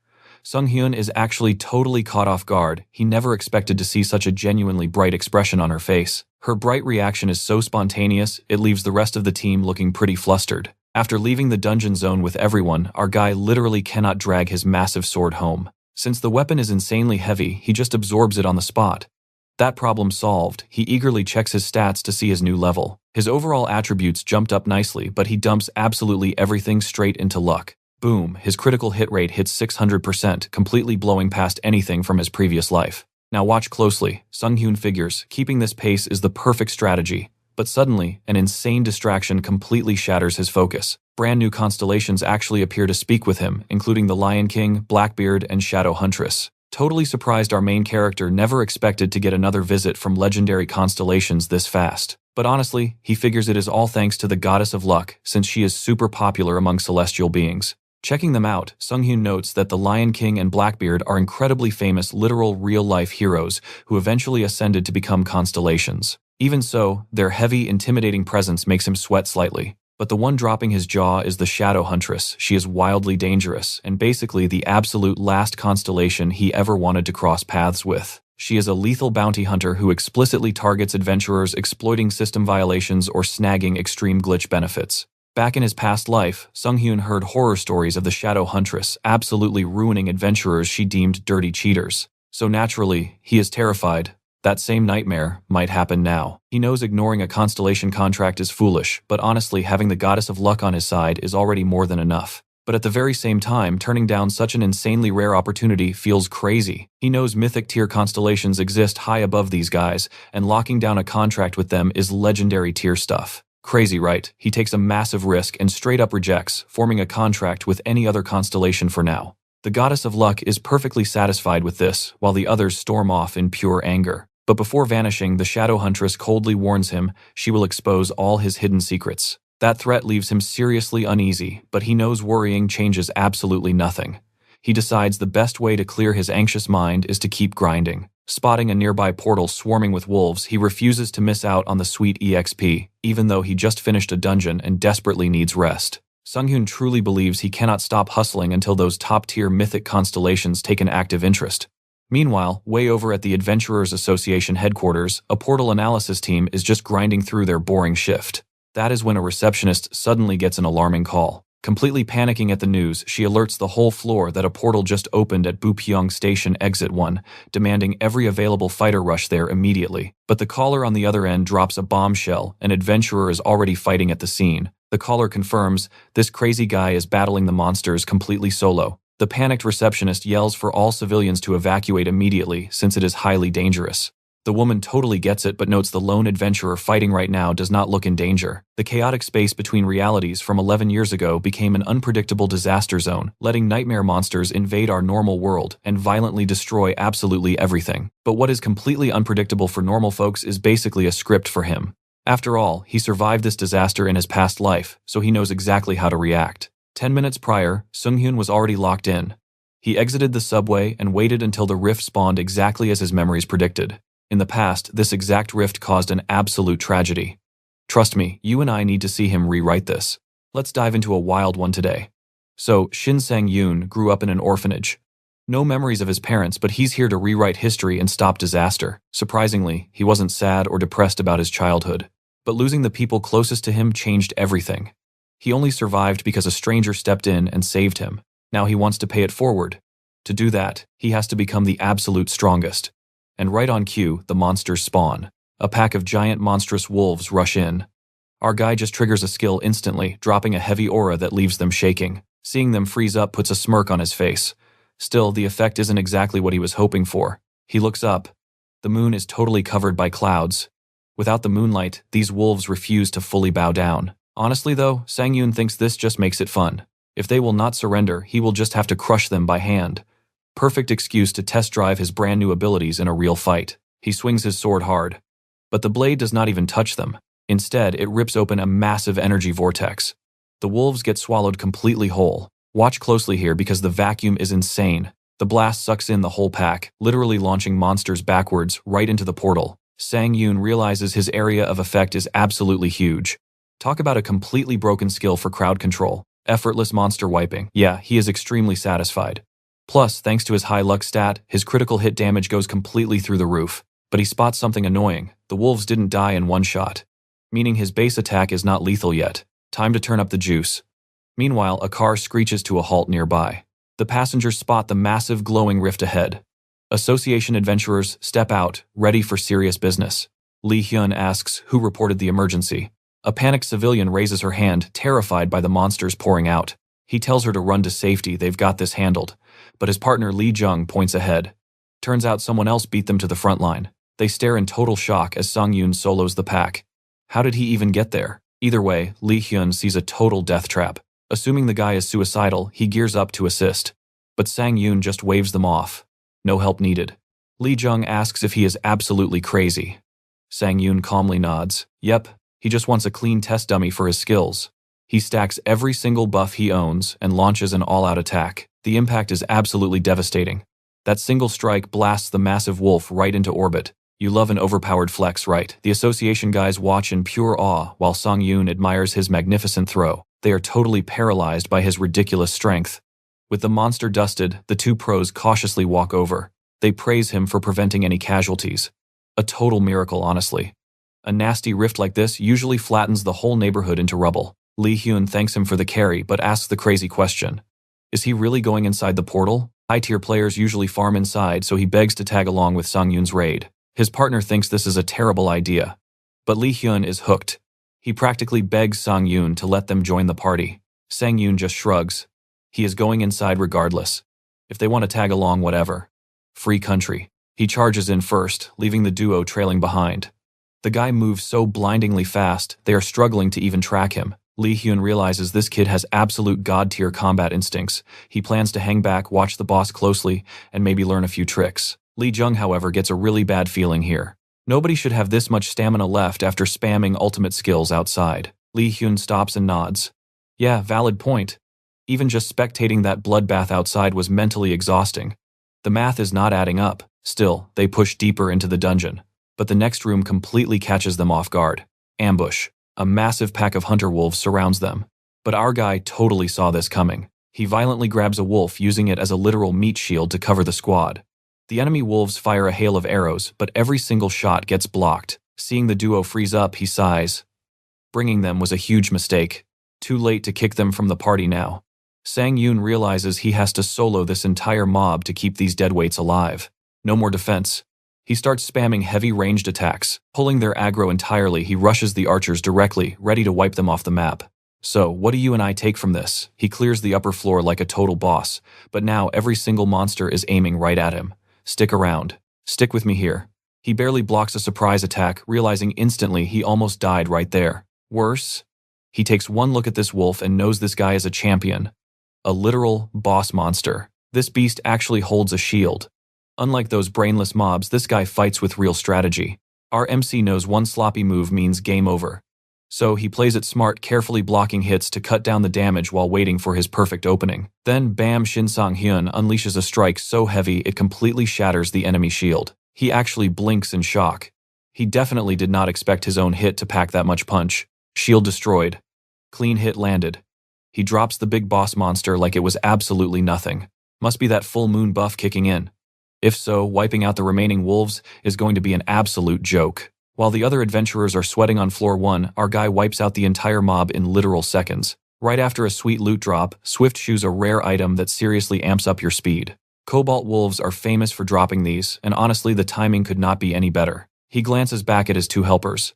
Speaker 1: Sunghyun is actually totally caught off guard. He never expected to see such a genuinely bright expression on her face. Her bright reaction is so spontaneous, it leaves the rest of the team looking pretty flustered. After leaving the dungeon zone with everyone, our guy literally cannot drag his massive sword home. Since the weapon is insanely heavy, he just absorbs it on the spot. That problem solved, he eagerly checks his stats to see his new level. His overall attributes jumped up nicely, but he dumps absolutely everything straight into luck. Boom, his critical hit rate hits 600%, completely blowing past anything from his previous life. Now watch closely. Sunghyun figures, keeping this pace is the perfect strategy. But suddenly, an insane distraction completely shatters his focus. Brand new constellations actually appear to speak with him, including the Lion King, Blackbeard, and Shadow Huntress. Totally surprised, our main character never expected to get another visit from legendary constellations this fast. But honestly, he figures it is all thanks to the goddess of luck, since she is super popular among celestial beings. Checking them out, Sunghyun notes that the Lion King and Blackbeard are incredibly famous literal real-life heroes who eventually ascended to become constellations. Even so, their heavy, intimidating presence makes him sweat slightly. But the one dropping his jaw is the Shadow Huntress. She is wildly dangerous, and basically the absolute last constellation he ever wanted to cross paths with. She is a lethal bounty hunter who explicitly targets adventurers exploiting system violations or snagging extreme glitch benefits. Back in his past life, Sunghyun heard horror stories of the Shadow Huntress absolutely ruining adventurers she deemed dirty cheaters. So naturally, he is terrified. That same nightmare might happen now. He knows ignoring a constellation contract is foolish, but honestly, having the goddess of luck on his side is already more than enough. But at the very same time, turning down such an insanely rare opportunity feels crazy. He knows mythic tier constellations exist high above these guys, and locking down a contract with them is legendary tier stuff. Crazy, right? He takes a massive risk and straight up rejects forming a contract with any other constellation for now. The goddess of luck is perfectly satisfied with this, while the others storm off in pure anger. But before vanishing, the Shadow Huntress coldly warns him she will expose all his hidden secrets. That threat leaves him seriously uneasy, but he knows worrying changes absolutely nothing. He decides the best way to clear his anxious mind is to keep grinding. Spotting a nearby portal swarming with wolves, he refuses to miss out on the sweet EXP, even though he just finished a dungeon and desperately needs rest. Sunghyun truly believes he cannot stop hustling until those top-tier mythic constellations take an active interest. Meanwhile, way over at the Adventurers Association headquarters, a portal analysis team is just grinding through their boring shift. That is when a receptionist suddenly gets an alarming call. Completely panicking at the news, she alerts the whole floor that a portal just opened at Bupyeong Station Exit 1, demanding every available fighter rush there immediately. But the caller on the other end drops a bombshell. An adventurer is already fighting at the scene. The caller confirms this crazy guy is battling the monsters completely solo. The panicked receptionist yells for all civilians to evacuate immediately since it is highly dangerous. The woman totally gets it but notes the lone adventurer fighting right now does not look in danger. The chaotic space between realities from 11 years ago became an unpredictable disaster zone, letting nightmare monsters invade our normal world and violently destroy absolutely everything. But what is completely unpredictable for normal folks is basically a script for him. After all, he survived this disaster in his past life, so he knows exactly how to react. 10 minutes prior, Sunghyun was already locked in. He exited the subway and waited until the rift spawned exactly as his memories predicted. In the past, this exact rift caused an absolute tragedy. Trust me, you and I need to see him rewrite this. Let's dive into a wild one today. So, Shin Sang-yoon grew up in an orphanage. No memories of his parents, but he's here to rewrite history and stop disaster. Surprisingly, he wasn't sad or depressed about his childhood. But losing the people closest to him changed everything. He only survived because a stranger stepped in and saved him. Now he wants to pay it forward. To do that, he has to become the absolute strongest. And right on cue, the monsters spawn. A pack of giant monstrous wolves rush in. Our guy just triggers a skill instantly, dropping a heavy aura that leaves them shaking. Seeing them freeze up puts a smirk on his face. Still, the effect isn't exactly what he was hoping for. He looks up. The moon is totally covered by clouds. Without the moonlight, these wolves refuse to fully bow down. Honestly though, Sang-yoon thinks this just makes it fun. If they will not surrender, he will just have to crush them by hand. Perfect excuse to test drive his brand new abilities in a real fight. He swings his sword hard. But the blade does not even touch them. Instead, it rips open a massive energy vortex. The wolves get swallowed completely whole. Watch closely here because the vacuum is insane. The blast sucks in the whole pack, literally launching monsters backwards right into the portal. Sang-yoon realizes his area of effect is absolutely huge. Talk about a completely broken skill for crowd control. Effortless monster wiping. Yeah, he is extremely satisfied. Plus, thanks to his high luck stat, his critical hit damage goes completely through the roof. But he spots something annoying. The wolves didn't die in one shot, meaning his base attack is not lethal yet. Time to turn up the juice. Meanwhile, a car screeches to a halt nearby. The passengers spot the massive glowing rift ahead. Association adventurers step out, ready for serious business. Lee Hyun asks who reported the emergency. A panicked civilian raises her hand, terrified by the monsters pouring out. He tells her to run to safety, they've got this handled. But his partner Lee Jung points ahead. Turns out someone else beat them to the front line. They stare in total shock as Sang-yoon solos the pack. How did he even get there? Either way, Lee Hyun sees a total death trap. Assuming the guy is suicidal, he gears up to assist. But Sang-yoon just waves them off. No help needed. Lee Jung asks if he is absolutely crazy. Sang-yoon calmly nods. Yep, he just wants a clean test dummy for his skills. He stacks every single buff he owns and launches an all-out attack. The impact is absolutely devastating. That single strike blasts the massive wolf right into orbit. You love an overpowered flex, right? The association guys watch in pure awe while Sang-yoon admires his magnificent throw. They are totally paralyzed by his ridiculous strength. With the monster dusted, the two pros cautiously walk over. They praise him for preventing any casualties. A total miracle, honestly. A nasty rift like this usually flattens the whole neighborhood into rubble. Lee Hyun thanks him for the carry but asks the crazy question. Is he really going inside the portal? High-tier players usually farm inside, so he begs to tag along with Sang-yoon's raid. His partner thinks this is a terrible idea. But Lee Hyun is hooked. He practically begs Sang-yoon to let them join the party. Sang-yoon just shrugs. He is going inside regardless. If they want to tag along, whatever. Free country. He charges in first, leaving the duo trailing behind. The guy moves so blindingly fast, they are struggling to even track him. Lee Hyun realizes this kid has absolute god-tier combat instincts. He plans to hang back, watch the boss closely, and maybe learn a few tricks. Lee Jung, however, gets a really bad feeling here. Nobody should have this much stamina left after spamming ultimate skills outside. Lee Hyun stops and nods. Yeah, valid point. Even just spectating that bloodbath outside was mentally exhausting. The math is not adding up. Still, they push deeper into the dungeon. But the next room completely catches them off guard. Ambush. A massive pack of hunter wolves surrounds them. But our guy totally saw this coming. He violently grabs a wolf, using it as a literal meat shield to cover the squad. The enemy wolves fire a hail of arrows, but every single shot gets blocked. Seeing the duo freeze up, he sighs. Bringing them was a huge mistake. Too late to kick them from the party now. Sang Yoon realizes he has to solo this entire mob to keep these deadweights alive. No more defense. He starts spamming heavy ranged attacks. Pulling their aggro entirely, he rushes the archers directly, ready to wipe them off the map. So, what do you and I take from this? He clears the upper floor like a total boss, but now every single monster is aiming right at him. Stick around. Stick with me here. He barely blocks a surprise attack, realizing instantly he almost died right there. Worse, he takes one look at this wolf and knows this guy is a champion. A literal boss monster. This beast actually holds a shield. Unlike those brainless mobs, this guy fights with real strategy. Our MC knows one sloppy move means game over. So he plays it smart, carefully blocking hits to cut down the damage while waiting for his perfect opening. Then bam, Shin Sang-hyun unleashes a strike so heavy it completely shatters the enemy shield. He actually blinks in shock. He definitely did not expect his own hit to pack that much punch. Shield destroyed. Clean hit landed. He drops the big boss monster like it was absolutely nothing. Must be that full moon buff kicking in. If so, wiping out the remaining wolves is going to be an absolute joke. While the other adventurers are sweating on floor 1, our guy wipes out the entire mob in literal seconds. Right after a sweet loot drop, Swift choose a rare item that seriously amps up your speed. Cobalt wolves are famous for dropping these, and honestly the timing could not be any better. He glances back at his two helpers.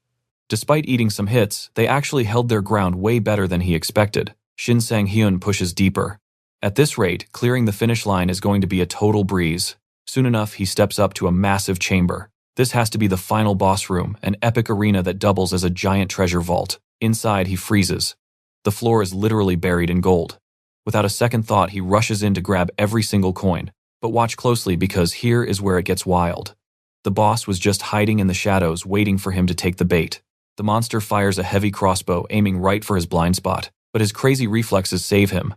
Speaker 1: Despite eating some hits, they actually held their ground way better than he expected. Shin Sang-hyun pushes deeper. At this rate, clearing the finish line is going to be a total breeze. Soon enough, he steps up to a massive chamber. This has to be the final boss room, an epic arena that doubles as a giant treasure vault. Inside, he freezes. The floor is literally buried in gold. Without a second thought, he rushes in to grab every single coin. But watch closely because here is where it gets wild. The boss was just hiding in the shadows, waiting for him to take the bait. The monster fires a heavy crossbow, aiming right for his blind spot, but his crazy reflexes save him.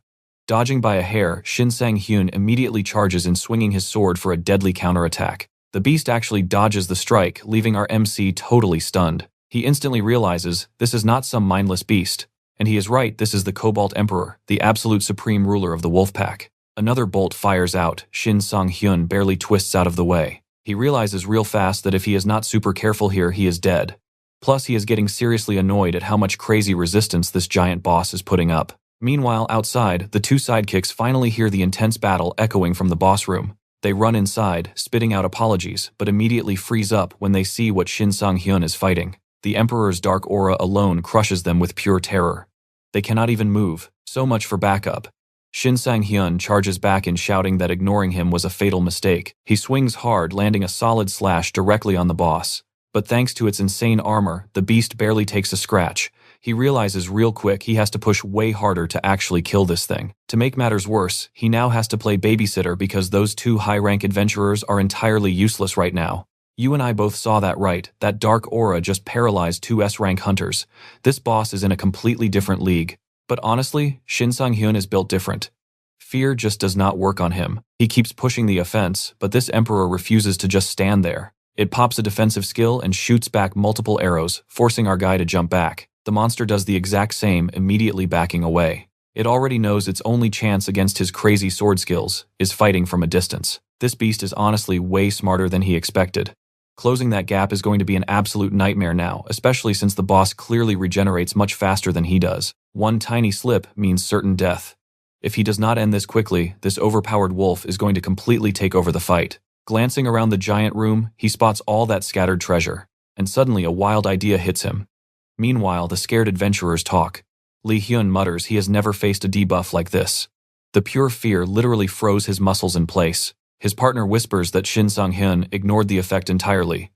Speaker 1: Dodging by a hair, Shin Sang-hyun immediately charges in, swinging his sword for a deadly counterattack. The beast actually dodges the strike, leaving our MC totally stunned. He instantly realizes this is not some mindless beast. And he is right, this is the Cobalt Emperor, the absolute supreme ruler of the wolf pack. Another bolt fires out. Shin Sang-hyun barely twists out of the way. He realizes real fast that if he is not super careful here, he is dead. Plus, he is getting seriously annoyed at how much crazy resistance this giant boss is putting up. Meanwhile, outside, the two sidekicks finally hear the intense battle echoing from the boss room. They run inside, spitting out apologies, but immediately freeze up when they see what Shin Sang-hyun is fighting. The Emperor's dark aura alone crushes them with pure terror. They cannot even move. So much for backup. Shin Sang-hyun charges back in, shouting that ignoring him was a fatal mistake. He swings hard, landing a solid slash directly on the boss. But thanks to its insane armor, the beast barely takes a scratch. He realizes real quick he has to push way harder to actually kill this thing. To make matters worse, he now has to play babysitter because those two high-rank adventurers are entirely useless right now. You and I both saw that right. That dark aura just paralyzed two S-rank hunters. This boss is in a completely different league. But honestly, Shin Sang-hyun is built different. Fear just does not work on him. He keeps pushing the offense, but this Emperor refuses to just stand there. It pops a defensive skill and shoots back multiple arrows, forcing our guy to jump back. The monster does the exact same, immediately backing away. It already knows its only chance against his crazy sword skills is fighting from a distance. This beast is honestly way smarter than he expected. Closing that gap is going to be an absolute nightmare now, especially since the boss clearly regenerates much faster than he does. One tiny slip means certain death. If he does not end this quickly, this overpowered wolf is going to completely take over the fight. Glancing around the giant room, he spots all that scattered treasure, and suddenly a wild idea hits him. Meanwhile, the scared adventurers talk. Lee Hyun mutters he has never faced a debuff like this. The pure fear literally froze his muscles in place. His partner whispers that Shin Sang-hyun ignored the effect entirely.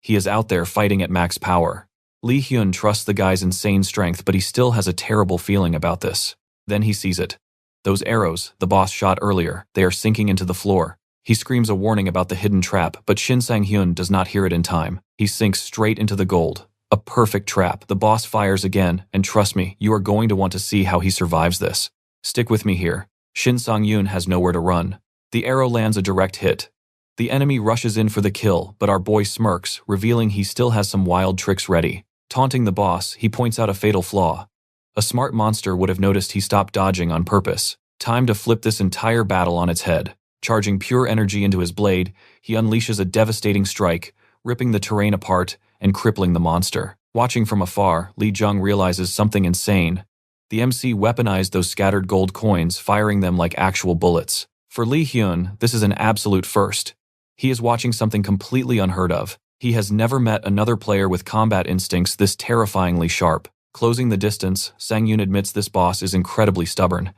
Speaker 1: He is out there fighting at max power. Lee Hyun trusts the guy's insane strength, but he still has a terrible feeling about this. Then he sees it. Those arrows the boss shot earlier, they are sinking into the floor. He screams a warning about the hidden trap, but Shin Sang-hyun does not hear it in time. He sinks straight into the gold. A perfect trap. The boss fires again, and trust me, you are going to want to see how he survives this. Stick with me here. Shin Sang-hyun has nowhere to run. The arrow lands a direct hit. The enemy rushes in for the kill, but our boy smirks, revealing he still has some wild tricks ready. Taunting the boss, he points out a fatal flaw. A smart monster would have noticed he stopped dodging on purpose. Time to flip this entire battle on its head. Charging pure energy into his blade, he unleashes a devastating strike, ripping the terrain apart and crippling the monster. Watching from afar, Lee Jung realizes something insane. The MC weaponized those scattered gold coins, firing them like actual bullets. For Lee Hyun, this is an absolute first. He is watching something completely unheard of. He has never met another player with combat instincts this terrifyingly sharp. Closing the distance, Sang-hyun admits this boss is incredibly stubborn.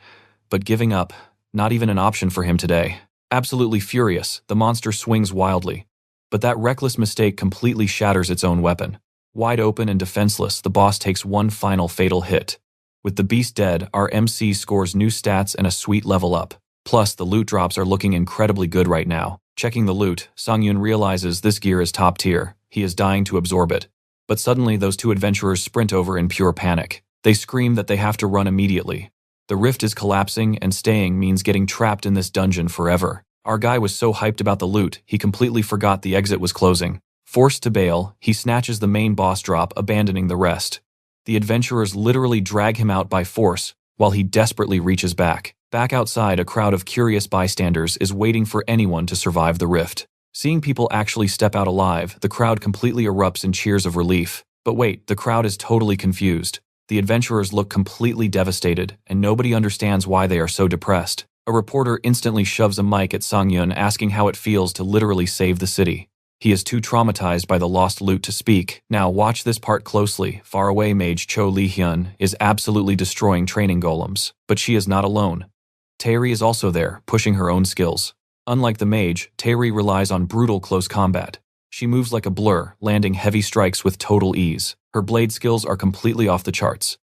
Speaker 1: But giving up, not even an option for him today. Absolutely furious, the monster swings wildly. But that reckless mistake completely shatters its own weapon. Wide open and defenseless, the boss takes one final fatal hit. With the beast dead, our MC scores new stats and a sweet level up. Plus, the loot drops are looking incredibly good right now. Checking the loot, Sang-hyun realizes this gear is top tier. He is dying to absorb it. But suddenly, those two adventurers sprint over in pure panic. They scream that they have to run immediately. The rift is collapsing, and staying means getting trapped in this dungeon forever. Our guy was so hyped about the loot, he completely forgot the exit was closing. Forced to bail, he snatches the main boss drop, abandoning the rest. The adventurers literally drag him out by force, while he desperately reaches back. Back outside, a crowd of curious bystanders is waiting for anyone to survive the rift. Seeing people actually step out alive, the crowd completely erupts in cheers of relief. But wait, the crowd is totally confused. The adventurers look completely devastated, and nobody understands why they are so depressed. A reporter instantly shoves a mic at Sang-hyun, asking how it feels to literally save the city. He is too traumatized by the lost loot to speak. Now watch this part closely. Faraway mage Cho Lee-hyun is absolutely destroying training golems. But she is not alone. Taeri is also there, pushing her own skills. Unlike the mage, Taeri relies on brutal close combat. She moves like a blur, landing heavy strikes with total ease. Her blade skills are completely off the charts.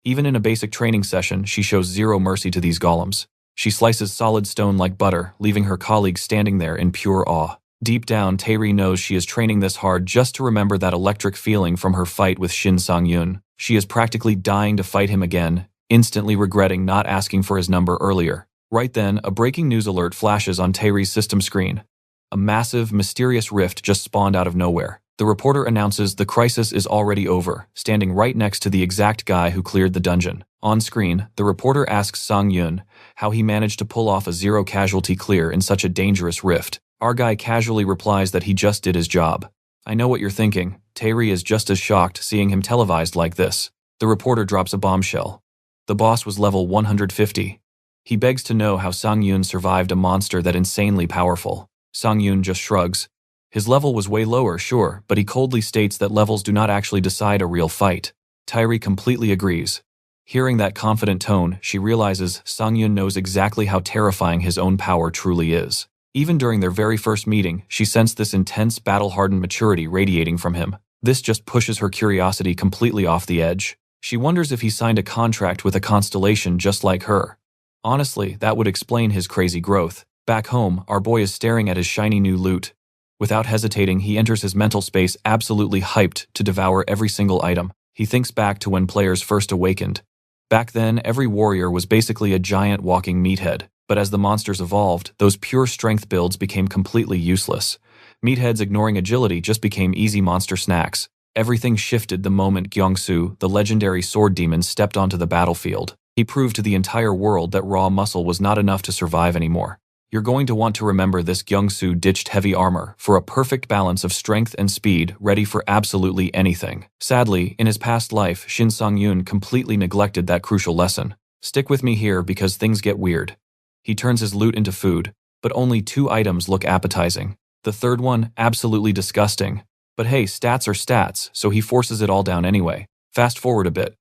Speaker 1: Even in a basic training session, she shows zero mercy to these golems. She slices solid stone like butter, leaving her colleagues standing there in pure awe. Deep down, Taeri knows she is training this hard just to remember that electric feeling from her fight with Shin Sang-hyun. She is practically dying to fight him again, instantly regretting not asking for his number earlier. Right then, a breaking news alert flashes on Taeri's system screen. A massive, mysterious rift just spawned out of nowhere. The reporter announces the crisis is already over, standing right next to the exact guy who cleared the dungeon. On screen, the reporter asks Sang-hyun how he managed to pull off a zero-casualty clear in such a dangerous rift. Our guy casually replies that he just did his job. I know what you're thinking. Taeri is just as shocked seeing him televised like this. The reporter drops a bombshell. The boss was level 150. He begs to know how Sang-hyun survived a monster that insanely powerful. Sang-hyun just shrugs. His level was way lower, sure, but he coldly states that levels do not actually decide a real fight. Taeri completely agrees. Hearing that confident tone, she realizes Sang-hyun knows exactly how terrifying his own power truly is. Even during their very first meeting, she sensed this intense, battle-hardened maturity radiating from him. This just pushes her curiosity completely off the edge. She wonders if he signed a contract with a constellation just like her. Honestly, that would explain his crazy growth. Back home, our boy is staring at his shiny new loot. Without hesitating, he enters his mental space absolutely hyped to devour every single item. He thinks back to when players first awakened. Back then, every warrior was basically a giant walking meathead. But as the monsters evolved, those pure strength builds became completely useless. Meatheads ignoring agility just became easy monster snacks. Everything shifted the moment Gyeongsu, the legendary sword demon, stepped onto the battlefield. He proved to the entire world that raw muscle was not enough to survive anymore. You're going to want to remember this. Gyeongsu ditched heavy armor for a perfect balance of strength and speed, ready for absolutely anything. Sadly, in his past life, Shin Sang-hyun completely neglected that crucial lesson. Stick with me here because things get weird. He turns his loot into food, but only 2 items look appetizing. The third one, absolutely disgusting. But hey, stats are stats, so he forces it all down anyway. Fast forward a bit.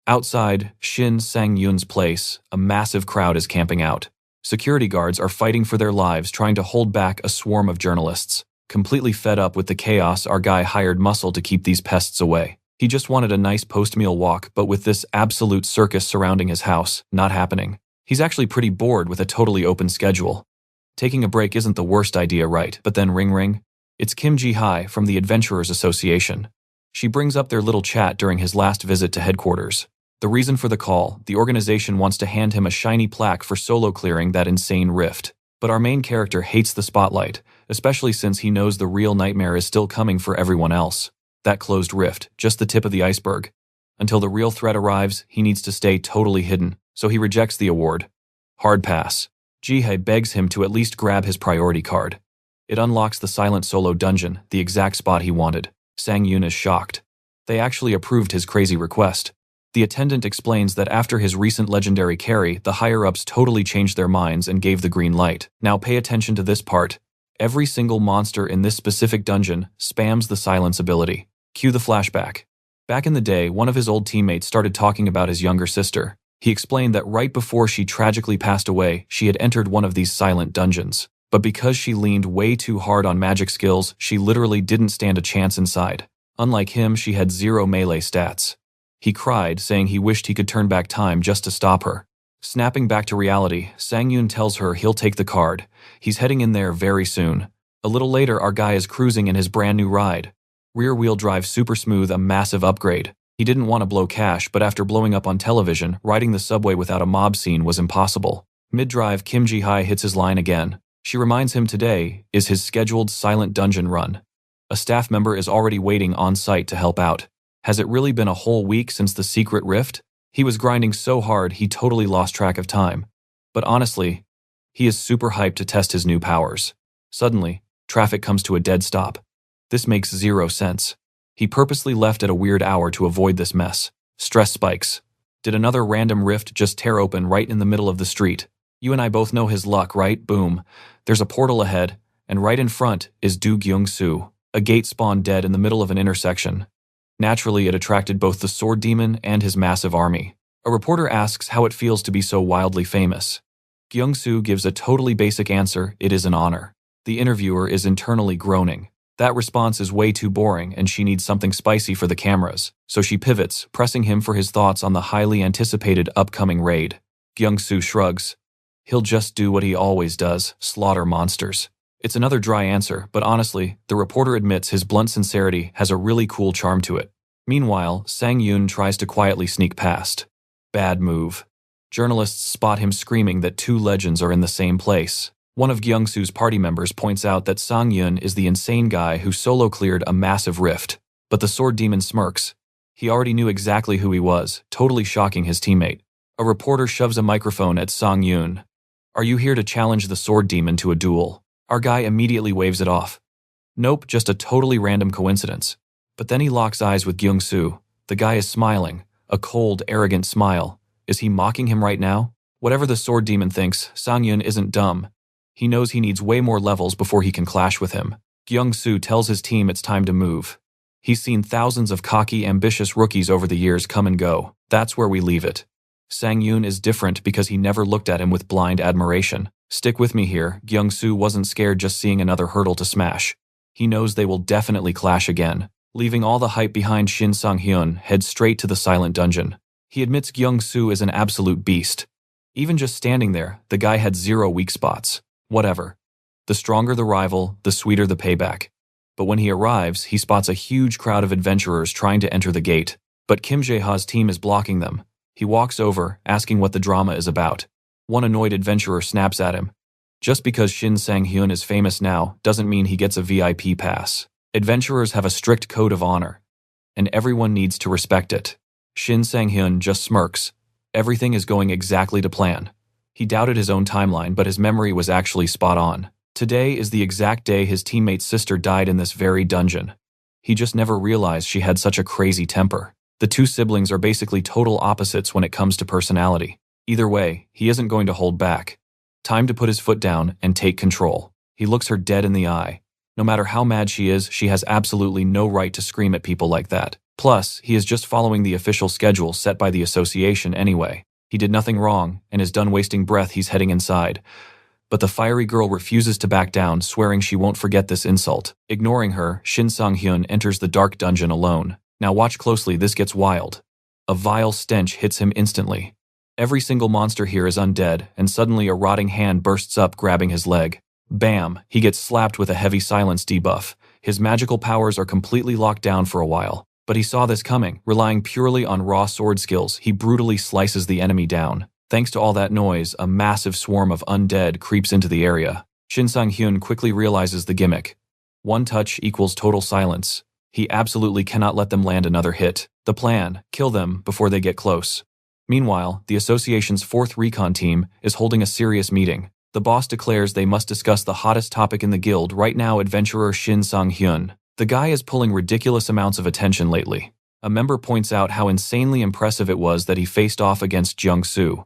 Speaker 1: Outside Shin Sang-yoon's place, a massive crowd is camping out. Security guards are fighting for their lives trying to hold back a swarm of journalists. Completely fed up with the chaos, our guy hired Muscle to keep these pests away. He just wanted a nice post-meal walk, but with this absolute circus surrounding his house, not happening. He's actually pretty bored with a totally open schedule. Taking a break isn't the worst idea, right? But then ring ring. It's Kim Ji-hai from the Adventurers Association. She brings up their little chat during his last visit to headquarters. The reason for the call, the organization wants to hand him a shiny plaque for solo clearing that insane rift. But our main character hates the spotlight, especially since he knows the real nightmare is still coming for everyone else. That closed rift, just the tip of the iceberg. Until the real threat arrives, he needs to stay totally hidden, so he rejects the award. Hard pass. Ji-hai begs him to at least grab his priority card. It unlocks the silent solo dungeon, the exact spot he wanted. Sang-yoon is shocked. They actually approved his crazy request. The attendant explains that after his recent legendary carry, the higher-ups totally changed their minds and gave the green light. Now pay attention to this part. Every single monster in this specific dungeon spams the silence ability. Cue the flashback. Back in the day, one of his old teammates started talking about his younger sister. He explained that right before she tragically passed away, she had entered one of these silent dungeons. But because she leaned way too hard on magic skills, she literally didn't stand a chance inside. Unlike him, she had 0 melee stats. He cried, saying he wished he could turn back time just to stop her. Snapping back to reality, Sang-yoon tells her he'll take the card. He's heading in there very soon. A little later, our guy is cruising in his brand new ride. Rear-wheel drive super smooth, a massive upgrade. He didn't want to blow cash, but after blowing up on television, riding the subway without a mob scene was impossible. Mid-drive, Kim Ji-hai hits his line again. She reminds him today is his scheduled silent dungeon run. A staff member is already waiting on site to help out. Has it really been a whole week since the secret rift? He was grinding so hard he totally lost track of time. But honestly, he is super hyped to test his new powers. Suddenly, traffic comes to a dead stop. This makes 0 sense. He purposely left at a weird hour to avoid this mess. Stress spikes. Did another random rift just tear open right in the middle of the street? You and I both know his luck, right? Boom. There's a portal ahead, and right in front is Do Gyung-soo. A gate spawned dead in the middle of an intersection. Naturally, it attracted both the sword demon and his massive army. A reporter asks how it feels to be so wildly famous. Gyung-soo gives a totally basic answer, it is an honor. The interviewer is internally groaning. That response is way too boring and she needs something spicy for the cameras, so she pivots, pressing him for his thoughts on the highly anticipated upcoming raid. Gyung-soo shrugs. He'll just do what he always does, slaughter monsters. It's another dry answer, but honestly, the reporter admits his blunt sincerity has a really cool charm to it. Meanwhile, Sang-yoon tries to quietly sneak past. Bad move. Journalists spot him screaming that 2 legends are in the same place. One of Gyung-soo's party members points out that Sang-yoon is the insane guy who solo cleared a massive rift. But the sword demon smirks. He already knew exactly who he was, totally shocking his teammate. A reporter shoves a microphone at Sang-yoon. Are you here to challenge the sword demon to a duel? Our guy immediately waves it off. Nope, just a totally random coincidence. But then he locks eyes with Gyung-soo. The guy is smiling, a cold, arrogant smile. Is he mocking him right now? Whatever the sword demon thinks, Sang-yoon isn't dumb. He knows he needs way more levels before he can clash with him. Gyung-soo tells his team it's time to move. He's seen thousands of cocky, ambitious rookies over the years come and go. That's where we leave it. Sang-yoon is different because he never looked at him with blind admiration. Stick with me here, Gyung-soo wasn't scared just seeing another hurdle to smash. He knows they will definitely clash again. Leaving all the hype behind, Shin Sang-hyun heads straight to the silent dungeon. He admits Gyung-soo is an absolute beast. Even just standing there, the guy had 0 weak spots. Whatever. The stronger the rival, the sweeter the payback. But when he arrives, he spots a huge crowd of adventurers trying to enter the gate. But Kim Jae-ha's team is blocking them. He walks over, asking what the drama is about. One annoyed adventurer snaps at him. Just because Shin Sang-hyun is famous now doesn't mean he gets a VIP pass. Adventurers have a strict code of honor, and everyone needs to respect it. Shin Sang-hyun just smirks. Everything is going exactly to plan. He doubted his own timeline, but his memory was actually spot on. Today is the exact day his teammate's sister died in this very dungeon. He just never realized she had such a crazy temper. The 2 siblings are basically total opposites when it comes to personality. Either way, he isn't going to hold back. Time to put his foot down and take control. He looks her dead in the eye. No matter how mad she is, she has absolutely no right to scream at people like that. Plus, he is just following the official schedule set by the association anyway. He did nothing wrong and is done wasting breath. He's heading inside. But the fiery girl refuses to back down, swearing she won't forget this insult. Ignoring her, Shin Sang-hyun enters the dark dungeon alone. Now watch closely, this gets wild. A vile stench hits him instantly. Every single monster here is undead, and suddenly a rotting hand bursts up, grabbing his leg. Bam! He gets slapped with a heavy silence debuff. His magical powers are completely locked down for a while. But he saw this coming. Relying purely on raw sword skills, he brutally slices the enemy down. Thanks to all that noise, a massive swarm of undead creeps into the area. Shin Sang-hyun quickly realizes the gimmick. One touch equals total silence. He absolutely cannot let them land another hit. The plan: kill them before they get close. Meanwhile, the association's 4th recon team is holding a serious meeting. The boss declares they must discuss the hottest topic in the guild right now, adventurer Shin Sang-hyun. The guy is pulling ridiculous amounts of attention lately. A member points out how insanely impressive it was that he faced off against Jung-soo.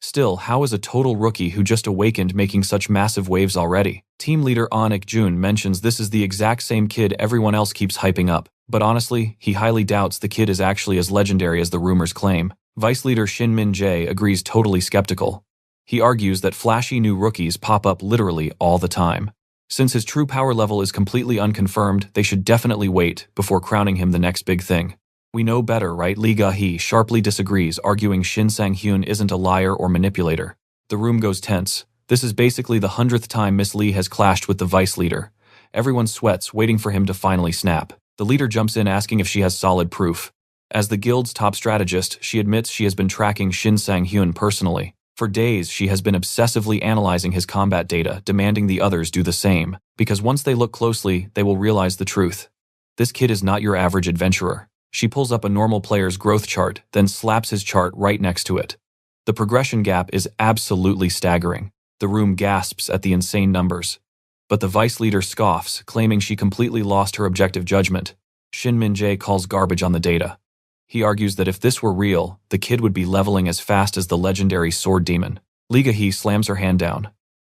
Speaker 1: Still, how is a total rookie who just awakened making such massive waves already? Team leader Ahn Ik-jun mentions this is the exact same kid everyone else keeps hyping up, but honestly, he highly doubts the kid is actually as legendary as the rumors claim. Vice leader Shin Min-jae agrees, totally skeptical. He argues that flashy new rookies pop up literally all the time. Since his true power level is completely unconfirmed, they should definitely wait before crowning him the next big thing. We know better, right? Lee Ga-hee sharply disagrees, arguing Shin Sang-hyun isn't a liar or manipulator. The room goes tense. This is basically the 100th time Miss Lee has clashed with the vice leader. Everyone sweats, waiting for him to finally snap. The leader jumps in, asking if she has solid proof. As the guild's top strategist, she admits she has been tracking Shin Sang-hyun personally. For days, she has been obsessively analyzing his combat data, demanding the others do the same, because once they look closely, they will realize the truth. This kid is not your average adventurer. She pulls up a normal player's growth chart, then slaps his chart right next to it. The progression gap is absolutely staggering. The room gasps at the insane numbers. But the vice leader scoffs, claiming she completely lost her objective judgment. Shin Min-jae calls garbage on the data. He argues that if this were real, the kid would be leveling as fast as the legendary sword demon. Lee Ga-hee slams her hand down.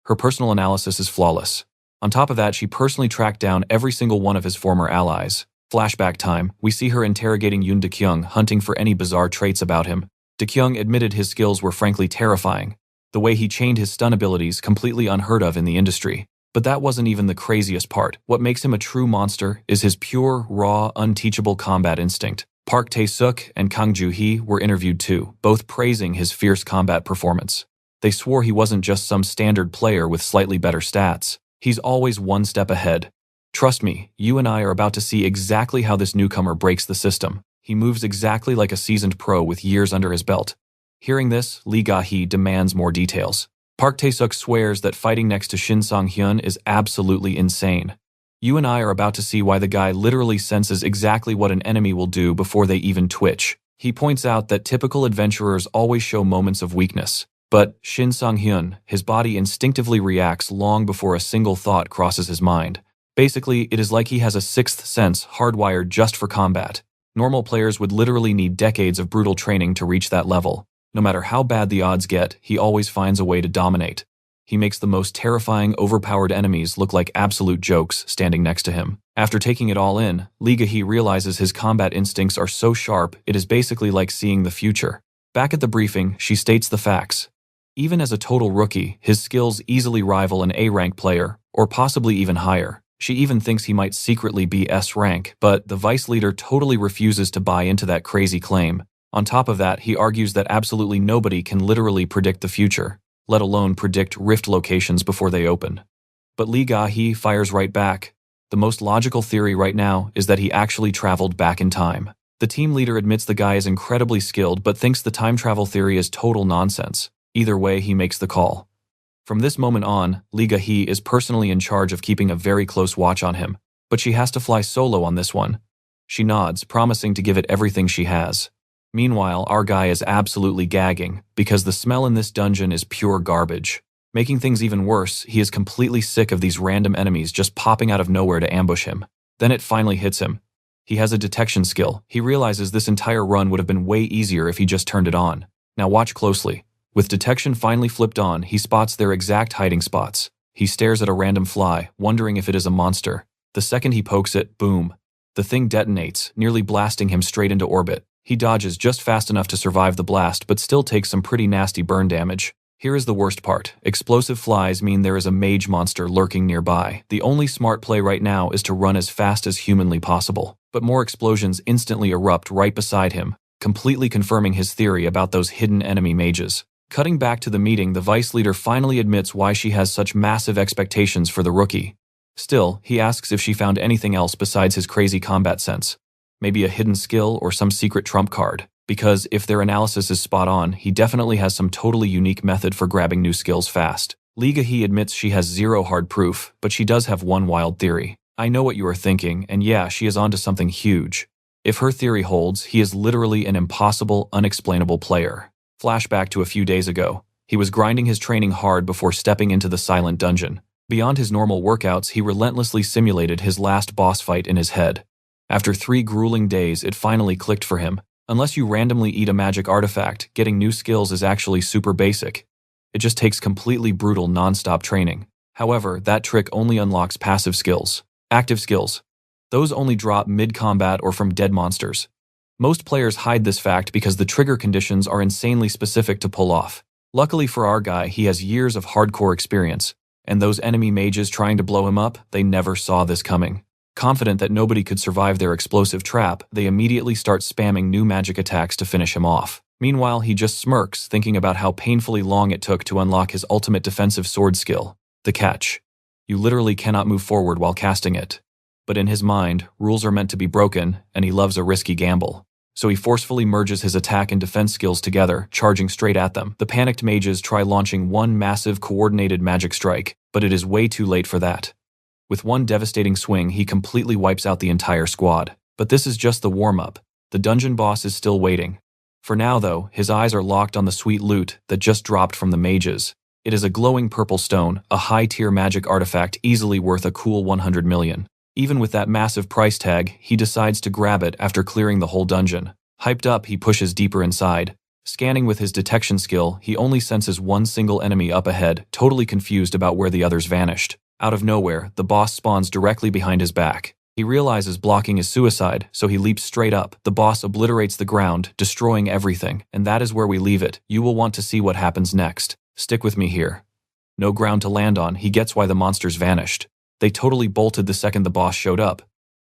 Speaker 1: Her personal analysis is flawless. On top of that, she personally tracked down every single one of his former allies. Flashback time, we see her interrogating Yoon De-kyung, hunting for any bizarre traits about him. De-kyung admitted his skills were frankly terrifying. The way he chained his stun abilities, completely unheard of in the industry. But that wasn't even the craziest part. What makes him a true monster is his pure, raw, unteachable combat instinct. Park Tae-suk and Kang Joo-hee were interviewed too, both praising his fierce combat performance. They swore he wasn't just some standard player with slightly better stats. He's always one step ahead. Trust me, you and I are about to see exactly how this newcomer breaks the system. He moves exactly like a seasoned pro with years under his belt. Hearing this, Lee Ga-hee demands more details. Park Tae-suk swears that fighting next to Shin Sang-hyun is absolutely insane. You and I are about to see why the guy literally senses exactly what an enemy will do before they even twitch. He points out that typical adventurers always show moments of weakness. But Shin Sang-hyun, his body instinctively reacts long before a single thought crosses his mind. Basically, it is like he has a sixth sense hardwired just for combat. Normal players would literally need decades of brutal training to reach that level. No matter how bad the odds get, he always finds a way to dominate. He makes the most terrifying, overpowered enemies look like absolute jokes standing next to him. After taking it all in, Lee Ga-hee realizes his combat instincts are so sharp, it is basically like seeing the future. Back at the briefing, she states the facts. Even as a total rookie, his skills easily rival an A-rank player, or possibly even higher. She even thinks he might secretly be S-rank, but the vice leader totally refuses to buy into that crazy claim. On top of that, he argues that absolutely nobody can literally predict the future, let alone predict rift locations before they open. But Lee Ga-hee fires right back. The most logical theory right now is that he actually traveled back in time. The team leader admits the guy is incredibly skilled but thinks the time travel theory is total nonsense. Either way, he makes the call. From this moment on, Lee Ga-hee is personally in charge of keeping a very close watch on him, but she has to fly solo on this one. She nods, promising to give it everything she has. Meanwhile, our guy is absolutely gagging, because the smell in this dungeon is pure garbage. Making things even worse, he is completely sick of these random enemies just popping out of nowhere to ambush him. Then it finally hits him. He has a detection skill. He realizes this entire run would have been way easier if he just turned it on. Now watch closely. With detection finally flipped on, he spots their exact hiding spots. He stares at a random fly, wondering if it is a monster. The second he pokes it, boom. The thing detonates, nearly blasting him straight into orbit. He dodges just fast enough to survive the blast but still takes some pretty nasty burn damage. Here is the worst part. Explosive flies mean there is a mage monster lurking nearby. The only smart play right now is to run as fast as humanly possible. But more explosions instantly erupt right beside him, completely confirming his theory about those hidden enemy mages. Cutting back to the meeting, the vice leader finally admits why she has such massive expectations for the rookie. Still, he asks if she found anything else besides his crazy combat sense. Maybe a hidden skill or some secret trump card. Because if their analysis is spot on, he definitely has some totally unique method for grabbing new skills fast. Liga he admits she has zero hard proof, but she does have one wild theory. I know what you are thinking, and yeah, she is onto something huge. If her theory holds, he is literally an impossible, unexplainable player. Flashback to a few days ago. He was grinding his training hard before stepping into the silent dungeon. Beyond his normal workouts, he relentlessly simulated his last boss fight in his head. After 3 grueling days, it finally clicked for him. Unless you randomly eat a magic artifact, getting new skills is actually super basic. It just takes completely brutal non-stop training. However, that trick only unlocks passive skills. Active skills. Those only drop mid-combat or from dead monsters. Most players hide this fact because the trigger conditions are insanely specific to pull off. Luckily for our guy, he has years of hardcore experience, and those enemy mages trying to blow him up, they never saw this coming. Confident that nobody could survive their explosive trap, they immediately start spamming new magic attacks to finish him off. Meanwhile, he just smirks, thinking about how painfully long it took to unlock his ultimate defensive sword skill. The catch. You literally cannot move forward while casting it. But in his mind, rules are meant to be broken, and he loves a risky gamble. So he forcefully merges his attack and defense skills together, charging straight at them. The panicked mages try launching one massive coordinated magic strike, but it is way too late for that. With one devastating swing, he completely wipes out the entire squad. But this is just the warm-up. The dungeon boss is still waiting. For now, though, his eyes are locked on the sweet loot that just dropped from the mages. It is a glowing purple stone, a high-tier magic artifact easily worth a cool 100 million. Even with that massive price tag, he decides to grab it after clearing the whole dungeon. Hyped up, he pushes deeper inside. Scanning with his detection skill, he only senses one single enemy up ahead, totally confused about where the others vanished. Out of nowhere, the boss spawns directly behind his back. He realizes blocking is suicide, so he leaps straight up. The boss obliterates the ground, destroying everything, and that is where we leave it. You will want to see what happens next. Stick with me here. No ground to land on, he gets why the monsters vanished. They totally bolted the second the boss showed up.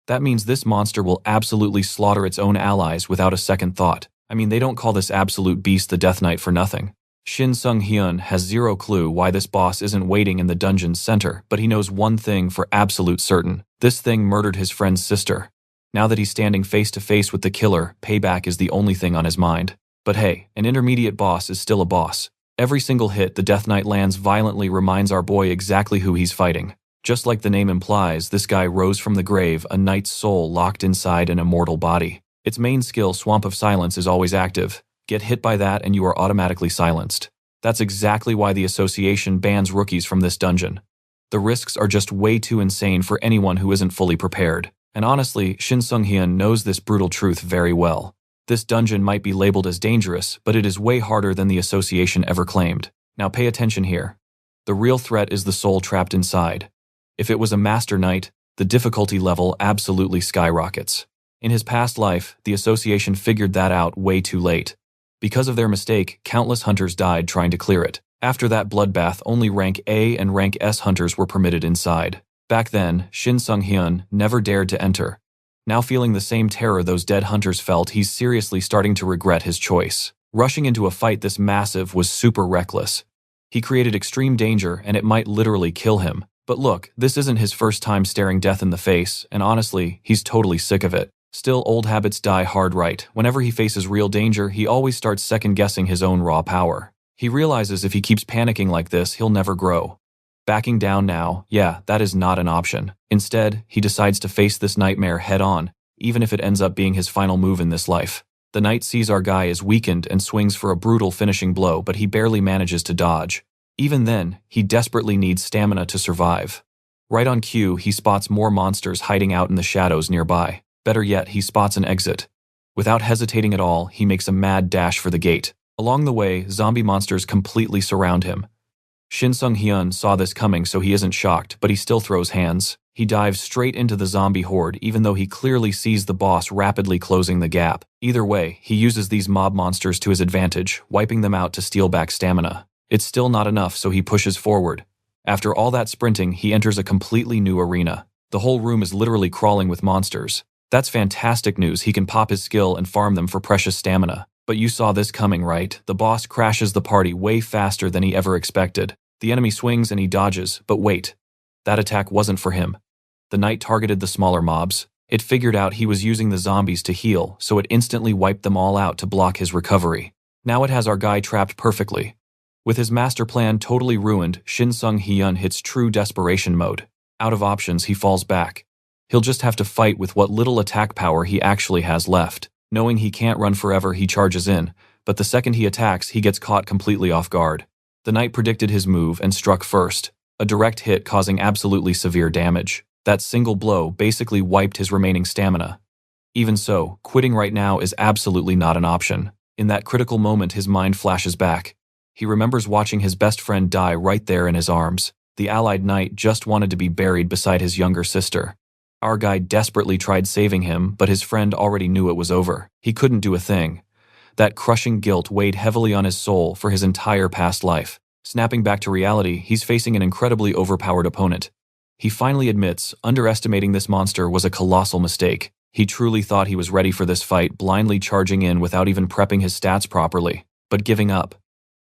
Speaker 1: That means this monster will absolutely slaughter its own allies without a second thought. I mean, they don't call this absolute beast the Death Knight for nothing. Shin Sung-hyun has zero clue why this boss isn't waiting in the dungeon's center, but he knows one thing for absolute certain. This thing murdered his friend's sister. Now that he's standing face to face with the killer, payback is the only thing on his mind. But hey, an intermediate boss is still a boss. Every single hit the Death Knight lands violently reminds our boy exactly who he's fighting. Just like the name implies, this guy rose from the grave, a knight's soul locked inside an immortal body. Its main skill, Swamp of Silence, is always active. Get hit by that and you are automatically silenced. That's exactly why the association bans rookies from this dungeon. The risks are just way too insane for anyone who isn't fully prepared. And honestly, Shin Sung-hyun knows this brutal truth very well. This dungeon might be labeled as dangerous, but it is way harder than the association ever claimed. Now pay attention here. The real threat is the soul trapped inside. If it was a Master Knight, the difficulty level absolutely skyrockets. In his past life, the association figured that out way too late. Because of their mistake, countless hunters died trying to clear it. After that bloodbath, only rank A and rank S hunters were permitted inside. Back then, Shin Sung-hyun never dared to enter. Now feeling the same terror those dead hunters felt, he's seriously starting to regret his choice. Rushing into a fight this massive was super reckless. He created extreme danger and it might literally kill him. But look, this isn't his first time staring death in the face, and honestly, he's totally sick of it. Still, old habits die hard right. Whenever he faces real danger, he always starts second-guessing his own raw power. He realizes if he keeps panicking like this, he'll never grow. Backing down now, yeah, that is not an option. Instead, he decides to face this nightmare head-on, even if it ends up being his final move in this life. The knight sees our guy is weakened and swings for a brutal finishing blow, but he barely manages to dodge. Even then, he desperately needs stamina to survive. Right on cue, he spots more monsters hiding out in the shadows nearby. Better yet, he spots an exit. Without hesitating at all, he makes a mad dash for the gate. Along the way, zombie monsters completely surround him. Shin Sung-hyun saw this coming, so he isn't shocked, but he still throws hands. He dives straight into the zombie horde even though he clearly sees the boss rapidly closing the gap. Either way, he uses these mob monsters to his advantage, wiping them out to steal back stamina. It's still not enough, so he pushes forward. After all that sprinting, he enters a completely new arena. The whole room is literally crawling with monsters. That's fantastic news. He can pop his skill and farm them for precious stamina. But you saw this coming, right? The boss crashes the party way faster than he ever expected. The enemy swings and he dodges, but wait. That attack wasn't for him. The knight targeted the smaller mobs. It figured out he was using the zombies to heal, so it instantly wiped them all out to block his recovery. Now it has our guy trapped perfectly. With his master plan totally ruined, Shin Sung-hyun hits true desperation mode. Out of options, he falls back. He'll just have to fight with what little attack power he actually has left. Knowing he can't run forever, he charges in, but the second he attacks, he gets caught completely off guard. The knight predicted his move and struck first, a direct hit causing absolutely severe damage. That single blow basically wiped his remaining stamina. Even so, quitting right now is absolutely not an option. In that critical moment, his mind flashes back. He remembers watching his best friend die right there in his arms. The allied knight just wanted to be buried beside his younger sister. Our guy desperately tried saving him, but his friend already knew it was over. He couldn't do a thing. That crushing guilt weighed heavily on his soul for his entire past life. Snapping back to reality, he's facing an incredibly overpowered opponent. He finally admits underestimating this monster was a colossal mistake. He truly thought he was ready for this fight, blindly charging in without even prepping his stats properly. But giving up?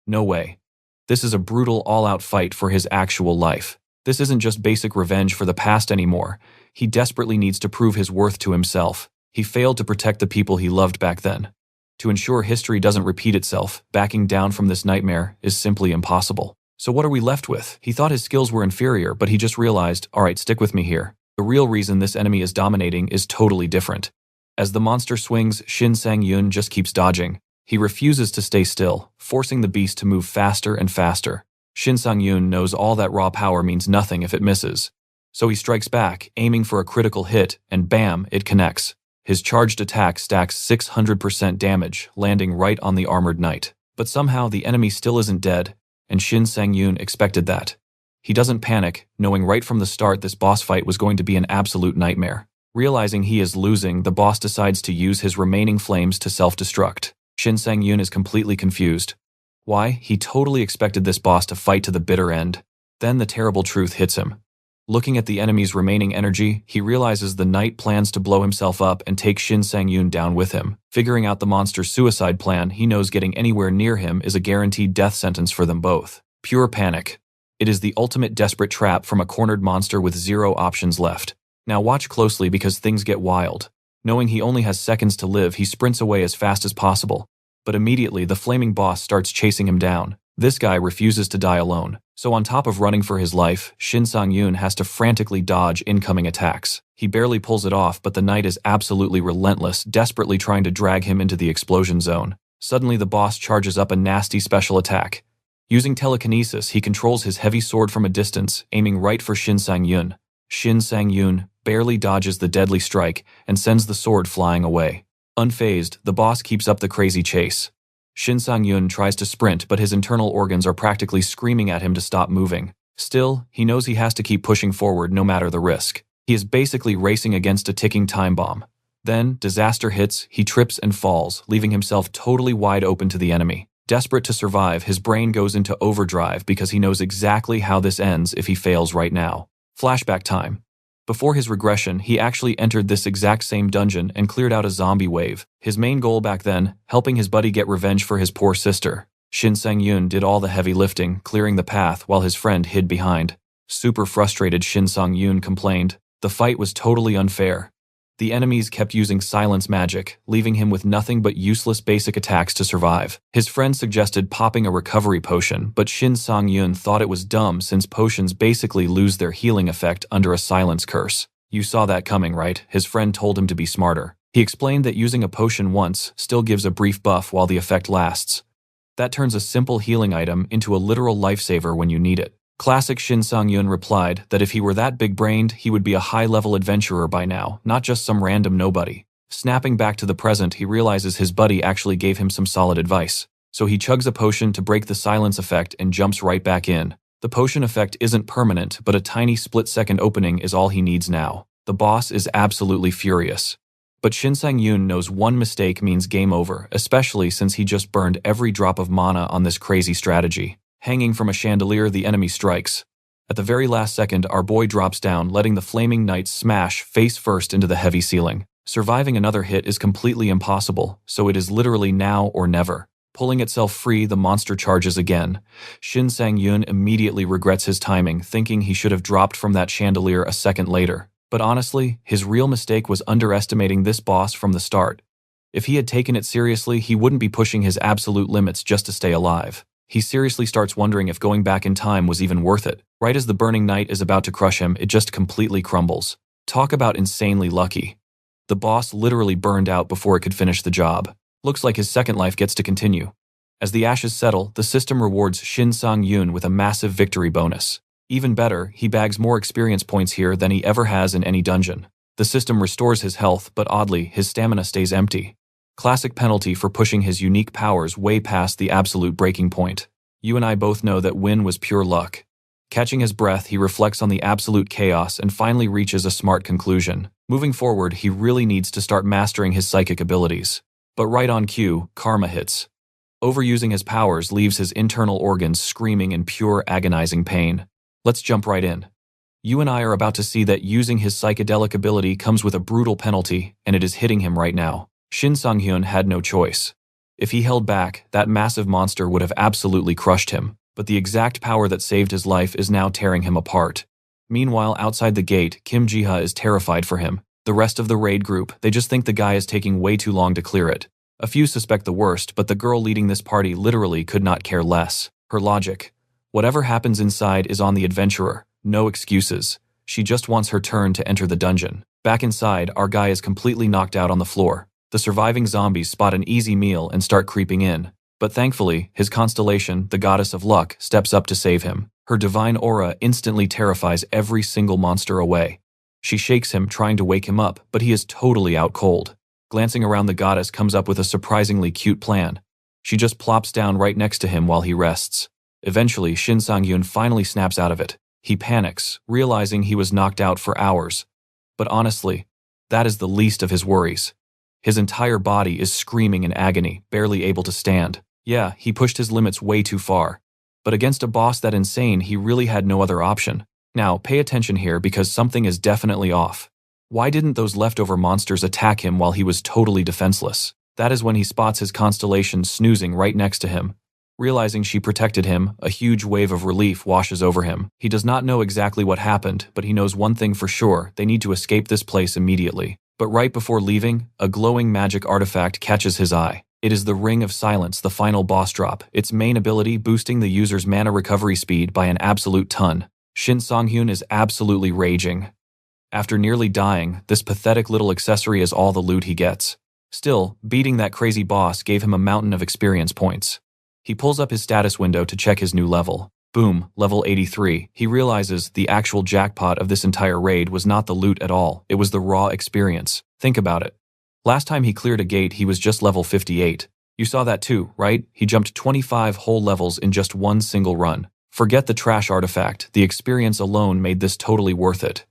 Speaker 1: No way. This is a brutal all-out fight for his actual life. This isn't just basic revenge for the past anymore. He desperately needs to prove his worth to himself. He failed to protect the people he loved back then. To ensure history doesn't repeat itself, backing down from this nightmare is simply impossible. So what are we left with? He thought his skills were inferior, but he just realized, alright, stick with me here. The real reason this enemy is dominating is totally different. As the monster swings, Shin Sang-yun just keeps dodging. He refuses to stay still, forcing the beast to move faster and faster. Shin Sang-yun knows all that raw power means nothing if it misses. So he strikes back, aiming for a critical hit, and bam, it connects. His charged attack stacks 600% damage, landing right on the armored knight. But somehow the enemy still isn't dead, and Shin Sang-yun expected that. He doesn't panic, knowing right from the start this boss fight was going to be an absolute nightmare. Realizing he is losing, the boss decides to use his remaining flames to self-destruct. Shin Sang-yun is completely confused. Why? He totally expected this boss to fight to the bitter end. Then the terrible truth hits him. Looking at the enemy's remaining energy, he realizes the knight plans to blow himself up and take Shin Sang-yun down with him. Figuring out the monster's suicide plan, he knows getting anywhere near him is a guaranteed death sentence for them both. Pure panic. It is the ultimate desperate trap from a cornered monster with zero options left. Now watch closely because things get wild. Knowing he only has seconds to live, he sprints away as fast as possible. But immediately, the flaming boss starts chasing him down. This guy refuses to die alone. So on top of running for his life, Shin Sang-yun has to frantically dodge incoming attacks. He barely pulls it off, but the knight is absolutely relentless, desperately trying to drag him into the explosion zone. Suddenly, the boss charges up a nasty special attack. Using telekinesis, he controls his heavy sword from a distance, aiming right for Shin Sang-yun. Shin Sang-yun barely dodges the deadly strike and sends the sword flying away. Unfazed, the boss keeps up the crazy chase. Shin Sang-yun tries to sprint, but his internal organs are practically screaming at him to stop moving. Still, he knows he has to keep pushing forward no matter the risk. He is basically racing against a ticking time bomb. Then, disaster hits, he trips and falls, leaving himself totally wide open to the enemy. Desperate to survive, his brain goes into overdrive because he knows exactly how this ends if he fails right now. Flashback time. Before his regression, he actually entered this exact same dungeon and cleared out a zombie wave. His main goal back then, helping his buddy get revenge for his poor sister. Shin Sang-yun did all the heavy lifting, clearing the path while his friend hid behind. Super frustrated, Shin Sang-yun complained. The fight was totally unfair. The enemies kept using silence magic, leaving him with nothing but useless basic attacks to survive. His friend suggested popping a recovery potion, but Shin Sang-yun thought it was dumb since potions basically lose their healing effect under a silence curse. You saw that coming, right? His friend told him to be smarter. He explained that using a potion once still gives a brief buff while the effect lasts. That turns a simple healing item into a literal lifesaver when you need it. Classic Shin Sang-yun replied that if he were that big-brained, he would be a high-level adventurer by now, not just some random nobody. Snapping back to the present, he realizes his buddy actually gave him some solid advice. So he chugs a potion to break the silence effect and jumps right back in. The potion effect isn't permanent, but a tiny split-second opening is all he needs now. The boss is absolutely furious. But Shin Sang-yoon knows one mistake means game over, especially since he just burned every drop of mana on this crazy strategy. Hanging from a chandelier, the enemy strikes. At the very last second, our boy drops down, letting the flaming knight smash face first into the heavy ceiling. Surviving another hit is completely impossible, so it is literally now or never. Pulling itself free, the monster charges again. Shin Sang-yoon immediately regrets his timing, thinking he should have dropped from that chandelier a second later. But honestly, his real mistake was underestimating this boss from the start. If he had taken it seriously, he wouldn't be pushing his absolute limits just to stay alive. He seriously starts wondering if going back in time was even worth it. Right as the Burning Knight is about to crush him, it just completely crumbles. Talk about insanely lucky. The boss literally burned out before it could finish the job. Looks like his second life gets to continue. As the ashes settle, the system rewards Shin Sang-yoon with a massive victory bonus. Even better, he bags more experience points here than he ever has in any dungeon. The system restores his health, but oddly, his stamina stays empty. Classic penalty for pushing his unique powers way past the absolute breaking point. You and I both know that Win was pure luck. Catching his breath, he reflects on the absolute chaos and finally reaches a smart conclusion. Moving forward, he really needs to start mastering his psychic abilities. But right on cue, karma hits. Overusing his powers leaves his internal organs screaming in pure agonizing pain. Let's jump right in. You and I are about to see that using his psychedelic ability comes with a brutal penalty, and it is hitting him right now. Shin Sang-hyun had no choice. If he held back, that massive monster would have absolutely crushed him, but the exact power that saved his life is now tearing him apart. Meanwhile, outside the gate, Kim Ji-ha is terrified for him. The rest of the raid group, they just think the guy is taking way too long to clear it. A few suspect the worst, but the girl leading this party literally could not care less. Her logic: whatever happens inside is on the adventurer, no excuses. She just wants her turn to enter the dungeon. Back inside, our guy is completely knocked out on the floor. The surviving zombies spot an easy meal and start creeping in. But thankfully, his constellation, the goddess of luck, steps up to save him. Her divine aura instantly terrifies every single monster away. She shakes him, trying to wake him up, but he is totally out cold. Glancing around, the goddess comes up with a surprisingly cute plan. She just plops down right next to him while he rests. Eventually, Shin Sang-yoon finally snaps out of it. He panics, realizing he was knocked out for hours. But honestly, that is the least of his worries. His entire body is screaming in agony, barely able to stand. Yeah, he pushed his limits way too far. But against a boss that insane, he really had no other option. Now, pay attention here because something is definitely off. Why didn't those leftover monsters attack him while he was totally defenseless? That is when he spots his constellation snoozing right next to him. Realizing she protected him, a huge wave of relief washes over him. He does not know exactly what happened, but he knows one thing for sure: they need to escape this place immediately. But right before leaving, a glowing magic artifact catches his eye. It is the Ring of Silence, the final boss drop, its main ability boosting the user's mana recovery speed by an absolute ton. Shin Sang-hyun is absolutely raging. After nearly dying, this pathetic little accessory is all the loot he gets. Still, beating that crazy boss gave him a mountain of experience points. He pulls up his status window to check his new level. Boom, level 83. He realizes the actual jackpot of this entire raid was not the loot at all, it was the raw experience. Think about it. Last time he cleared a gate, he was just level 58. You saw that too, right? He jumped 25 whole levels in just one single run. Forget the trash artifact, the experience alone made this totally worth it.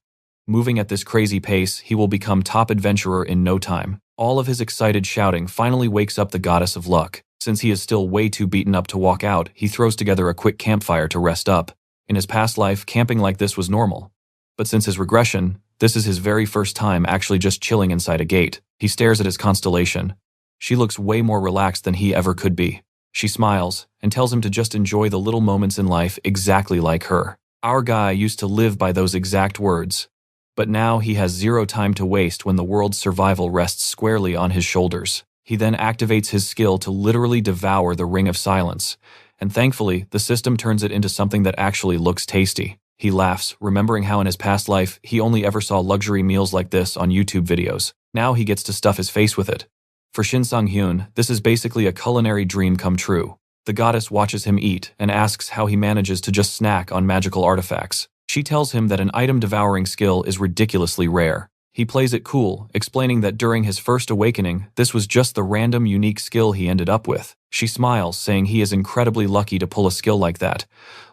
Speaker 1: Moving at this crazy pace, he will become top adventurer in no time. All of his excited shouting finally wakes up the goddess of luck. Since he is still way too beaten up to walk out, he throws together a quick campfire to rest up. In his past life, camping like this was normal. But since his regression, this is his very first time actually just chilling inside a gate. He stares at his constellation. She looks way more relaxed than he ever could be. She smiles and tells him to just enjoy the little moments in life exactly like her. Our guy used to live by those exact words. But now he has zero time to waste when the world's survival rests squarely on his shoulders. He then activates his skill to literally devour the Ring of Silence, and thankfully, the system turns it into something that actually looks tasty. He laughs, remembering how in his past life, he only ever saw luxury meals like this on YouTube videos. Now he gets to stuff his face with it. For Shin Sang-hyun, this is basically a culinary dream come true. The goddess watches him eat and asks how he manages to just snack on magical artifacts. She tells him that an item devouring skill is ridiculously rare. He plays it cool, explaining that during his first awakening, this was just the random unique skill he ended up with. She smiles, saying he is incredibly lucky to pull a skill like that.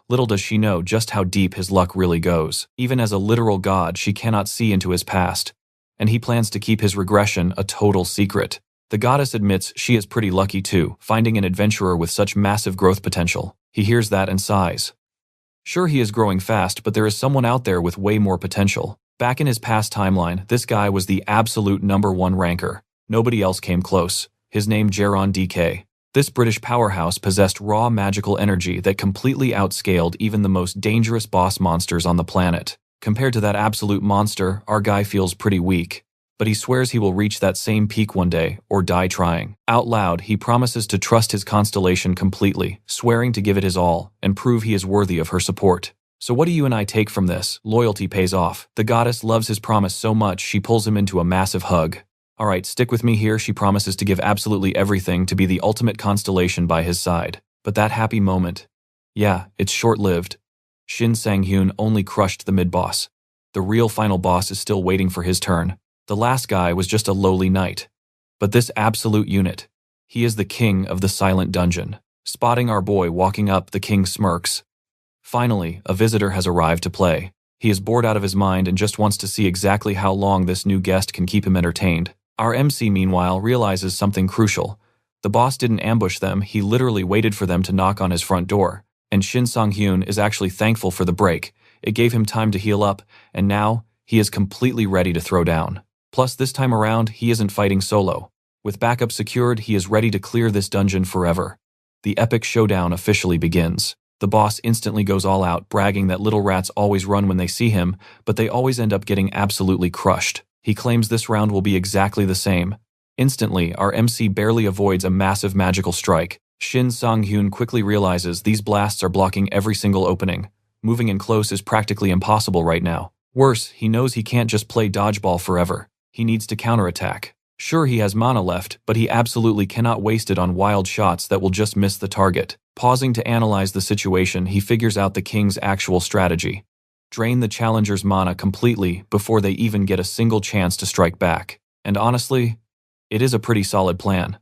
Speaker 1: Little does she know just how deep his luck really goes. Even as a literal god, she cannot see into his past, and he plans to keep his regression a total secret. The goddess admits she is pretty lucky too, finding an adventurer with such massive growth potential. He hears that and sighs. Sure, he is growing fast, but there is someone out there with way more potential. Back in his past timeline, this guy was the absolute #1 ranker. Nobody else came close. His name Geron DK. This British powerhouse possessed raw magical energy that completely outscaled even the most dangerous boss monsters on the planet. Compared to that absolute monster, our guy feels pretty weak. But he swears he will reach that same peak one day, or die trying. Out loud, he promises to trust his constellation completely, swearing to give it his all, and prove he is worthy of her support. So what do you and I take from this? Loyalty pays off. The goddess loves his promise so much she pulls him into a massive hug. Alright, stick with me here. She promises to give absolutely everything to be the ultimate constellation by his side. But that happy moment, yeah, it's short-lived. Shin Sang-hyun only crushed the mid-boss. The real final boss is still waiting for his turn. The last guy was just a lowly knight. But this absolute unit, he is the king of the silent dungeon. Spotting our boy walking up, the king smirks. Finally, a visitor has arrived to play. He is bored out of his mind and just wants to see exactly how long this new guest can keep him entertained. Our MC, meanwhile, realizes something crucial. The boss didn't ambush them, he literally waited for them to knock on his front door. And Shin Sang-hyun is actually thankful for the break. It gave him time to heal up, and now, he is completely ready to throw down. Plus, this time around, he isn't fighting solo. With backup secured, he is ready to clear this dungeon forever. The epic showdown officially begins. The boss instantly goes all out, bragging that little rats always run when they see him, but they always end up getting absolutely crushed. He claims this round will be exactly the same. Instantly, our MC barely avoids a massive magical strike. Shin Sang-hyun quickly realizes these blasts are blocking every single opening. Moving in close is practically impossible right now. Worse, he knows he can't just play dodgeball forever. He needs to counterattack. Sure, he has mana left, but he absolutely cannot waste it on wild shots that will just miss the target. Pausing to analyze the situation, he figures out the king's actual strategy. Drain the challenger's mana completely before they even get a single chance to strike back. And honestly, it is a pretty solid plan.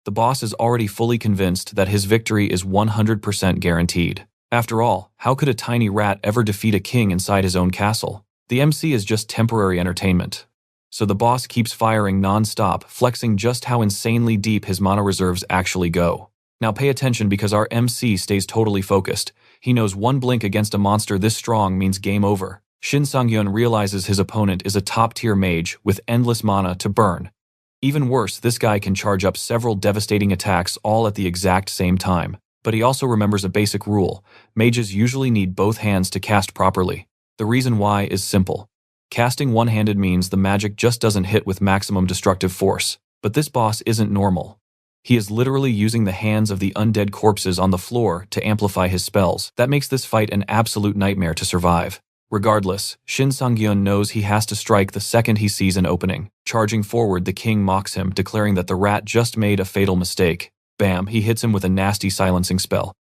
Speaker 1: The boss is already fully convinced that his victory is 100% guaranteed. After all, how could a tiny rat ever defeat a king inside his own castle? The MC is just temporary entertainment. So the boss keeps firing non-stop, flexing just how insanely deep his mana reserves actually go. Now pay attention because our MC stays totally focused. He knows one blink against a monster this strong means game over. Shin Sang-hyun realizes his opponent is a top-tier mage with endless mana to burn. Even worse, this guy can charge up several devastating attacks all at the exact same time. But he also remembers a basic rule. Mages usually need both hands to cast properly. The reason why is simple. Casting one-handed means the magic just doesn't hit with maximum destructive force. But this boss isn't normal. He is literally using the hands of the undead corpses on the floor to amplify his spells. That makes this fight an absolute nightmare to survive. Regardless, Shin Sang-hyun knows he has to strike the second he sees an opening. Charging forward, the king mocks him, declaring that the rat just made a fatal mistake. Bam, he hits him with a nasty silencing spell.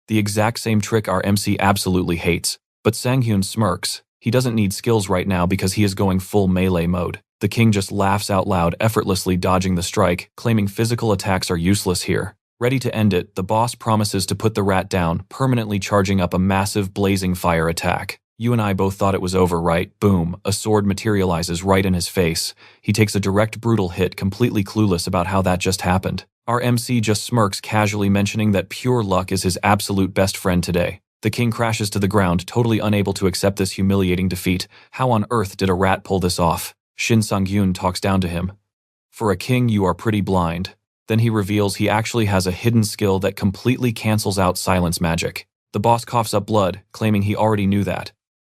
Speaker 1: The exact same trick our MC absolutely hates. But Sang-hyun smirks. He doesn't need skills right now because he is going full melee mode. The king just laughs out loud, effortlessly dodging the strike, claiming physical attacks are useless here. Ready to end it, the boss promises to put the rat down, permanently charging up a massive blazing fire attack. You and I both thought it was over, right? Boom, a sword materializes right in his face. He takes a direct brutal hit, completely clueless about how that just happened. Our MC just smirks, casually mentioning that pure luck is his absolute best friend today. The king crashes to the ground, totally unable to accept this humiliating defeat. How on earth did a rat pull this off? Shin Sang-hyun talks down to him. For a king, you are pretty blind. Then he reveals he actually has a hidden skill that completely cancels out silence magic. The boss coughs up blood, claiming he already knew that.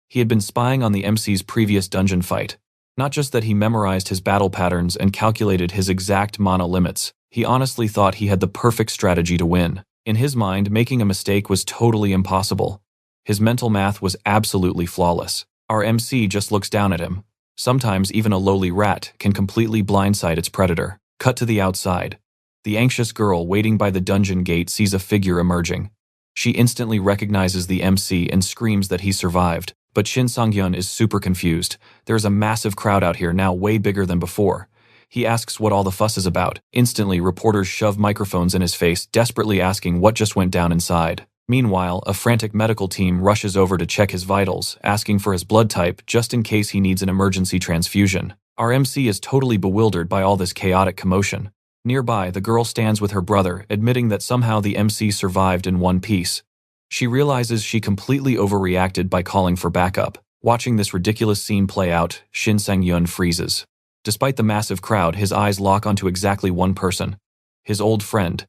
Speaker 1: He had been spying on the MC's previous dungeon fight. Not just that he memorized his battle patterns and calculated his exact mana limits, he honestly thought he had the perfect strategy to win. In his mind, making a mistake was totally impossible. His mental math was absolutely flawless. Our MC just looks down at him. Sometimes even a lowly rat can completely blindside its predator. Cut to the outside. The anxious girl waiting by the dungeon gate sees a figure emerging. She instantly recognizes the MC and screams that he survived. But Shin Sung-hyun is super confused. There's a massive crowd out here now, way bigger than before. He asks what all the fuss is about. Instantly, reporters shove microphones in his face, desperately asking what just went down inside. Meanwhile, a frantic medical team rushes over to check his vitals, asking for his blood type just in case he needs an emergency transfusion. Our MC is totally bewildered by all this chaotic commotion. Nearby, the girl stands with her brother, admitting that somehow the MC survived in one piece. She realizes she completely overreacted by calling for backup. Watching this ridiculous scene play out, Shin Sang-hyun freezes. Despite the massive crowd, his eyes lock onto exactly one person. His old friend.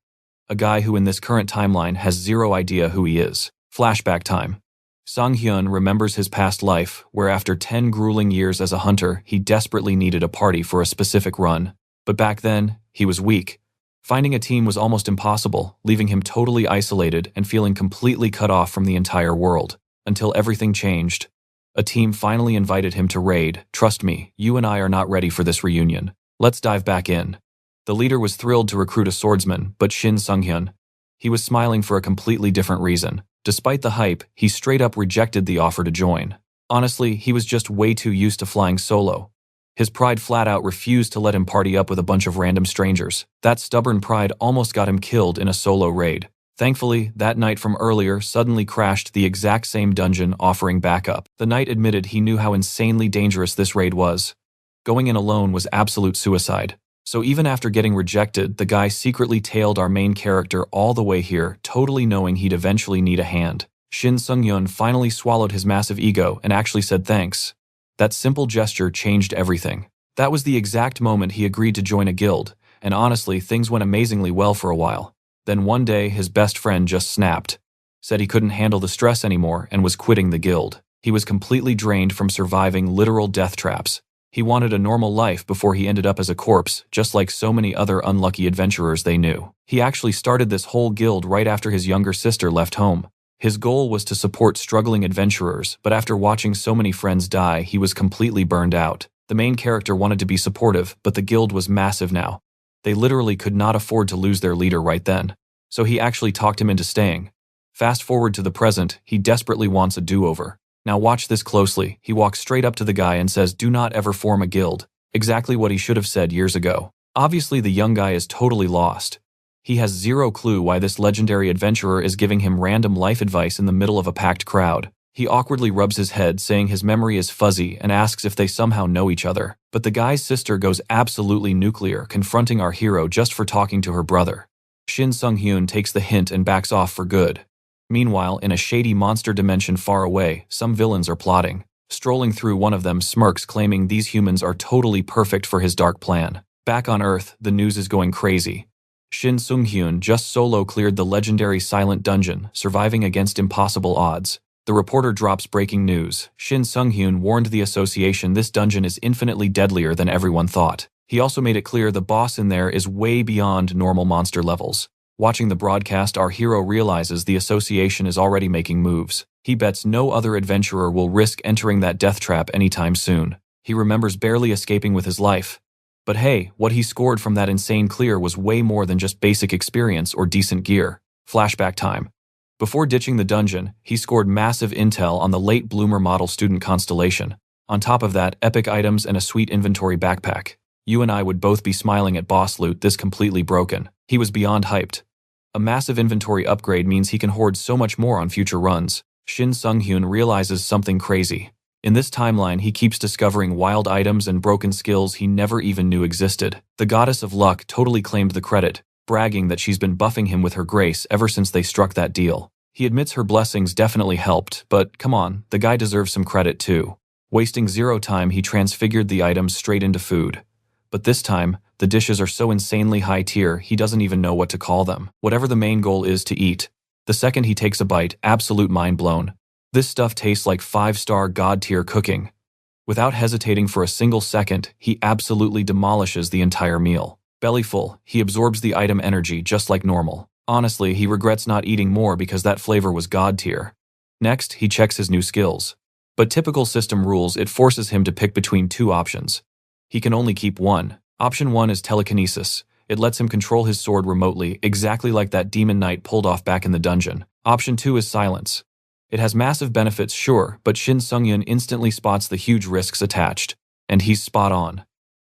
Speaker 1: A guy who in this current timeline has zero idea who he is. Flashback time. Sang-hyun remembers his past life, where after 10 grueling years as a hunter, he desperately needed a party for a specific run. But back then, he was weak. Finding a team was almost impossible, leaving him totally isolated and feeling completely cut off from the entire world. Until everything changed. A team finally invited him to raid. Trust me, you and I are not ready for this reunion. Let's dive back in. The leader was thrilled to recruit a swordsman, but Shin Sung-hyun, he was smiling for a completely different reason. Despite the hype, he straight up rejected the offer to join. Honestly, he was just way too used to flying solo. His pride flat out refused to let him party up with a bunch of random strangers. That stubborn pride almost got him killed in a solo raid. Thankfully, that knight from earlier suddenly crashed the exact same dungeon, offering backup. The knight admitted he knew how insanely dangerous this raid was. Going in alone was absolute suicide. So even after getting rejected, the guy secretly tailed our main character all the way here, totally knowing he'd eventually need a hand. Shin Sung-hyun finally swallowed his massive ego and actually said thanks. That simple gesture changed everything. That was the exact moment he agreed to join a guild, and honestly, things went amazingly well for a while. Then one day, his best friend just snapped, said he couldn't handle the stress anymore and was quitting the guild. He was completely drained from surviving literal death traps. He wanted a normal life before he ended up as a corpse, just like so many other unlucky adventurers they knew. He actually started this whole guild right after his younger sister left home. His goal was to support struggling adventurers, but after watching so many friends die, he was completely burned out. The main character wanted to be supportive, but the guild was massive now. They literally could not afford to lose their leader right then. So he actually talked him into staying. Fast forward to the present, he desperately wants a do-over. Now watch this closely. He walks straight up to the guy and says, "Do not ever form a guild." Exactly what he should have said years ago. Obviously, the young guy is totally lost. He has zero clue why this legendary adventurer is giving him random life advice in the middle of a packed crowd. He awkwardly rubs his head, saying his memory is fuzzy, and asks if they somehow know each other. But the guy's sister goes absolutely nuclear, confronting our hero just for talking to her brother. Shin Sung-hyun takes the hint and backs off for good. Meanwhile, in a shady monster dimension far away, some villains are plotting. Strolling through, one of them smirks, claiming these humans are totally perfect for his dark plan. Back on Earth, the news is going crazy. Shin Sung-hyun just solo cleared the legendary Silent Dungeon, surviving against impossible odds. The reporter drops breaking news. Shin Sung-hyun warned the association this dungeon is infinitely deadlier than everyone thought. He also made it clear the boss in there is way beyond normal monster levels. Watching the broadcast, our hero realizes the association is already making moves. He bets no other adventurer will risk entering that death trap anytime soon. He remembers barely escaping with his life. But hey, what he scored from that insane clear was way more than just basic experience or decent gear. Flashback time. Before ditching the dungeon, he scored massive intel on the late bloomer model student constellation. On top of that, epic items and a sweet inventory backpack. You and I would both be smiling at boss loot this completely broken. He was beyond hyped. A massive inventory upgrade means he can hoard so much more on future runs. Shin Sung-hyun realizes something crazy. In this timeline, he keeps discovering wild items and broken skills he never even knew existed. The goddess of luck totally claimed the credit, bragging that she's been buffing him with her grace ever since they struck that deal. He admits her blessings definitely helped, but come on, the guy deserves some credit too. Wasting zero time, he transfigured the items straight into food. But this time, the dishes are so insanely high tier, he doesn't even know what to call them. Whatever the main goal is to eat. The second he takes a bite, absolute mind blown. This stuff tastes like 5-star god-tier cooking. Without hesitating for a single second, he absolutely demolishes the entire meal. Belly full, he absorbs the item energy just like normal. Honestly, he regrets not eating more because that flavor was god-tier. Next, he checks his new skills. But typical system rules, it forces him to pick between two options. He can only keep one. Option 1 is telekinesis. It lets him control his sword remotely, exactly like that demon knight pulled off back in the dungeon. Option 2 is silence. It has massive benefits, sure, but Shin Sung-yun instantly spots the huge risks attached. And he's spot on.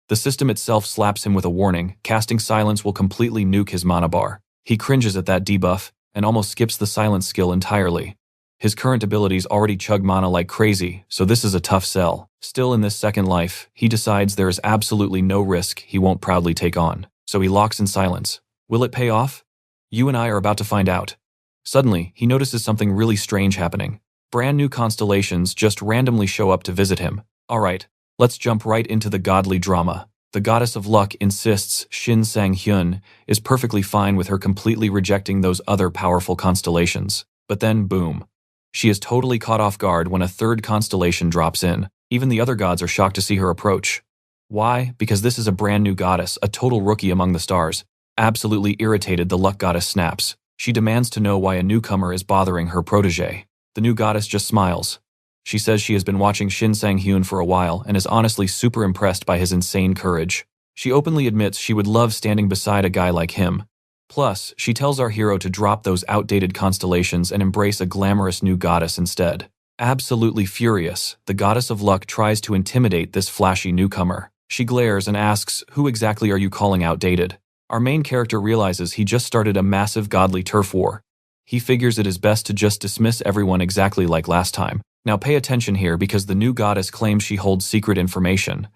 Speaker 1: The system itself slaps him with a warning: casting silence will completely nuke his mana bar. He cringes at that debuff, and almost skips the silence skill entirely. His current abilities already chug mana like crazy, so this is a tough sell. Still, in this second life, he decides there is absolutely no risk he won't proudly take on, so he locks in silence. Will it pay off? You and I are about to find out. Suddenly, he notices something really strange happening. Brand new constellations just randomly show up to visit him. Alright, let's jump right into the godly drama. The goddess of luck insists Shin Sang-hyun is perfectly fine with her completely rejecting those other powerful constellations. But then, boom. She is totally caught off guard when a third constellation drops in. Even the other gods are shocked to see her approach. Why? Because this is a brand new goddess, a total rookie among the stars. Absolutely irritated, the luck goddess snaps. She demands to know why a newcomer is bothering her protege. The new goddess just smiles. She says she has been watching Shin Sang-hyun for a while and is honestly super impressed by his insane courage. She openly admits she would love standing beside a guy like him. Plus, she tells our hero to drop those outdated constellations and embrace a glamorous new goddess instead. Absolutely furious, the goddess of luck tries to intimidate this flashy newcomer. She glares and asks, "Who exactly are you calling outdated?" Our main character realizes he just started a massive godly turf war. He figures it is best to just dismiss everyone exactly like last time. Now pay attention here, because the new goddess claims she holds secret information.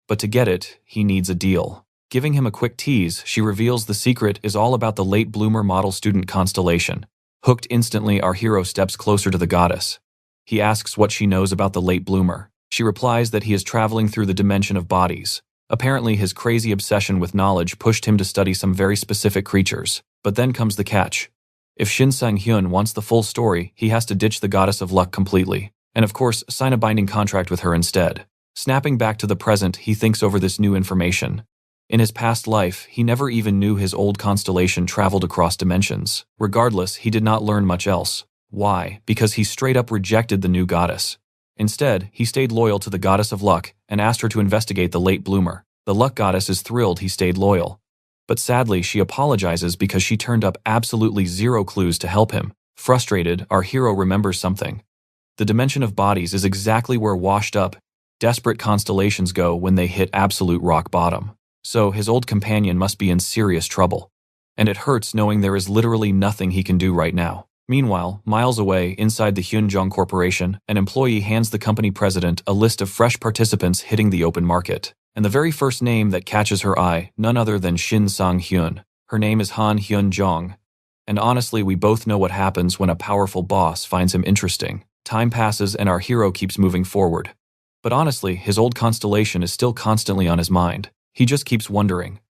Speaker 1: But to get it, he needs a deal. Giving him a quick tease, she reveals the secret is all about the late bloomer model student constellation. Hooked instantly, our hero steps closer to the goddess. He asks what she knows about the late bloomer. She replies that he is traveling through the dimension of bodies. Apparently, his crazy obsession with knowledge pushed him to study some very specific creatures. But then comes the catch. If Shin Sang-hyun wants the full story, he has to ditch the goddess of luck completely. And of course, sign a binding contract with her instead. Snapping back to the present, he thinks over this new information. In his past life, he never even knew his old constellation traveled across dimensions. Regardless, he did not learn much else. Why? Because he straight up rejected the new goddess. Instead, he stayed loyal to the goddess of luck and asked her to investigate the late bloomer. The luck goddess is thrilled he stayed loyal. But sadly, she apologizes because she turned up absolutely zero clues to help him. Frustrated, our hero remembers something. The dimension of bodies is exactly where washed up, desperate constellations go when they hit absolute rock bottom. So his old companion must be in serious trouble. And it hurts knowing there is literally nothing he can do right now. Meanwhile, miles away, inside the Hyunjong Corporation, an employee hands the company president a list of fresh participants hitting the open market. And the very first name that catches her eye, none other than Shin Sang-hyun. Her name is Han Hyun-jong. And honestly, we both know what happens when a powerful boss finds him interesting. Time passes and our hero keeps moving forward. But honestly, his old constellation is still constantly on his mind. He just keeps wondering,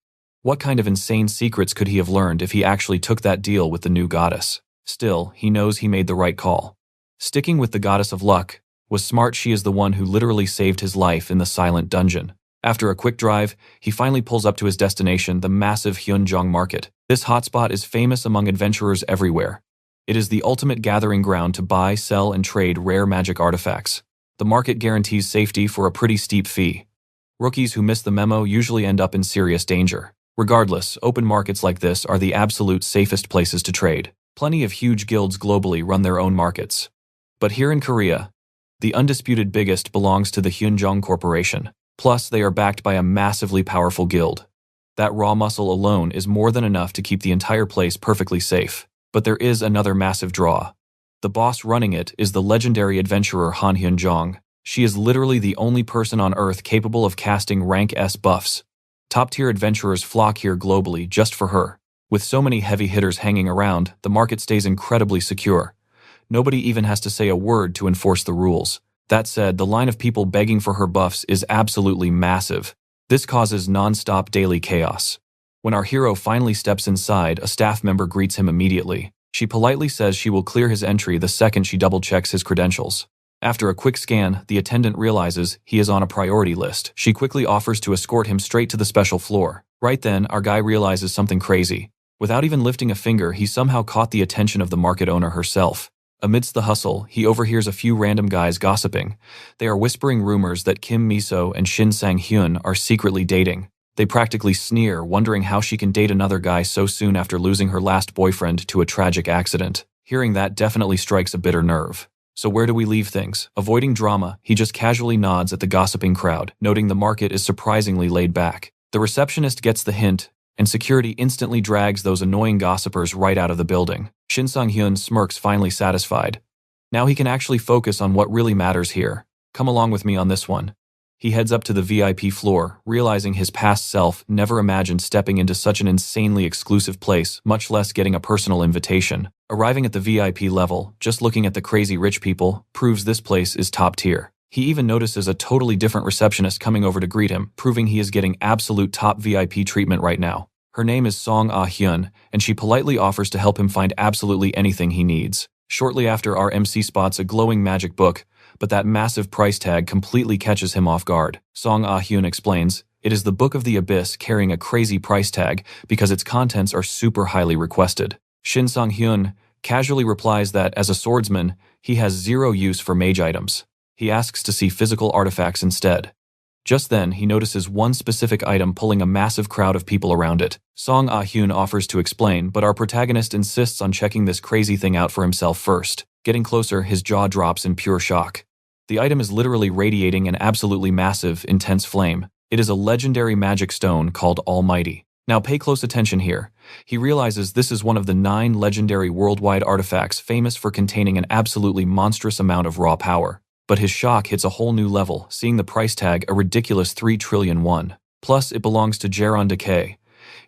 Speaker 1: what kind of insane secrets could he have learned if he actually took that deal with the new goddess? Still, he knows he made the right call. Sticking with the goddess of luck was smart. She is the one who literally saved his life in the silent dungeon. After a quick drive, he finally pulls up to his destination, the massive Hyunjong Market. This hotspot is famous among adventurers everywhere. It is the ultimate gathering ground to buy, sell, and trade rare magic artifacts. The market guarantees safety for a pretty steep fee. Rookies who miss the memo usually end up in serious danger. Regardless, open markets like this are the absolute safest places to trade. Plenty of huge guilds globally run their own markets. But here in Korea, the undisputed biggest belongs to the Hyunjong Corporation. Plus, they are backed by a massively powerful guild. That raw muscle alone is more than enough to keep the entire place perfectly safe. But there is another massive draw. The boss running it is the legendary adventurer Han Hyunjong. She is literally the only person on Earth capable of casting rank S buffs. Top-tier adventurers flock here globally just for her. With so many heavy hitters hanging around, the market stays incredibly secure. Nobody even has to say a word to enforce the rules. That said, the line of people begging for her buffs is absolutely massive. This causes non-stop daily chaos. When our hero finally steps inside, a staff member greets him immediately. She politely says she will clear his entry the second she double-checks his credentials. After a quick scan, the attendant realizes he is on a priority list. She quickly offers to escort him straight to the special floor. Right then, our guy realizes something crazy. Without even lifting a finger, he somehow caught the attention of the market owner herself. Amidst the hustle, he overhears a few random guys gossiping. They are whispering rumors that Kim Miso and Shin Sang-hyun are secretly dating. They practically sneer, wondering how she can date another guy so soon after losing her last boyfriend to a tragic accident. Hearing that definitely strikes a bitter nerve. So where do we leave things? Avoiding drama, he just casually nods at the gossiping crowd, noting the market is surprisingly laid back. The receptionist gets the hint, and security instantly drags those annoying gossipers right out of the building. Shin Sang-hyun smirks, finally satisfied. Now he can actually focus on what really matters here. Come along with me on this one. He heads up to the VIP floor, realizing his past self never imagined stepping into such an insanely exclusive place, much less getting a personal invitation. Arriving at the VIP level, just looking at the crazy rich people, proves this place is top tier. He even notices a totally different receptionist coming over to greet him, proving he is getting absolute top VIP treatment right now. Her name is Song Ah-hyun, and she politely offers to help him find absolutely anything he needs. Shortly after, our MC spots a glowing magic book, but that massive price tag completely catches him off guard. Song Ah-hyun explains, it is the Book of the Abyss carrying a crazy price tag because its contents are super highly requested. Shin Sang-hyun casually replies that, as a swordsman, he has zero use for mage items. He asks to see physical artifacts instead. Just then, he notices one specific item pulling a massive crowd of people around it. Song Ah-hyun offers to explain, but our protagonist insists on checking this crazy thing out for himself first. Getting closer, his jaw drops in pure shock. The item is literally radiating an absolutely massive, intense flame. It is a legendary magic stone called Almighty. Now pay close attention here. He realizes this is one of the 9 legendary worldwide artifacts famous for containing an absolutely monstrous amount of raw power. But his shock hits a whole new level, seeing the price tag a ridiculous 3 trillion won. Plus, it belongs to Jaron Decay.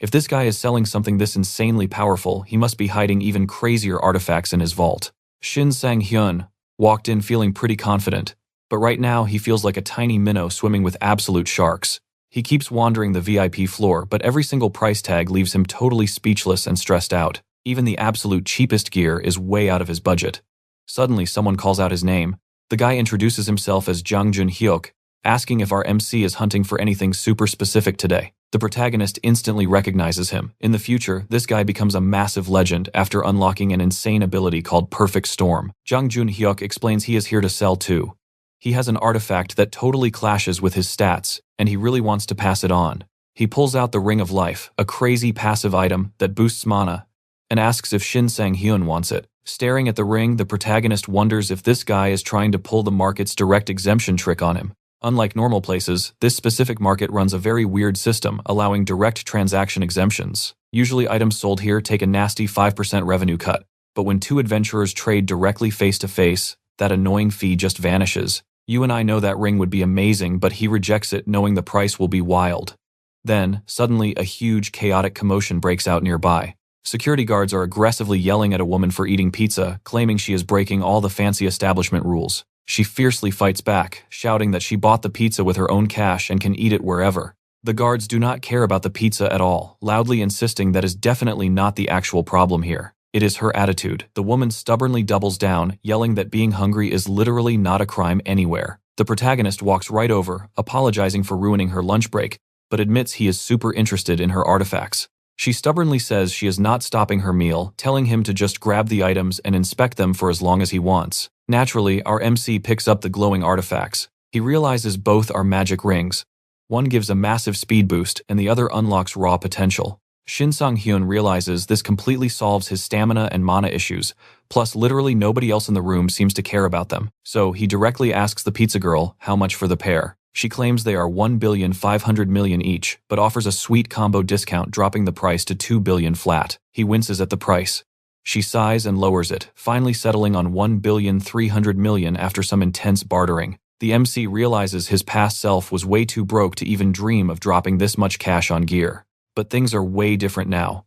Speaker 1: If this guy is selling something this insanely powerful, he must be hiding even crazier artifacts in his vault. Shin Sang-hyun walked in feeling pretty confident, but right now he feels like a tiny minnow swimming with absolute sharks. He keeps wandering the VIP floor, but every single price tag leaves him totally speechless and stressed out. Even the absolute cheapest gear is way out of his budget. Suddenly, someone calls out his name. The guy introduces himself as Jang Jun-hyuk, asking if our MC is hunting for anything super specific today. The protagonist instantly recognizes him. In the future, this guy becomes a massive legend after unlocking an insane ability called Perfect Storm. Jang Jun-hyuk explains he is here to sell too. He has an artifact that totally clashes with his stats, and he really wants to pass it on. He pulls out the Ring of Life, a crazy passive item that boosts mana, and asks if Shin Sang-hyun wants it. Staring at the ring, the protagonist wonders if this guy is trying to pull the market's direct exemption trick on him. Unlike normal places, this specific market runs a very weird system, allowing direct transaction exemptions. Usually items sold here take a nasty 5% revenue cut, but when 2 adventurers trade directly face-to-face, that annoying fee just vanishes. You and I know that ring would be amazing, but he rejects it knowing the price will be wild. Then, suddenly, a huge chaotic commotion breaks out nearby. Security guards are aggressively yelling at a woman for eating pizza, claiming she is breaking all the fancy establishment rules. She fiercely fights back, shouting that she bought the pizza with her own cash and can eat it wherever. The guards do not care about the pizza at all, loudly insisting that is definitely not the actual problem here. It is her attitude. The woman stubbornly doubles down, yelling that being hungry is literally not a crime anywhere. The protagonist walks right over, apologizing for ruining her lunch break, but admits he is super interested in her artifacts. She stubbornly says she is not stopping her meal, telling him to just grab the items and inspect them for as long as he wants. Naturally, our MC picks up the glowing artifacts. He realizes both are magic rings. One gives a massive speed boost, and the other unlocks raw potential. Shin Sang-hyun realizes this completely solves his stamina and mana issues, plus literally nobody else in the room seems to care about them. So he directly asks the pizza girl how much for the pair. She claims they are 1,500,000,000 each, but offers a sweet combo discount, dropping the price to 2 billion flat. He winces at the price. She sighs and lowers it, finally settling on 1,300,000,000 after some intense bartering. The MC realizes his past self was way too broke to even dream of dropping this much cash on gear. But things are way different now.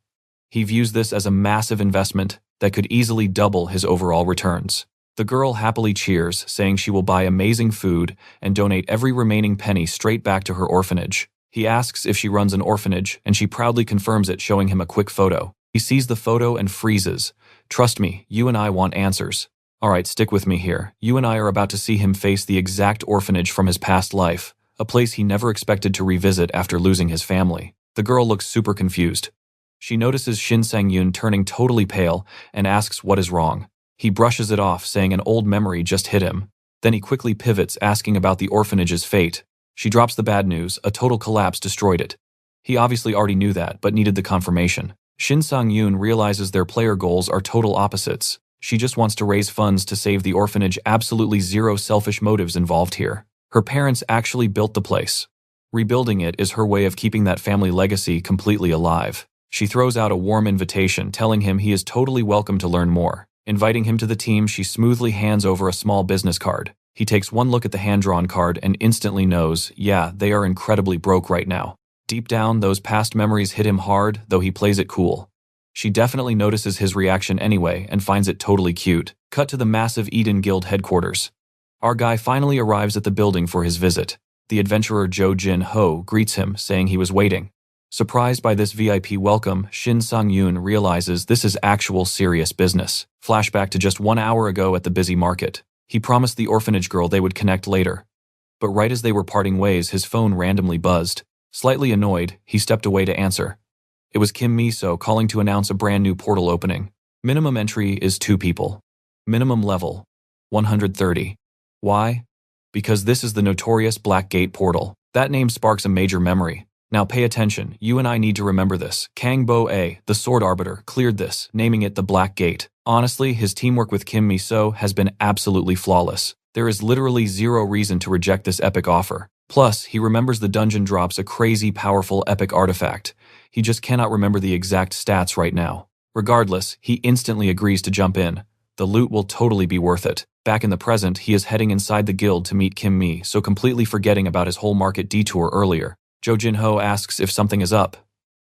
Speaker 1: He views this as a massive investment that could easily double his overall returns. The girl happily cheers, saying she will buy amazing food and donate every remaining penny straight back to her orphanage. He asks if she runs an orphanage, and she proudly confirms it, showing him a quick photo. He sees the photo and freezes. Trust me, you and I want answers. Alright, stick with me here. You and I are about to see him face the exact orphanage from his past life, a place he never expected to revisit after losing his family. The girl looks super confused. She notices Shin Sang-hyun turning totally pale and asks what is wrong. He brushes it off, saying an old memory just hit him. Then he quickly pivots, asking about the orphanage's fate. She drops the bad news, a total collapse destroyed it. He obviously already knew that, but needed the confirmation. Shin Sang-hyun realizes their player goals are total opposites. She just wants to raise funds to save the orphanage. Absolutely zero selfish motives involved here. Her parents actually built the place. Rebuilding it is her way of keeping that family legacy completely alive. She throws out a warm invitation, telling him he is totally welcome to learn more. Inviting him to the team, she smoothly hands over a small business card. He takes one look at the hand-drawn card and instantly knows, yeah, they are incredibly broke right now. Deep down, those past memories hit him hard, though he plays it cool. She definitely notices his reaction anyway and finds it totally cute. Cut to the massive Eden Guild headquarters. Our guy finally arrives at the building for his visit. The adventurer Jo Jin-ho greets him, saying he was waiting. Surprised by this VIP welcome, Shin Sang-yoon realizes this is actual serious business. Flashback to just 1 hour ago at the busy market. He promised the orphanage girl they would connect later. But right as they were parting ways, his phone randomly buzzed. Slightly annoyed, he stepped away to answer. It was Kim Mi-so calling to announce a brand new portal opening. Minimum entry is 2 people. Minimum level, 130. Why? Because this is the notorious Black Gate portal. That name sparks a major memory. Now pay attention, you and I need to remember this. Kang Bo-ae, the Sword Arbiter, cleared this, naming it the Black Gate. Honestly, his teamwork with Kim Mi-so has been absolutely flawless. There is literally zero reason to reject this epic offer. Plus, he remembers the dungeon drops a crazy powerful epic artifact. He just cannot remember the exact stats right now. Regardless, he instantly agrees to jump in. The loot will totally be worth it. Back in the present, he is heading inside the guild to meet Kim Mi, so completely forgetting about his whole market detour earlier. Jo Jin-ho asks if something is up.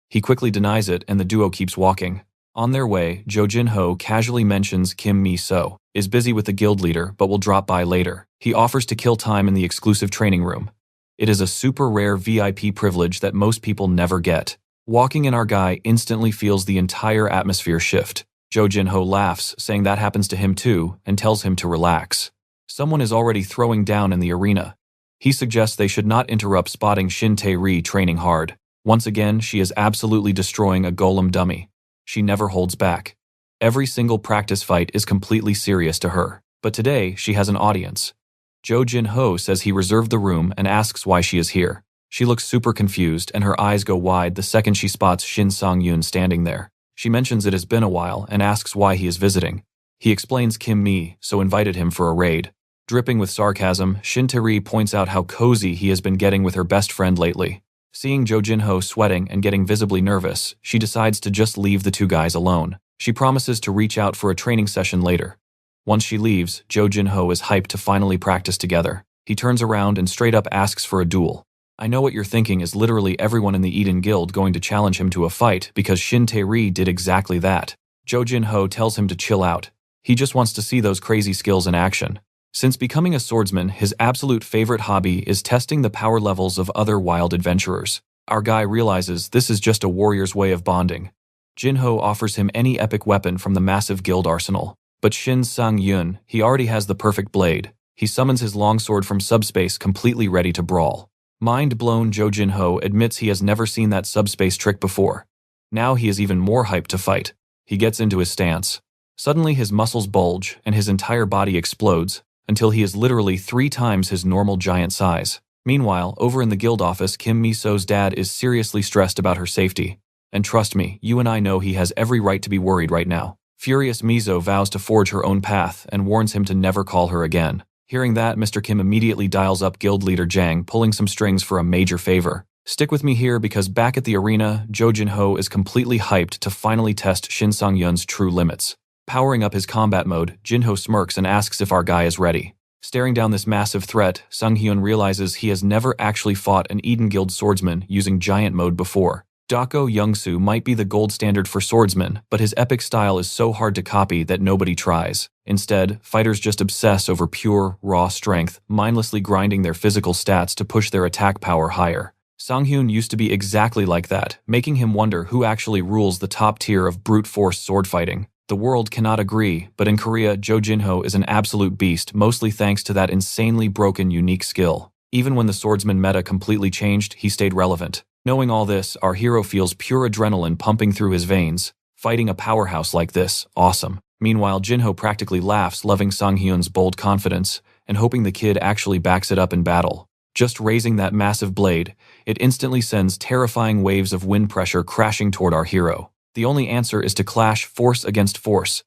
Speaker 1: He quickly denies it and the duo keeps walking. On their way, Jo Jin-ho casually mentions Kim Mi-so, is busy with the guild leader but will drop by later. He offers to kill time in the exclusive training room. It is a super rare VIP privilege that most people never get. Walking in, our guy instantly feels the entire atmosphere shift. Jo Jin-ho laughs, saying that happens to him too, and tells him to relax. Someone is already throwing down in the arena. He suggests they should not interrupt, spotting Shin Tae-ri training hard. Once again, she is absolutely destroying a golem dummy. She never holds back. Every single practice fight is completely serious to her. But today, she has an audience. Jo Jin-ho says he reserved the room and asks why she is here. She looks super confused and her eyes go wide the second she spots Shin Sang-yoon standing there. She mentions it has been a while and asks why he is visiting. He explains Kim Mi, so invited him for a raid. Dripping with sarcasm, Shin Tae-ri points out how cozy he has been getting with her best friend lately. Seeing Jo Jin-ho sweating and getting visibly nervous, she decides to just leave the 2 guys alone. She promises to reach out for a training session later. Once she leaves, Jo Jin-ho is hyped to finally practice together. He turns around and straight up asks for a duel. I know what you're thinking, is literally everyone in the Eden Guild going to challenge him to a fight because Shin Tae-ri did exactly that. Jo Jin-ho tells him to chill out. He just wants to see those crazy skills in action. Since becoming a swordsman, his absolute favorite hobby is testing the power levels of other wild adventurers. Our guy realizes this is just a warrior's way of bonding. Jin-ho offers him any epic weapon from the massive guild arsenal. But Shin Sang-yoon, he already has the perfect blade. He summons his longsword from subspace, completely ready to brawl. Mind-blown, Jo Jin-ho admits he has never seen that subspace trick before. Now he is even more hyped to fight. He gets into his stance. Suddenly his muscles bulge and his entire body explodes, until he is literally 3 times his normal giant size. Meanwhile, over in the guild office, Kim Mi-so's dad is seriously stressed about her safety. And trust me, you and I know he has every right to be worried right now. Furious Mi-so vows to forge her own path and warns him to never call her again. Hearing that, Mr. Kim immediately dials up guild leader Jang, pulling some strings for a major favor. Stick with me here because back at the arena, Jo Jin-ho is completely hyped to finally test Shin Sang-yoon's true limits. Powering up his combat mode, Jin-ho smirks and asks if our guy is ready. Staring down this massive threat, Sang-hyun realizes he has never actually fought an Eden Guild swordsman using giant mode before. Dako Youngsu might be the gold standard for swordsmen, but his epic style is so hard to copy that nobody tries. Instead, fighters just obsess over pure, raw strength, mindlessly grinding their physical stats to push their attack power higher. Sang-hyun used to be exactly like that, making him wonder who actually rules the top tier of brute force sword fighting. The world cannot agree, but in Korea, Jo Jin-ho is an absolute beast, mostly thanks to that insanely broken unique skill. Even when the swordsman meta completely changed, he stayed relevant. Knowing all this, our hero feels pure adrenaline pumping through his veins. Fighting a powerhouse like this, awesome. Meanwhile, Jin-ho practically laughs, loving Sang-hyun's bold confidence, and hoping the kid actually backs it up in battle. Just raising that massive blade, it instantly sends terrifying waves of wind pressure crashing toward our hero. The only answer is to clash force against force.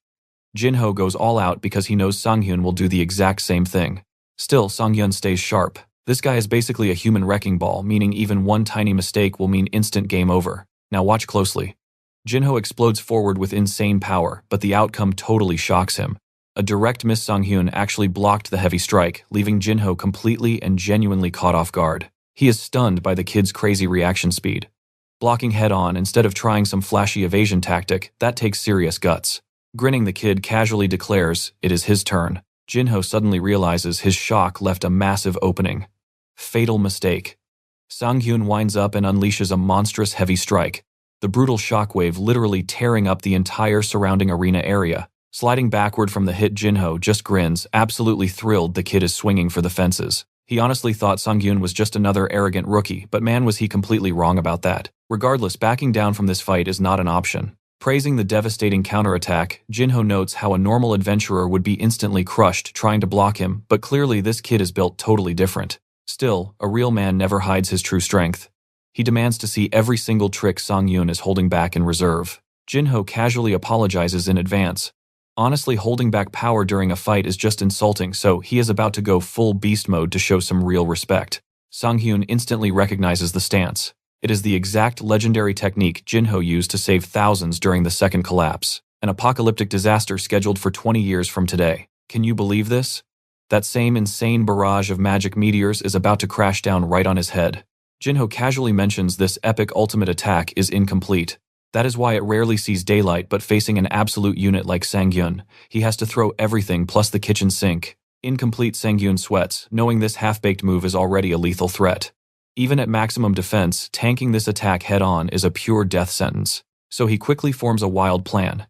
Speaker 1: Jinho goes all out because he knows Sanghyun will do the exact same thing. Still, Sanghyun stays sharp. This guy is basically a human wrecking ball, meaning even one tiny mistake will mean instant game over. Now watch closely. Jinho explodes forward with insane power, but the outcome totally shocks him. A direct miss Sanghyun actually blocked the heavy strike, leaving Jinho completely and genuinely caught off guard. He is stunned by the kid's crazy reaction speed. Blocking head-on instead of trying some flashy evasion tactic, that takes serious guts. Grinning, the kid casually declares it is his turn. Jinho suddenly realizes his shock left a massive opening. Fatal mistake. Sanghyun winds up and unleashes a monstrous heavy strike, the brutal shockwave literally tearing up the entire surrounding arena area. Sliding backward from the hit, Jinho just grins, absolutely thrilled the kid is swinging for the fences. He honestly thought Sanghyun was just another arrogant rookie, but man was he completely wrong about that. Regardless, backing down from this fight is not an option. Praising the devastating counterattack, Jinho notes how a normal adventurer would be instantly crushed trying to block him, but clearly this kid is built totally different. Still, a real man never hides his true strength. He demands to see every single trick Sanghyun is holding back in reserve. Jinho casually apologizes in advance. Honestly, holding back power during a fight is just insulting, so he is about to go full beast mode to show some real respect. Sanghyun instantly recognizes the stance. It is the exact legendary technique Jinho used to save thousands during the second collapse, an apocalyptic disaster scheduled for 20 years from today. Can you believe this? That same insane barrage of magic meteors is about to crash down right on his head. Jinho casually mentions this epic ultimate attack is incomplete. That is why it rarely sees daylight, but facing an absolute unit like Sanghyun, he has to throw everything plus the kitchen sink. Incomplete. Sanghyun sweats, knowing this half-baked move is already a lethal threat. Even at maximum defense, tanking this attack head-on is a pure death sentence. So he quickly forms a wild plan.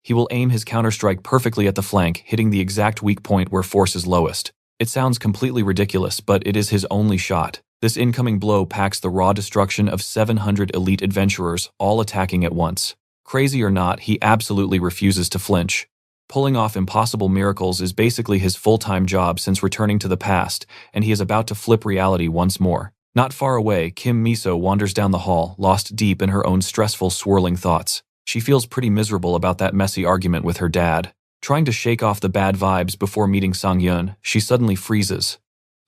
Speaker 1: He will aim his counterstrike perfectly at the flank, hitting the exact weak point where force is lowest. It sounds completely ridiculous, but it is his only shot. This incoming blow packs the raw destruction of 700 elite adventurers, all attacking at once. Crazy or not, he absolutely refuses to flinch. Pulling off impossible miracles is basically his full-time job since returning to the past, and he is about to flip reality once more. Not far away, Kim Miso wanders down the hall, lost deep in her own stressful, swirling thoughts. She feels pretty miserable about that messy argument with her dad. Trying to shake off the bad vibes before meeting Sanghyun, she suddenly freezes.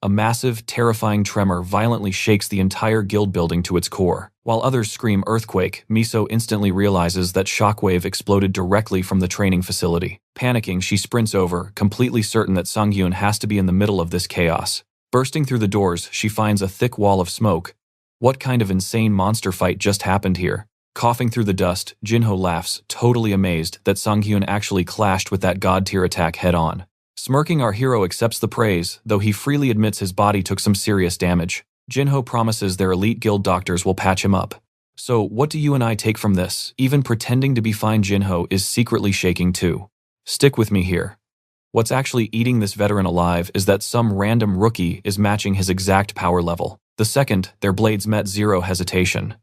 Speaker 1: A massive, terrifying tremor violently shakes the entire guild building to its core. While others scream earthquake, Miso instantly realizes that shockwave exploded directly from the training facility. Panicking, she sprints over, completely certain that Sanghyun has to be in the middle of this chaos. Bursting through the doors, she finds a thick wall of smoke. What kind of insane monster fight just happened here? Coughing through the dust, Jinho laughs, totally amazed that Sanghyun actually clashed with that god-tier attack head-on. Smirking, our hero accepts the praise, though he freely admits his body took some serious damage. Jinho promises their elite guild doctors will patch him up. So, what do you and I take from this? Even pretending to be fine, Jinho is secretly shaking too. Stick with me here. What's actually eating this veteran alive is that some random rookie is matching his exact power level. The second their blades met, zero hesitation.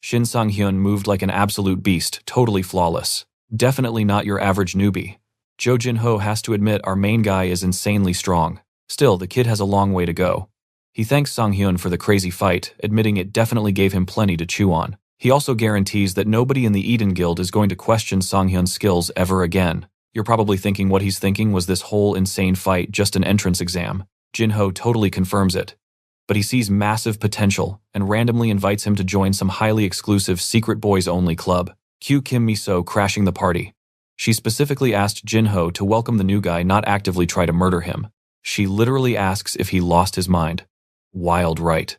Speaker 1: Shin Sanghyun moved like an absolute beast, totally flawless. Definitely not your average newbie. Jo Jinho has to admit our main guy is insanely strong. Still, the kid has a long way to go. He thanks Sanghyun for the crazy fight, admitting it definitely gave him plenty to chew on. He also guarantees that nobody in the Eden Guild is going to question Sanghyun's skills ever again. You're probably thinking what he's thinking was this whole insane fight just an entrance exam. Jinho totally confirms it. But he sees massive potential and randomly invites him to join some highly exclusive secret boys-only club. Cue Kim Miso crashing the party. She specifically asked Jinho to welcome the new guy, not actively try to murder him. She literally asks if he lost his mind. Wild, right?